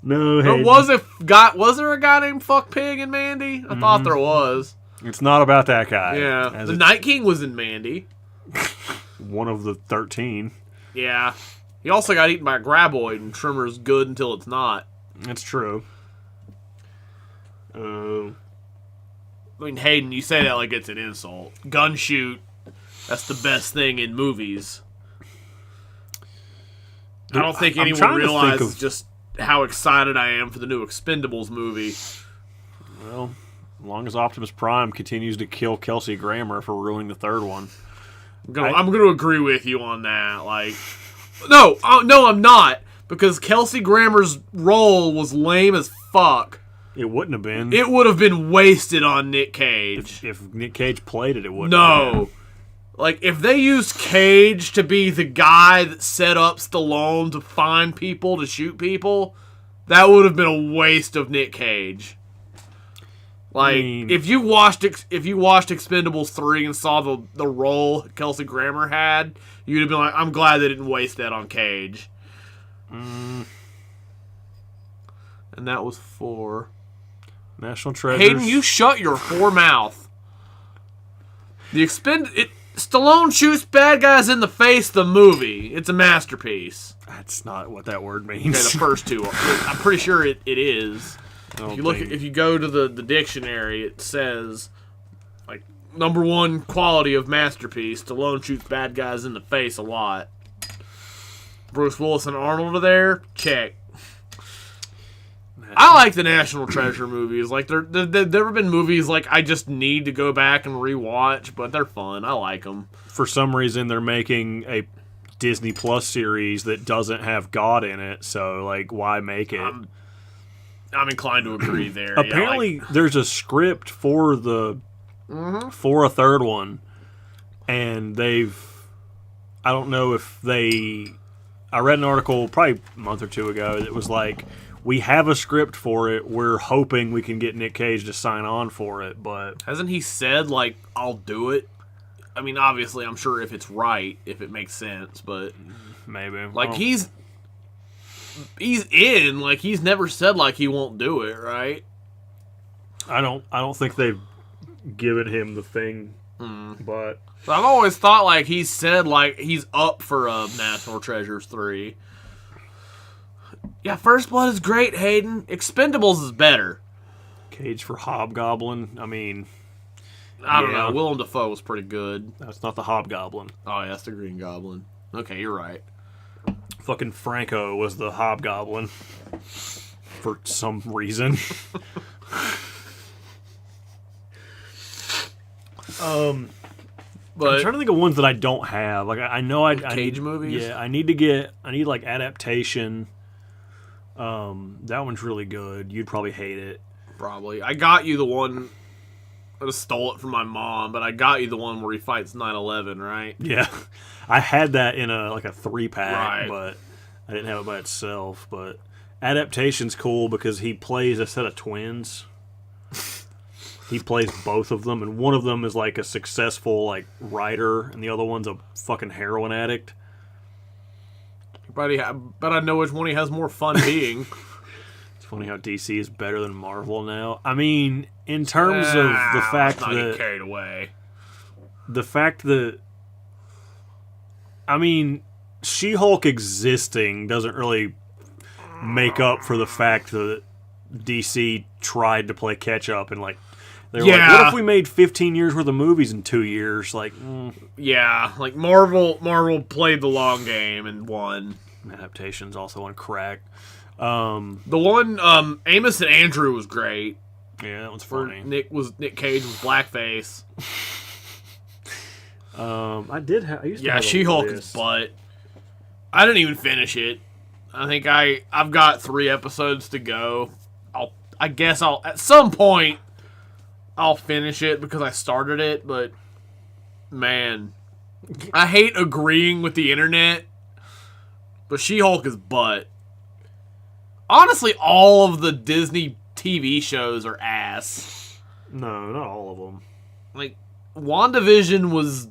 Speaker 1: No,
Speaker 2: hey. Was there a guy named Fuck Pig in Mandy? I thought there was.
Speaker 1: It's not about that guy.
Speaker 2: Yeah, the Night King was in Mandy.
Speaker 1: One of the 13.
Speaker 2: Yeah. He also got eaten by a graboid, and Trimmer's good until it's not.
Speaker 1: That's true.
Speaker 2: I mean, Hayden, you say that like it's an insult. Gun shoot, that's the best thing in movies. I don't think anyone realizes just how excited I am for the new Expendables movie.
Speaker 1: Well, as long as Optimus Prime continues to kill Kelsey Grammer for ruining the third one.
Speaker 2: I'm going to agree with you on that. Like, no, I'm not. Because Kelsey Grammer's role was lame as fuck.
Speaker 1: It wouldn't have been.
Speaker 2: It would have been wasted on Nick Cage.
Speaker 1: If Nick Cage played it, it wouldn't
Speaker 2: have been.
Speaker 1: No.
Speaker 2: Like, if they used Cage to be the guy that set up Stallone to find people, to shoot people, that would have been a waste of Nick Cage. Like, if you watched Expendables 3 and saw the role Kelsey Grammer had, you'd have been like, I'm glad they didn't waste that on Cage. And that was 4.
Speaker 1: National Treasures.
Speaker 2: Hayden, you shut your whore mouth. Stallone shoots bad guys in the face, the movie. It's a masterpiece.
Speaker 1: That's not what that word means.
Speaker 2: Okay, the first two. I'm pretty sure it is. If you go to the dictionary, it says, like, number 1 quality of masterpiece, Stallone shoots bad guys in the face a lot. Bruce Willis and Arnold are there? Check. I like the National Treasure movies. Like, there have been movies like I just need to go back and rewatch, but they're fun. I like them.
Speaker 1: For some reason, they're making a Disney Plus series that doesn't have God in it, so, like, why make it?
Speaker 2: I'm inclined to agree there.
Speaker 1: Apparently, there's a script for for a third one, and I don't know if I read an article probably a month or two ago that was like, we have a script for it, we're hoping we can get Nick Cage to sign on for it, but...
Speaker 2: Hasn't he said, like, I'll do it? I mean, obviously, I'm sure if it's right, if it makes sense, but...
Speaker 1: Maybe.
Speaker 2: Like, he's in. Like, he's never said, like, he won't do it, right?
Speaker 1: I don't think they've given him the thing, but...
Speaker 2: I've always thought, like, he said, like, he's up for National Treasures 3. Yeah, First Blood is great, Hayden. Expendables is better.
Speaker 1: Cage for Hobgoblin, I mean...
Speaker 2: I don't know. Willem Dafoe was pretty good.
Speaker 1: That's not the Hobgoblin.
Speaker 2: Oh, yeah, that's the Green Goblin. Okay, you're right.
Speaker 1: Fucking Franco was the Hobgoblin. For some reason. But I'm trying to think of ones that I don't have. Like, I know
Speaker 2: Cage movies?
Speaker 1: Yeah, I need like Adaptation. That one's really good. You'd probably hate it.
Speaker 2: Probably. I got you the one I just stole it from my mom, but I got you the one where he fights 9/11, right?
Speaker 1: Yeah, I had that in a 3-pack,
Speaker 2: Right.
Speaker 1: but I didn't have it by itself. But Adaptation's cool because he plays a set of twins. He plays both of them, and one of them is like a successful writer, and the other one's a fucking heroin addict.
Speaker 2: But I know which one he has more fun being.
Speaker 1: It's funny how DC is better than Marvel now. I mean, in terms of the fact
Speaker 2: not get
Speaker 1: that
Speaker 2: carried away.
Speaker 1: the fact that I mean, She-Hulk existing doesn't really make up for the fact that DC tried to play catch up and they were like, what if we made 15 years worth of movies in 2 years?
Speaker 2: Yeah, Marvel played the long game and won.
Speaker 1: Adaptation's also on crack.
Speaker 2: The one Amos and Andrew was great.
Speaker 1: Yeah, that one's funny.
Speaker 2: Nick Cage was blackface.
Speaker 1: I used to have
Speaker 2: She-Hulk
Speaker 1: a
Speaker 2: is butt. I didn't even finish it. I think I've got 3 episodes to go. I guess I'll at some point I'll finish it because I started it, but man, I hate agreeing with the internet. But She-Hulk is butt. Honestly, all of the Disney TV shows are ass.
Speaker 1: No, not all of them.
Speaker 2: WandaVision was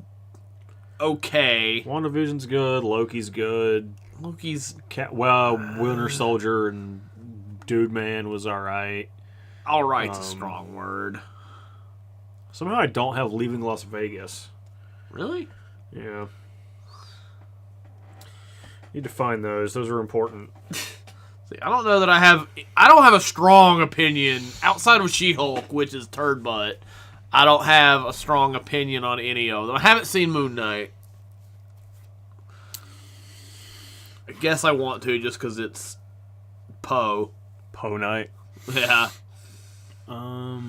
Speaker 2: okay.
Speaker 1: WandaVision's good. Loki's good.
Speaker 2: Loki's
Speaker 1: Winter Soldier and Dude Man was alright.
Speaker 2: alright's a strong word.
Speaker 1: Somehow I don't have Leaving Las Vegas.
Speaker 2: Really?
Speaker 1: Yeah. Need to find those. Those are important.
Speaker 2: See, I don't know that I don't have a strong opinion outside of She-Hulk, which is turd butt. I don't have a strong opinion on any of them. I haven't seen Moon Knight. I guess I want to just because it's Poe.
Speaker 1: Poe Night.
Speaker 2: Yeah.
Speaker 1: No,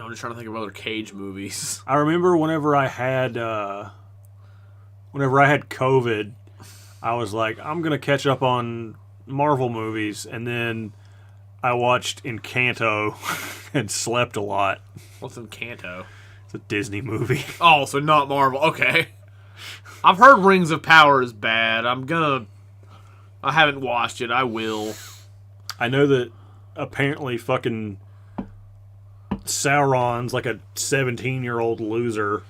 Speaker 2: I'm just trying to think of other Cage movies.
Speaker 1: I remember whenever I had COVID, I was like, I'm gonna catch up on Marvel movies, and then I watched Encanto and slept a lot.
Speaker 2: What's Encanto?
Speaker 1: It's a Disney movie.
Speaker 2: Oh, so not Marvel. Okay. I've heard Rings of Power is bad. I haven't watched it. I will.
Speaker 1: I know that apparently fucking Sauron's like a 17-year-old loser.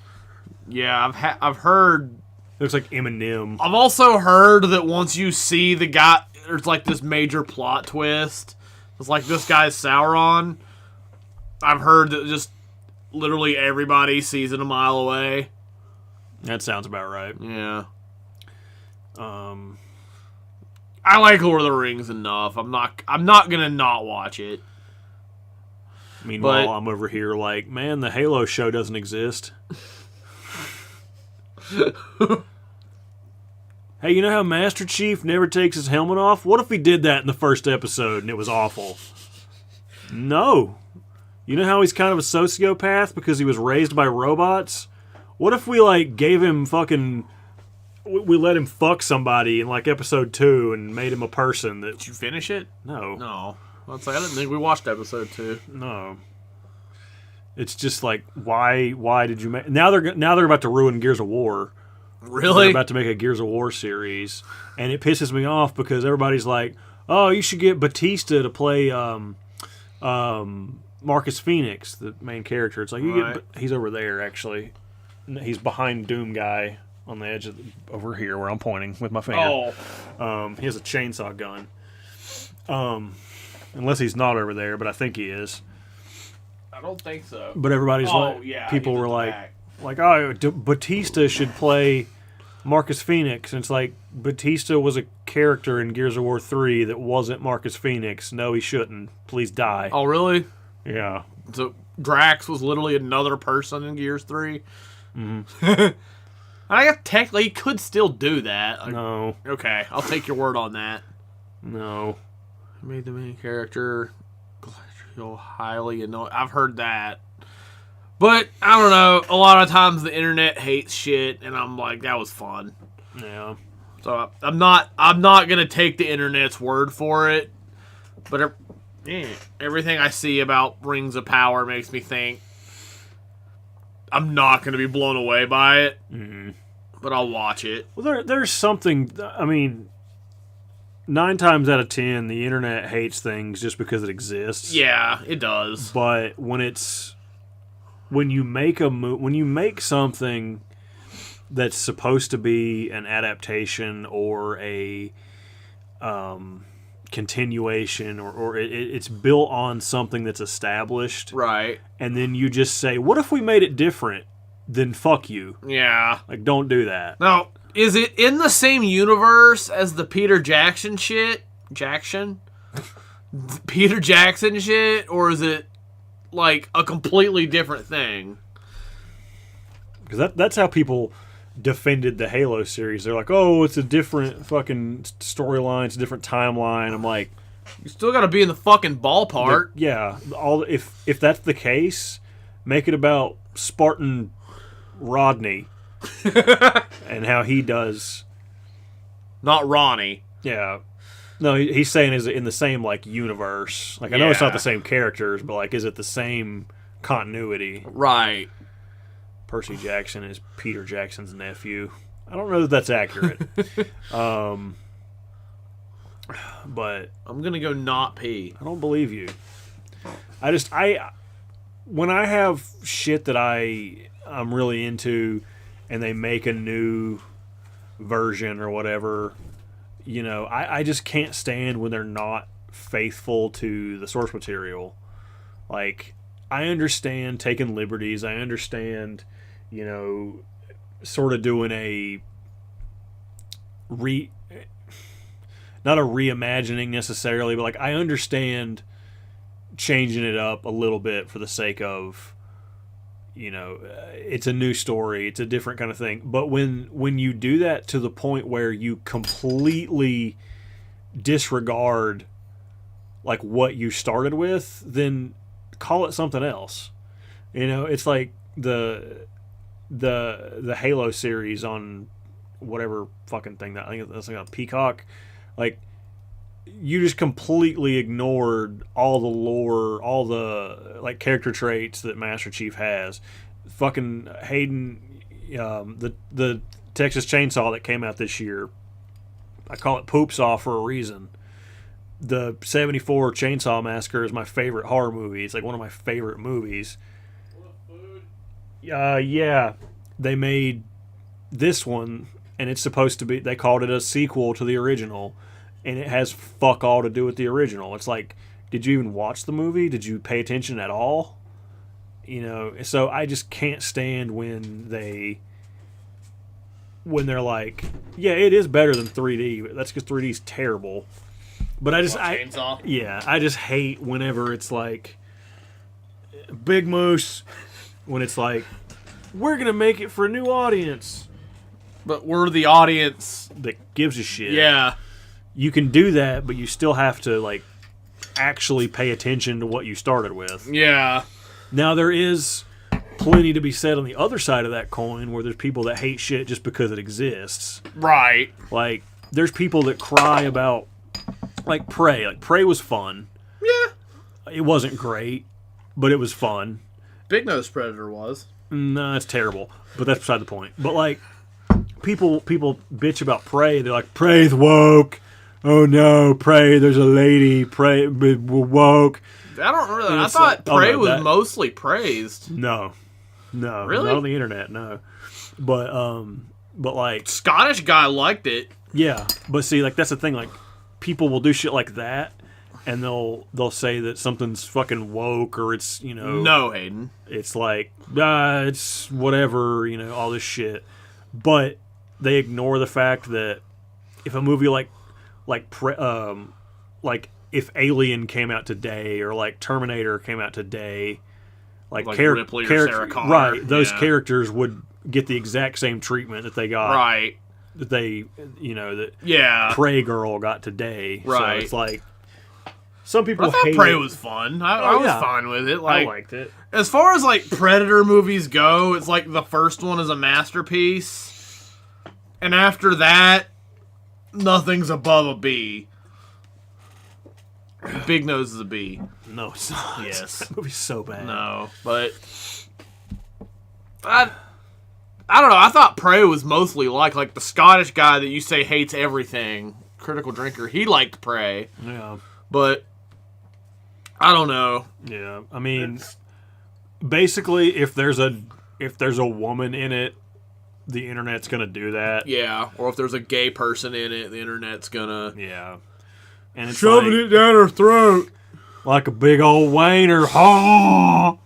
Speaker 2: Yeah, I've heard.
Speaker 1: Looks like Eminem.
Speaker 2: I've also heard that once you see the guy, there's this major plot twist. It's this guy's Sauron. I've heard that just literally everybody sees it a mile away.
Speaker 1: That sounds about right.
Speaker 2: Yeah. I like Lord of the Rings enough. I'm not gonna not watch it.
Speaker 1: Meanwhile, I'm over here man, the Halo show doesn't exist. Hey, you know how Master Chief never takes his helmet off? What if he did that in the first episode and it was awful? No. You know how he's kind of a sociopath because he was raised by robots? What if we gave him we let him fuck somebody in episode 2 and made him a person that...
Speaker 2: Did you finish it?
Speaker 1: No.
Speaker 2: No. I didn't think we watched episode 2.
Speaker 1: No. It's just why did you make... Now they're about to ruin Gears of War.
Speaker 2: Really?
Speaker 1: They're about to make a Gears of War series, and it pisses me off because everybody's like, "Oh, you should get Batista to play Marcus Phoenix, the main character." It's he's over there actually. He's behind Doom Guy on the edge of over here where I'm pointing with my finger.
Speaker 2: Oh.
Speaker 1: He has a chainsaw gun. Unless he's not over there, but I think he is.
Speaker 2: I don't think so.
Speaker 1: But everybody's people were oh, Batista should play Marcus Phoenix. And it's Batista was a character in Gears of War 3 that wasn't Marcus Phoenix. No, he shouldn't. Please die.
Speaker 2: Oh, really?
Speaker 1: Yeah.
Speaker 2: So Drax was literally another person in Gears 3?
Speaker 1: Mm-hmm.
Speaker 2: I guess technically he could still do that.
Speaker 1: No.
Speaker 2: Okay, I'll take your word on that.
Speaker 1: No.
Speaker 2: He made the main character highly annoying. I've heard that. But, I don't know, a lot of times the internet hates shit, and I'm like, that was fun.
Speaker 1: Yeah.
Speaker 2: So, I'm not going to take the internet's word for it, but Everything I see about Rings of Power makes me think I'm not going to be blown away by it, but I'll watch it.
Speaker 1: Well, there's something. I mean, 9 times out of 10, the internet hates things just because it exists.
Speaker 2: Yeah, it does.
Speaker 1: But when you make something that's supposed to be an adaptation or a continuation, or it's built on something that's established,
Speaker 2: right?
Speaker 1: And then you just say, "What if we made it different?" Then fuck you.
Speaker 2: Yeah,
Speaker 1: like don't do that.
Speaker 2: Now, is it in the same universe as the Peter Jackson shit? Peter Jackson shit, or is it like a completely different thing?
Speaker 1: Because that's how people defended the Halo series. They're like, oh, it's a different fucking storyline, it's a different timeline. I'm like,
Speaker 2: you still got to be in the fucking ballpark.
Speaker 1: If that's the case, make it about Spartan Rodney and how he does.
Speaker 2: Not Ronnie.
Speaker 1: Yeah. No, he's saying is it in the same like universe. Like I know it's not the same characters, but like is it the same continuity?
Speaker 2: Right.
Speaker 1: Percy Jackson is Peter Jackson's nephew. I don't know that that's accurate. But
Speaker 2: I'm gonna go not pee.
Speaker 1: I don't believe you. When I have shit that I'm really into, and they make a new version or whatever, you know, I just can't stand when they're not faithful to the source material. Like, I understand taking liberties. I understand, you know, sort of doing not a reimagining necessarily, but like I understand changing it up a little bit for the sake of, you know, it's a new story, it's a different kind of thing. But when you do that to the point where you completely disregard like what you started with, then call it something else. You know, it's like the Halo series on whatever fucking thing that I think that's like on Peacock. Like, you just completely ignored all the lore, all the like character traits that Master Chief has. Fucking Hayden, the Texas Chainsaw that came out this year, I call it Poop Saw for a reason. The 74 Chainsaw Massacre is my favorite horror movie. It's like one of my favorite movies. Yeah, they made this one, and it's supposed to be, they called it a sequel to the original, and it has fuck all to do with the original. It's like, did you even watch the movie? Did you pay attention at all? You know, so I just can't stand when they're like, yeah, it is better than 3D, but that's because 3D is terrible. But I just hate whenever it's like Big Moose, when it's like, we're gonna make it for a new audience,
Speaker 2: but we're the audience
Speaker 1: that gives a shit.
Speaker 2: Yeah,
Speaker 1: you can do that, but you still have to like actually pay attention to what you started with.
Speaker 2: Yeah.
Speaker 1: Now there is plenty to be said on the other side of that coin, where there's people that hate shit just because it exists.
Speaker 2: Right.
Speaker 1: Like, there's people that cry about like Prey. Like, Prey was fun.
Speaker 2: Yeah.
Speaker 1: It wasn't great, but it was fun.
Speaker 2: Big Nose Predator was.
Speaker 1: No, it's terrible. But that's beside the point. But like, people bitch about Prey. They're like, Prey's woke. Oh no, Prey, there's a lady. Prey woke.
Speaker 2: I don't remember that. I thought Prey was mostly praised.
Speaker 1: No.
Speaker 2: Really?
Speaker 1: Not on the internet, no. But like,
Speaker 2: Scottish guy liked it.
Speaker 1: Yeah, but see, like, that's the thing. Like, people will do shit like that, and they'll say that something's fucking woke, or it's, you know,
Speaker 2: no, Hayden, it's
Speaker 1: like it's whatever, you know, all this shit. But they ignore the fact that if a movie like if Alien came out today, or like Terminator came out today, like
Speaker 2: Ripley or Sarah Connor,
Speaker 1: right? Those characters would get the exact same treatment that they got,
Speaker 2: right?
Speaker 1: That they, you know, that Prey girl got today, right? So it's like, some people
Speaker 2: I thought Prey was fun. I was fine with it. Like,
Speaker 1: I liked it.
Speaker 2: As far as like Predator movies go, it's like the first one is a masterpiece, and after that, nothing's above a B. Big Nose is a B.
Speaker 1: No, it's not.
Speaker 2: Yes.
Speaker 1: That movie's so bad.
Speaker 2: No, but I don't know. I thought Prey was mostly like the Scottish guy that you say hates everything, Critical Drinker. He liked Prey,
Speaker 1: Yeah.
Speaker 2: but I don't know.
Speaker 1: Yeah. I mean, basically, if there's a woman in it, the internet's gonna do that.
Speaker 2: Yeah, or if there's a gay person in it, the internet's gonna
Speaker 1: And it's
Speaker 2: shoving it down her throat
Speaker 1: like a big old wiener. Ha!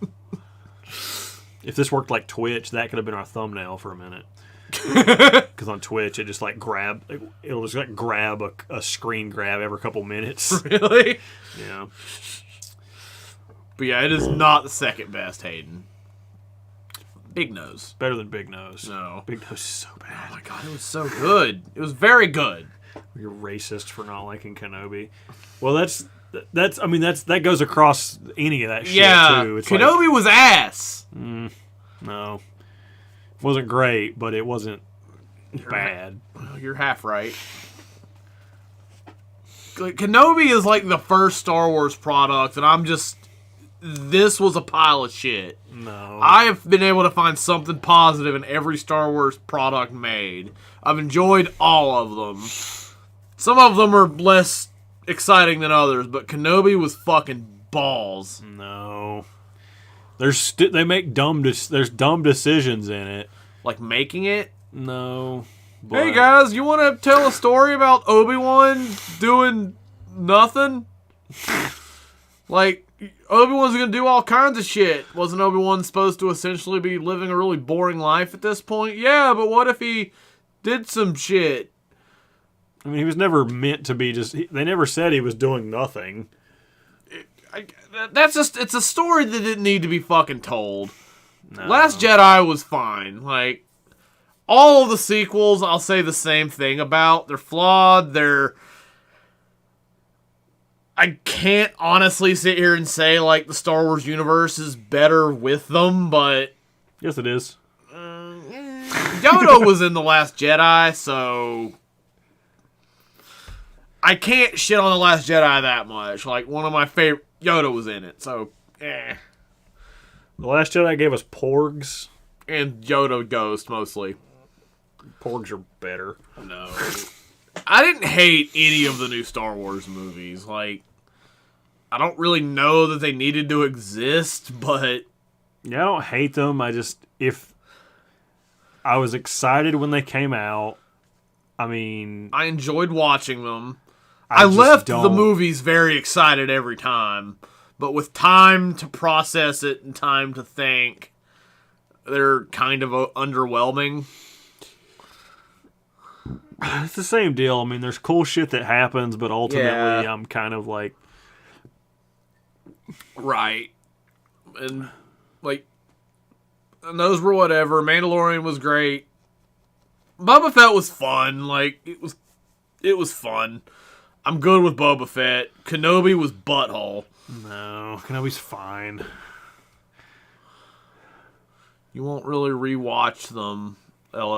Speaker 1: If this worked like Twitch, that could have been our thumbnail for a minute. Because on Twitch, it just like it'll just like grab a screen grab every couple minutes.
Speaker 2: Really?
Speaker 1: Yeah.
Speaker 2: But yeah, it is not the second best Hayden. Big Nose.
Speaker 1: Better than Big Nose.
Speaker 2: No.
Speaker 1: Big Nose is so bad.
Speaker 2: Oh my god, it was so good. It was very good.
Speaker 1: You're racist for not liking Kenobi. Well, that goes across any of that shit too. It's
Speaker 2: Kenobi was ass.
Speaker 1: No. Wasn't great, but it wasn't bad.
Speaker 2: Well, you're half right. Kenobi is like the first Star Wars product, and this was a pile of shit.
Speaker 1: No.
Speaker 2: I have been able to find something positive in every Star Wars product made. I've enjoyed all of them. Some of them are less exciting than others, but Kenobi was fucking balls.
Speaker 1: No. There's dumb decisions in it.
Speaker 2: Like making it?
Speaker 1: No.
Speaker 2: Hey guys, you want to tell a story about Obi-Wan doing nothing? Like, Obi-Wan's gonna do all kinds of shit. Wasn't Obi-Wan supposed to essentially be living a really boring life at this point? Yeah, but what if he did some shit?
Speaker 1: I mean, he was never meant to be they never said he was doing nothing.
Speaker 2: It's a story that didn't need to be fucking told.
Speaker 1: No.
Speaker 2: Last Jedi was fine. Like, all of the sequels, I'll say the same thing about. They're flawed, I can't honestly sit here and say, like, the Star Wars universe is better with them, but...
Speaker 1: Yes, it is.
Speaker 2: Yoda was in The Last Jedi, so... I can't shit on The Last Jedi that much. Like, one of my favorite... Yoda was in it, so...
Speaker 1: The Last Jedi gave us porgs.
Speaker 2: And Yoda Ghost, mostly.
Speaker 1: Porgs are better.
Speaker 2: No. I didn't hate any of the new Star Wars movies. Like, I don't really know that they needed to exist, but...
Speaker 1: Yeah, I don't hate them. If I was excited when they came out, I mean...
Speaker 2: I enjoyed watching them. I left the movies very excited every time, but with time to process it and time to think, they're kind of underwhelming.
Speaker 1: It's the same deal. I mean, there's cool shit that happens, but ultimately I'm kind of like...
Speaker 2: Right. And, like, and those were whatever. Mandalorian was great. Boba Fett was fun. Like, it was fun. I'm good with Boba Fett. Kenobi was butthole.
Speaker 1: No, Kenobi's fine.
Speaker 2: You won't really rewatch them.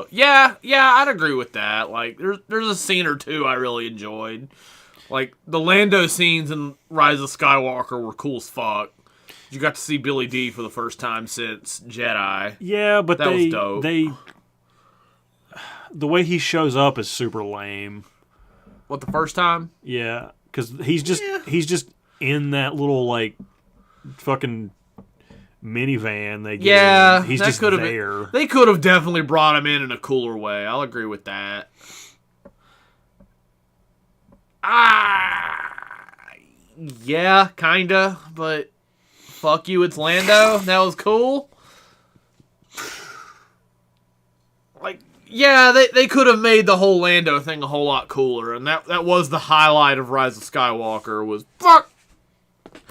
Speaker 2: Yeah, I'd agree with that. Like, there's a scene or two I really enjoyed. Like, the Lando scenes in Rise of Skywalker were cool as fuck. You got to see Billy D for the first time since Jedi.
Speaker 1: Yeah, but
Speaker 2: that was dope.
Speaker 1: The way he shows up is super lame.
Speaker 2: What, the first time?
Speaker 1: Yeah, because he's just in that little like fucking minivan they get.
Speaker 2: Yeah,
Speaker 1: he's just there.
Speaker 2: They could have definitely brought him in a cooler way. I'll agree with that. Yeah, kinda, but fuck you, it's Lando. That was cool. Like, yeah, they could have made the whole Lando thing a whole lot cooler, and that was the highlight of Rise of Skywalker was fuck.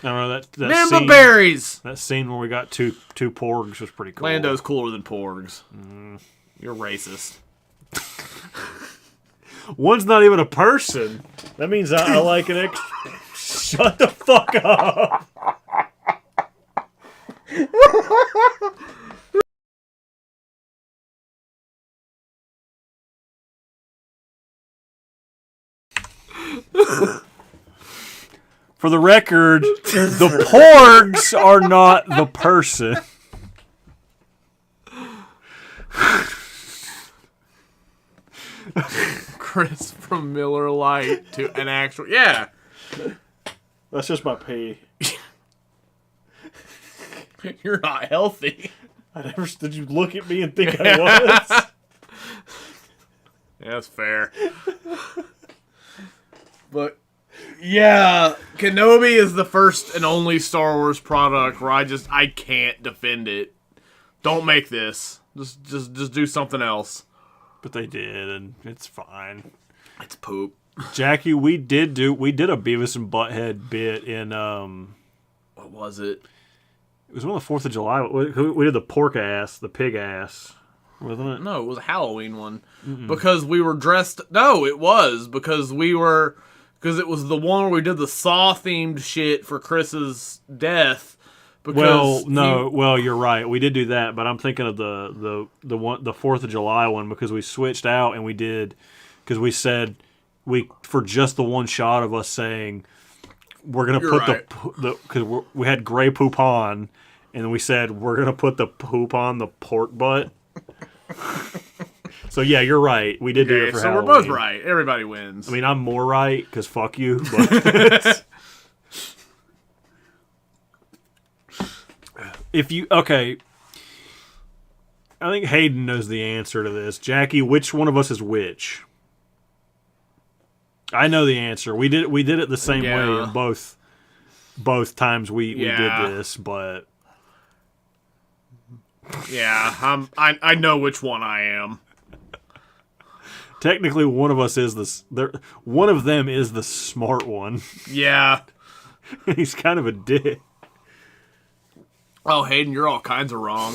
Speaker 1: I don't know that
Speaker 2: Nimba
Speaker 1: scene,
Speaker 2: berries.
Speaker 1: That scene where we got two porgs was pretty cool.
Speaker 2: Lando's cooler than porgs. You're racist.
Speaker 1: One's not even a person. That means I like an ex. Shut the fuck up. For the record, the porgs are not the person.
Speaker 2: Chris from Miller Lite to an actual... Yeah.
Speaker 1: That's just my pee.
Speaker 2: You're not healthy.
Speaker 1: Did you look at me and think I was?
Speaker 2: Yeah, that's fair. But, yeah, Kenobi is the first and only Star Wars product where I can't defend it. Don't make this. Just do something else.
Speaker 1: But they did, and it's fine.
Speaker 2: It's poop.
Speaker 1: Jackie, we did a Beavis and Butthead bit in
Speaker 2: What was it?
Speaker 1: It was on the 4th of July. We did the pork ass, the pig ass, wasn't it?
Speaker 2: No, it was a Halloween one. Because we were dressed... No, it was. Because it was the one where we did the Saw-themed shit for Chris's death.
Speaker 1: Well, you're right. We did do that, but I'm thinking of the 4th of July one because we switched out and because we said for just the one shot of us saying we're gonna put because we had gray poop on, and we said we're gonna put the poop on the pork butt. So yeah, you're right. We did do it for Halloween.
Speaker 2: We're both right. Everybody wins.
Speaker 1: I mean, I'm more right because fuck you. But I think Hayden knows the answer to this. Jackie, which one of us is which? I know the answer. We did it the same way in both times we did this, but
Speaker 2: yeah, I know which one I am.
Speaker 1: Technically, one of us is one of them is the smart one.
Speaker 2: Yeah,
Speaker 1: he's kind of a dick.
Speaker 2: Oh, Hayden, you're all kinds of wrong.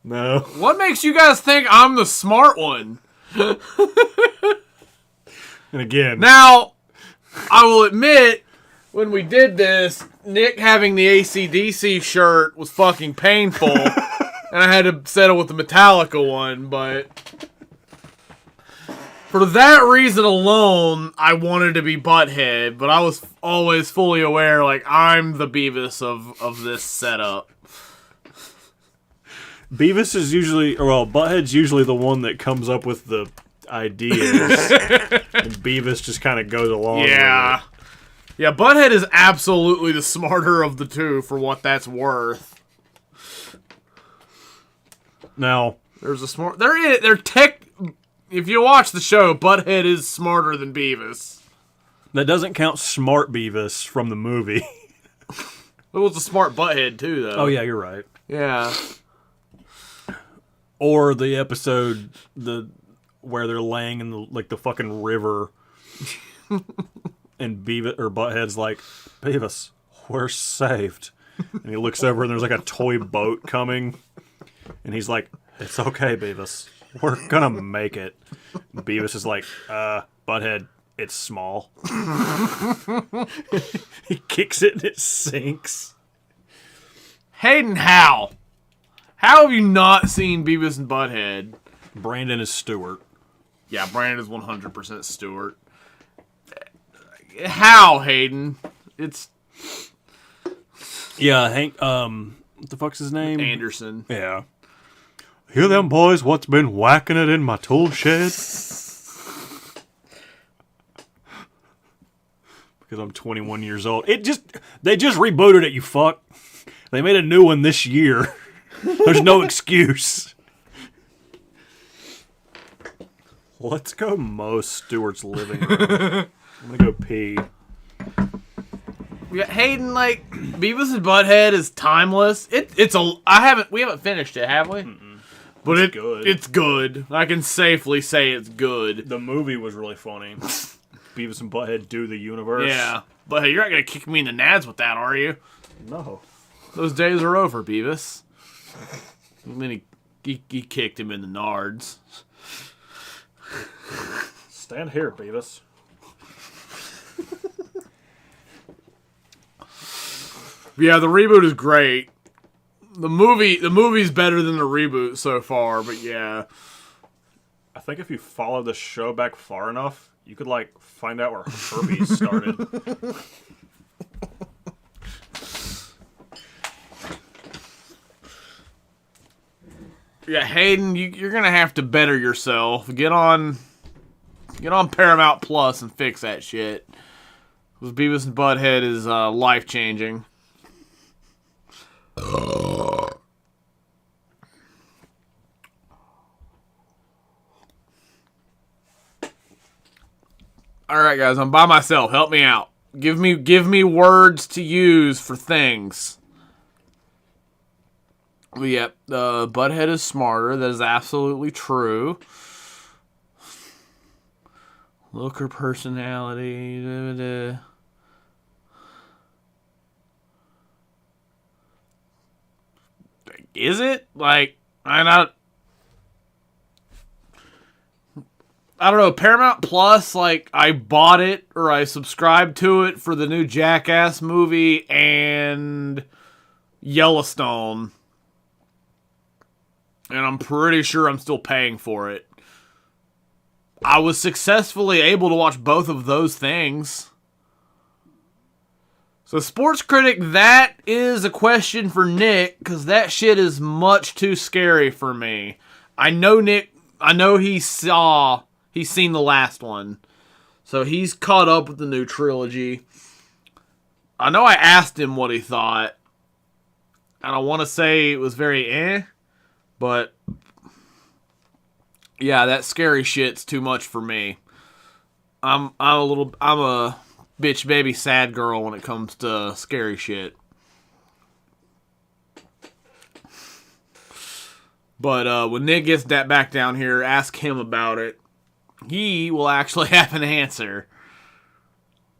Speaker 1: No.
Speaker 2: What makes you guys think I'm the smart one?
Speaker 1: And again...
Speaker 2: Now, I will admit, when we did this, Nick having the AC/DC shirt was fucking painful. And I had to settle with the Metallica one, but... For that reason alone, I wanted to be Butthead, but I was always fully aware, I'm the Beavis of this setup.
Speaker 1: Beavis is Butthead's usually the one that comes up with the ideas, and Beavis just kind of goes along with it.
Speaker 2: Yeah, Butthead is absolutely the smarter of the two, for what that's worth.
Speaker 1: Now,
Speaker 2: there's a smart... They're tech... If you watch the show, Butthead is smarter than Beavis.
Speaker 1: That doesn't count Smart Beavis from the movie.
Speaker 2: It was a smart Butthead, too, though.
Speaker 1: Oh, yeah, you're right.
Speaker 2: Yeah.
Speaker 1: Or the episode where they're laying in the fucking river, and Butthead's like, Beavis, we're saved. And he looks over and there's a toy boat coming, and he's like, it's okay, Beavis. We're gonna make it. Beavis is like, Butthead, it's small. He kicks it and it sinks.
Speaker 2: Hayden, how? How have you not seen Beavis and Butthead?
Speaker 1: Brandon is Stewart.
Speaker 2: Yeah, Brandon is 100% Stewart. How, Hayden? It's...
Speaker 1: Yeah, Hank, what the fuck's his name?
Speaker 2: Anderson.
Speaker 1: Yeah. Hear them boys what's been whacking it in my tool shed? Because I'm 21 years old. They just rebooted it, you fuck. They made a new one this year. There's no excuse. Let's go mow Stewart's living room. I'm gonna go pee.
Speaker 2: Yeah, Hayden, Beavis and Butthead is timeless. We haven't finished it, have we?
Speaker 1: Mm-mm.
Speaker 2: But
Speaker 1: it's good.
Speaker 2: It's good. I can safely say it's good.
Speaker 1: The movie was really funny. Beavis and Butthead do the universe.
Speaker 2: Yeah. But hey, you're not going to kick me in the nads with that, are you?
Speaker 1: No.
Speaker 2: Those days are over, Beavis. And then he kicked him in the nards.
Speaker 1: Stand here, Beavis.
Speaker 2: Yeah, the reboot is great. The movie's better than the reboot so far, but yeah.
Speaker 1: I think if you follow the show back far enough, You could like find out where herpes started.
Speaker 2: Yeah, Hayden, you're gonna have to better yourself. Get on Paramount Plus and fix that shit. Because Beavis and Butthead is life changing. All right, guys, I'm by myself. Help me out. Give me words to use for things. But yep, Butthead is smarter. That is absolutely true. Look, her personality. Is it? Like, I don't know. Paramount Plus, like, I bought it or I subscribed to it for the new Jackass movie and Yellowstone. And I'm pretty sure I'm still paying for it. I was successfully able to watch both of those things. So, Sports Critic, that is a question for Nick, because that shit is much too scary for me. I know he's seen the last one. So, he's caught up with the new trilogy. I know I asked him what he thought. And I want to say it was very but yeah, that scary shit's too much for me. I'm a bitch baby sad girl when it comes to scary shit. But when Nick gets that back down here, ask him about it. He will actually have an answer.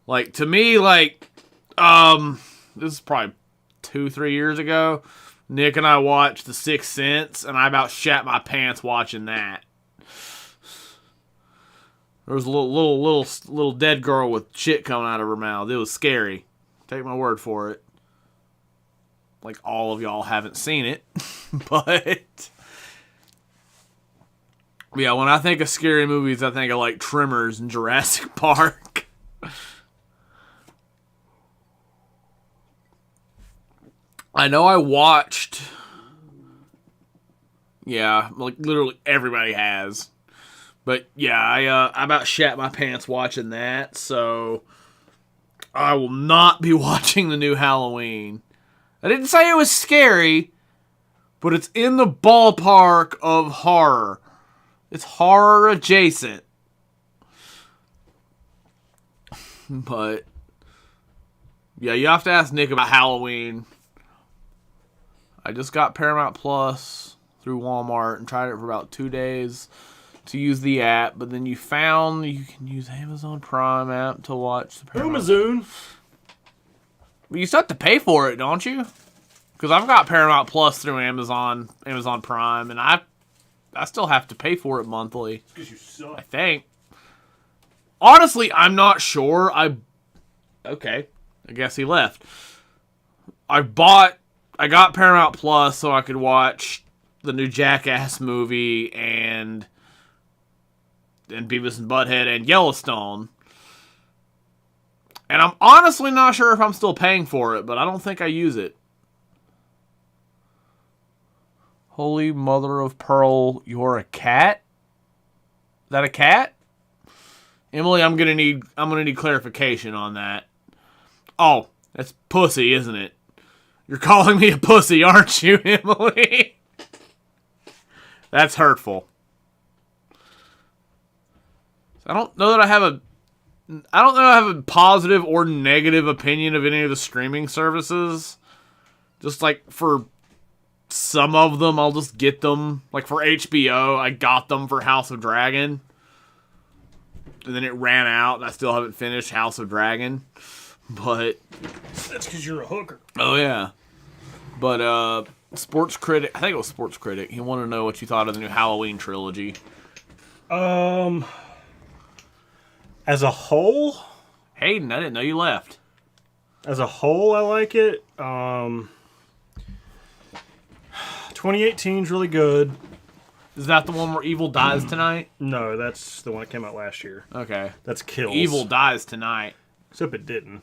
Speaker 2: Like, to me, like, this is probably 2-3 years ago. Nick and I watched The Sixth Sense, and I about shat my pants watching that. There was a little dead girl with shit coming out of her mouth. It was scary. Take my word for it. Like, all of y'all haven't seen it. But yeah, when I think of scary movies, I think of like Tremors and Jurassic Park. I know I watched. Yeah, like literally everybody has. But yeah, I about shat my pants watching that, so I will not be watching the new Halloween. I didn't say it was scary, but it's in the ballpark of horror. It's horror adjacent. But yeah, you have to ask Nick about Halloween. I just got Paramount Plus through Walmart and tried it for about 2 days to use the app, but then you found you can use Amazon Prime app to watch the Paramount.
Speaker 1: Amazon.
Speaker 2: But you still have to pay for it, don't you? Because I've got Paramount Plus through Amazon Prime, and I still have to pay for it monthly.
Speaker 1: Because you suck.
Speaker 2: I think. Honestly, I'm not sure. Okay, I guess he left. I got Paramount Plus so I could watch the new Jackass movie and Beavis and Butthead and Yellowstone. And I'm honestly not sure if I'm still paying for it, but I don't think I use it. Holy mother of pearl, you're a cat? Is that a cat? Emily, I'm gonna need clarification on that. Oh, that's pussy, isn't it? You're calling me a pussy, aren't you, Emily? That's hurtful. I don't know that I have a positive or negative opinion of any of the streaming services. Just like for some of them, I'll just get them. Like for HBO, I got them for House of Dragon. And then it ran out, and I still haven't finished House of Dragon. But
Speaker 1: That's because you're a hooker.
Speaker 2: oh yeah. But Sports Critic, I think it was Sports Critic. He wanted to know what you thought of the new Halloween trilogy.
Speaker 1: As a whole,
Speaker 2: Hayden, I didn't know you left.
Speaker 1: I like it. 2018's really good.
Speaker 2: Is that the one where Evil dies tonight?
Speaker 1: No, that's the one that came out last year.
Speaker 2: Okay.
Speaker 1: That's Kills.
Speaker 2: Evil dies tonight.
Speaker 1: Except it didn't.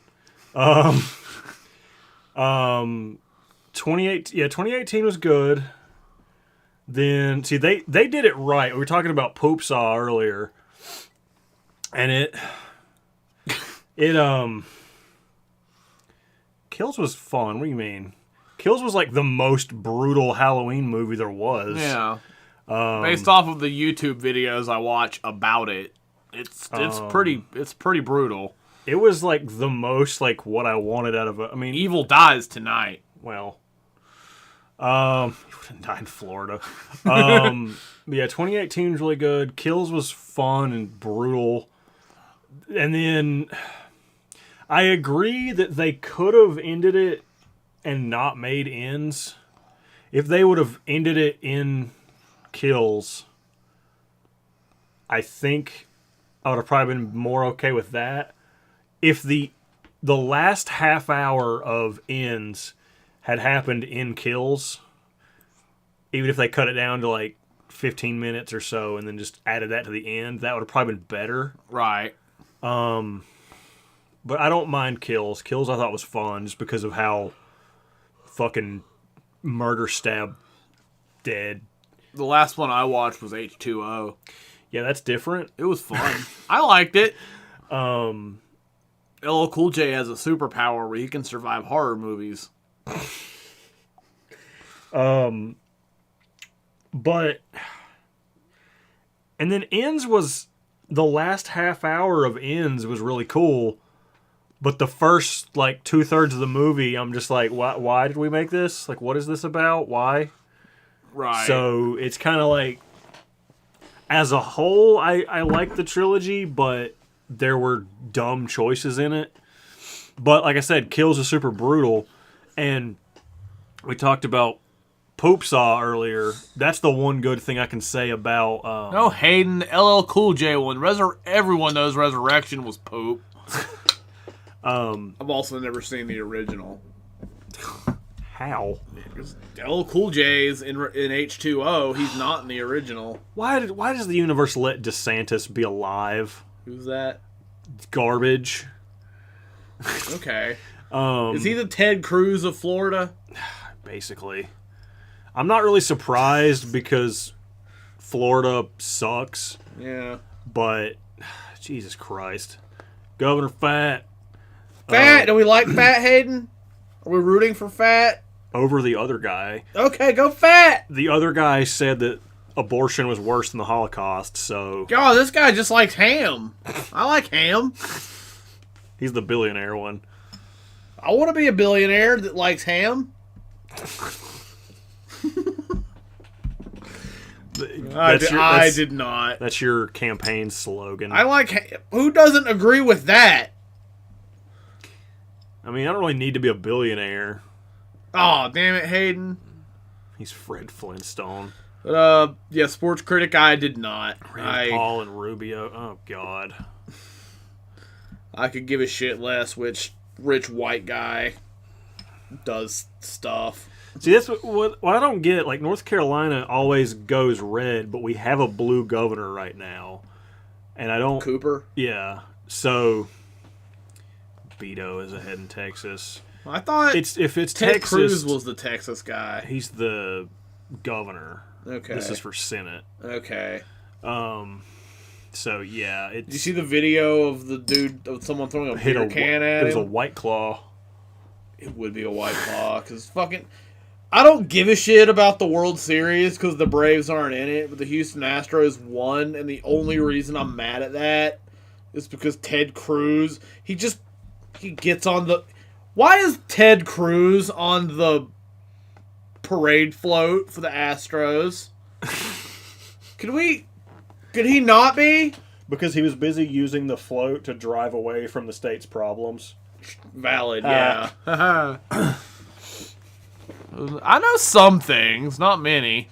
Speaker 1: 2018 was good. Then see they did it right. We were talking about Poop Saw earlier, and it Kills was fun. What do you mean? Kills was like the most brutal Halloween movie there was.
Speaker 2: Yeah. Based off of the YouTube videos I watch about it, it's pretty brutal.
Speaker 1: It was like the most like what I wanted out of it. I mean,
Speaker 2: Evil dies tonight.
Speaker 1: Well, he wouldn't die in Florida. Yeah, 2018 was really good. Kills was fun and brutal. And then I agree that they could have ended it and not made ends. If they would have ended it in Kills, I think I would have probably been more okay with that. If the last half hour of ends had happened in Kills, even if they cut it down to like 15 minutes or so and then just added that to the end, that would have probably been better.
Speaker 2: Right.
Speaker 1: But I don't mind Kills. Kills I thought was fun just because of how fucking murder stab dead.
Speaker 2: The last one I watched was H2O.
Speaker 1: Yeah, that's different.
Speaker 2: It was fun. I liked it. LL Cool J has a superpower where he can survive horror movies.
Speaker 1: But and then Ends was the last half hour of Ends was really cool. But the first like 2/3 of the movie, I'm just like, why did we make this? Like, what is this about? Why?
Speaker 2: Right.
Speaker 1: So it's kind of like, as a whole, I like the trilogy, but there were dumb choices in it. But like I said, Kills is super brutal, and we talked about Poop Saw earlier. That's the one good thing I can say about.
Speaker 2: No, Hayden, LL Cool J one. Everyone knows Resurrection was poop. I've also never seen the original.
Speaker 1: How?
Speaker 2: LL Cool J's in H2O. He's not in the original.
Speaker 1: Why does the universe let DeSantis be alive?
Speaker 2: Who's that?
Speaker 1: It's garbage.
Speaker 2: Okay. Is he the Ted Cruz of Florida?
Speaker 1: Basically. I'm not really surprised because Florida sucks.
Speaker 2: Yeah.
Speaker 1: But, Jesus Christ. Governor Fat.
Speaker 2: Fat? Do we like Fat, Hayden? Are we rooting for Fat?
Speaker 1: Over the other guy.
Speaker 2: Okay, go Fat!
Speaker 1: The other guy said that abortion was worse than the Holocaust, so...
Speaker 2: God, this guy just likes ham. I like ham.
Speaker 1: He's the billionaire one.
Speaker 2: I want to be a billionaire that likes ham. I did not.
Speaker 1: That's your campaign slogan.
Speaker 2: I like ham. Who doesn't agree with that?
Speaker 1: I mean, I don't really need to be a billionaire.
Speaker 2: Oh, damn it, Hayden.
Speaker 1: He's Fred Flintstone.
Speaker 2: Yeah, Sports Critic, I did not.
Speaker 1: Rand Paul and Rubio. Oh, God.
Speaker 2: I could give a shit less which rich white guy does stuff.
Speaker 1: See, that's what I don't get. Like, North Carolina always goes red, but we have a blue governor right now. And I don't...
Speaker 2: Cooper?
Speaker 1: Yeah. So, Beto is ahead in Texas.
Speaker 2: I thought
Speaker 1: if it's
Speaker 2: Ted
Speaker 1: Texas,
Speaker 2: Cruz was the Texas guy.
Speaker 1: He's the governor.
Speaker 2: Okay.
Speaker 1: This is for Senate.
Speaker 2: Okay.
Speaker 1: So, yeah.
Speaker 2: Did you see the video of the dude, of someone throwing a beer can at him?
Speaker 1: It was a White Claw.
Speaker 2: It would be a White Claw, because fucking... I don't give a shit about the World Series because the Braves aren't in it, but the Houston Astros won, and the only reason I'm mad at that is because Ted Cruz, he gets on the... Why is Ted Cruz on the parade float for the Astros? Could he not be?
Speaker 1: Because he was busy using the float to drive away from the state's problems.
Speaker 2: Valid, yeah. I know some things, not many.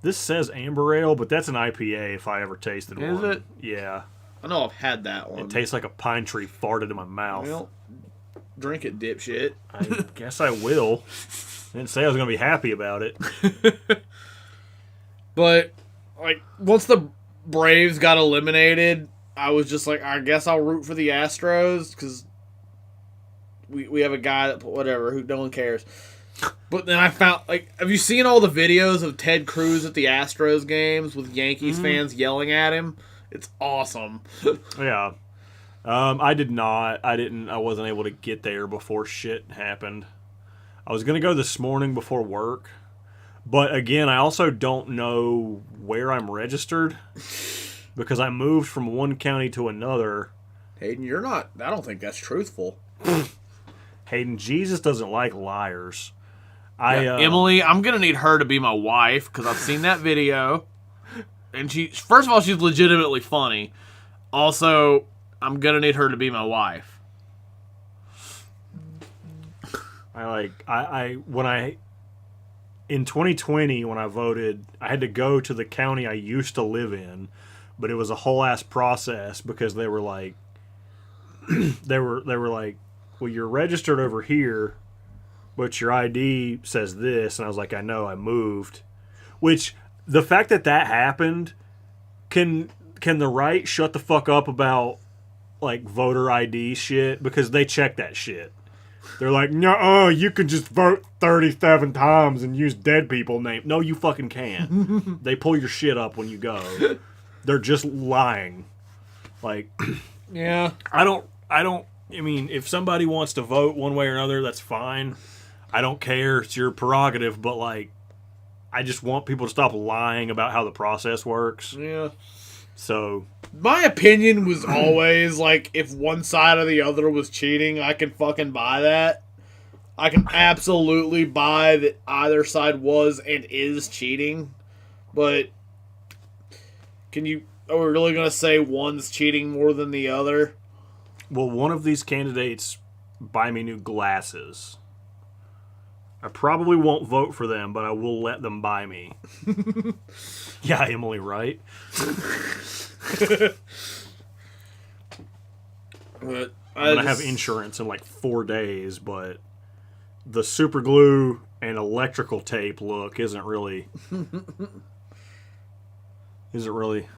Speaker 1: This says amber ale, but that's an IPA if I ever tasted one.
Speaker 2: Is it?
Speaker 1: Yeah.
Speaker 2: I know I've had that one.
Speaker 1: It tastes like a pine tree farted in my mouth.
Speaker 2: Well, drink it, dipshit.
Speaker 1: I guess I will. I didn't say I was going to be happy about it.
Speaker 2: But like once the Braves got eliminated, I was just like, I guess I'll root for the Astros because we have a guy that whatever who no one cares. But then I found like, have you seen all the videos of Ted Cruz at the Astros games with Yankees fans yelling at him? It's awesome.
Speaker 1: Yeah. I did not. I wasn't able to get there before shit happened. I was going to go this morning before work. But again, I also don't know where I'm registered because I moved from one county to another.
Speaker 2: Hayden, you're not. I don't think that's truthful.
Speaker 1: Hayden, Jesus doesn't like liars.
Speaker 2: Emily, I'm going to need her to be my wife because I've seen that video. And first of all, she's legitimately funny. Also, I'm going to need her to be my wife.
Speaker 1: In 2020 when I voted, I had to go to the county I used to live in, but it was a whole ass process because they were like they were like, well, you're registered over here, but your ID says this, and I was like, I know, I moved. Which the fact that happened, can the right shut the fuck up about like voter ID shit, because they check that shit. They're like, no, you can just vote 37 times and use dead people name. No, you fucking can't. They pull your shit up when you go. They're just lying. Like,
Speaker 2: yeah.
Speaker 1: I mean, if somebody wants to vote one way or another, that's fine. I don't care. It's your prerogative. But, like, I just want people to stop lying about how the process works.
Speaker 2: Yeah.
Speaker 1: So,
Speaker 2: my opinion was always, like, if one side or the other was cheating, I can fucking buy that. I can absolutely buy that either side was and is cheating. But, are we really going to say one's cheating more than the other?
Speaker 1: Will one of these candidates buy me new glasses? I probably won't vote for them, but I will let them buy me. Yeah, Emily, right?
Speaker 2: But
Speaker 1: I'm going to have insurance in like 4 days, but the super glue and electrical tape look isn't really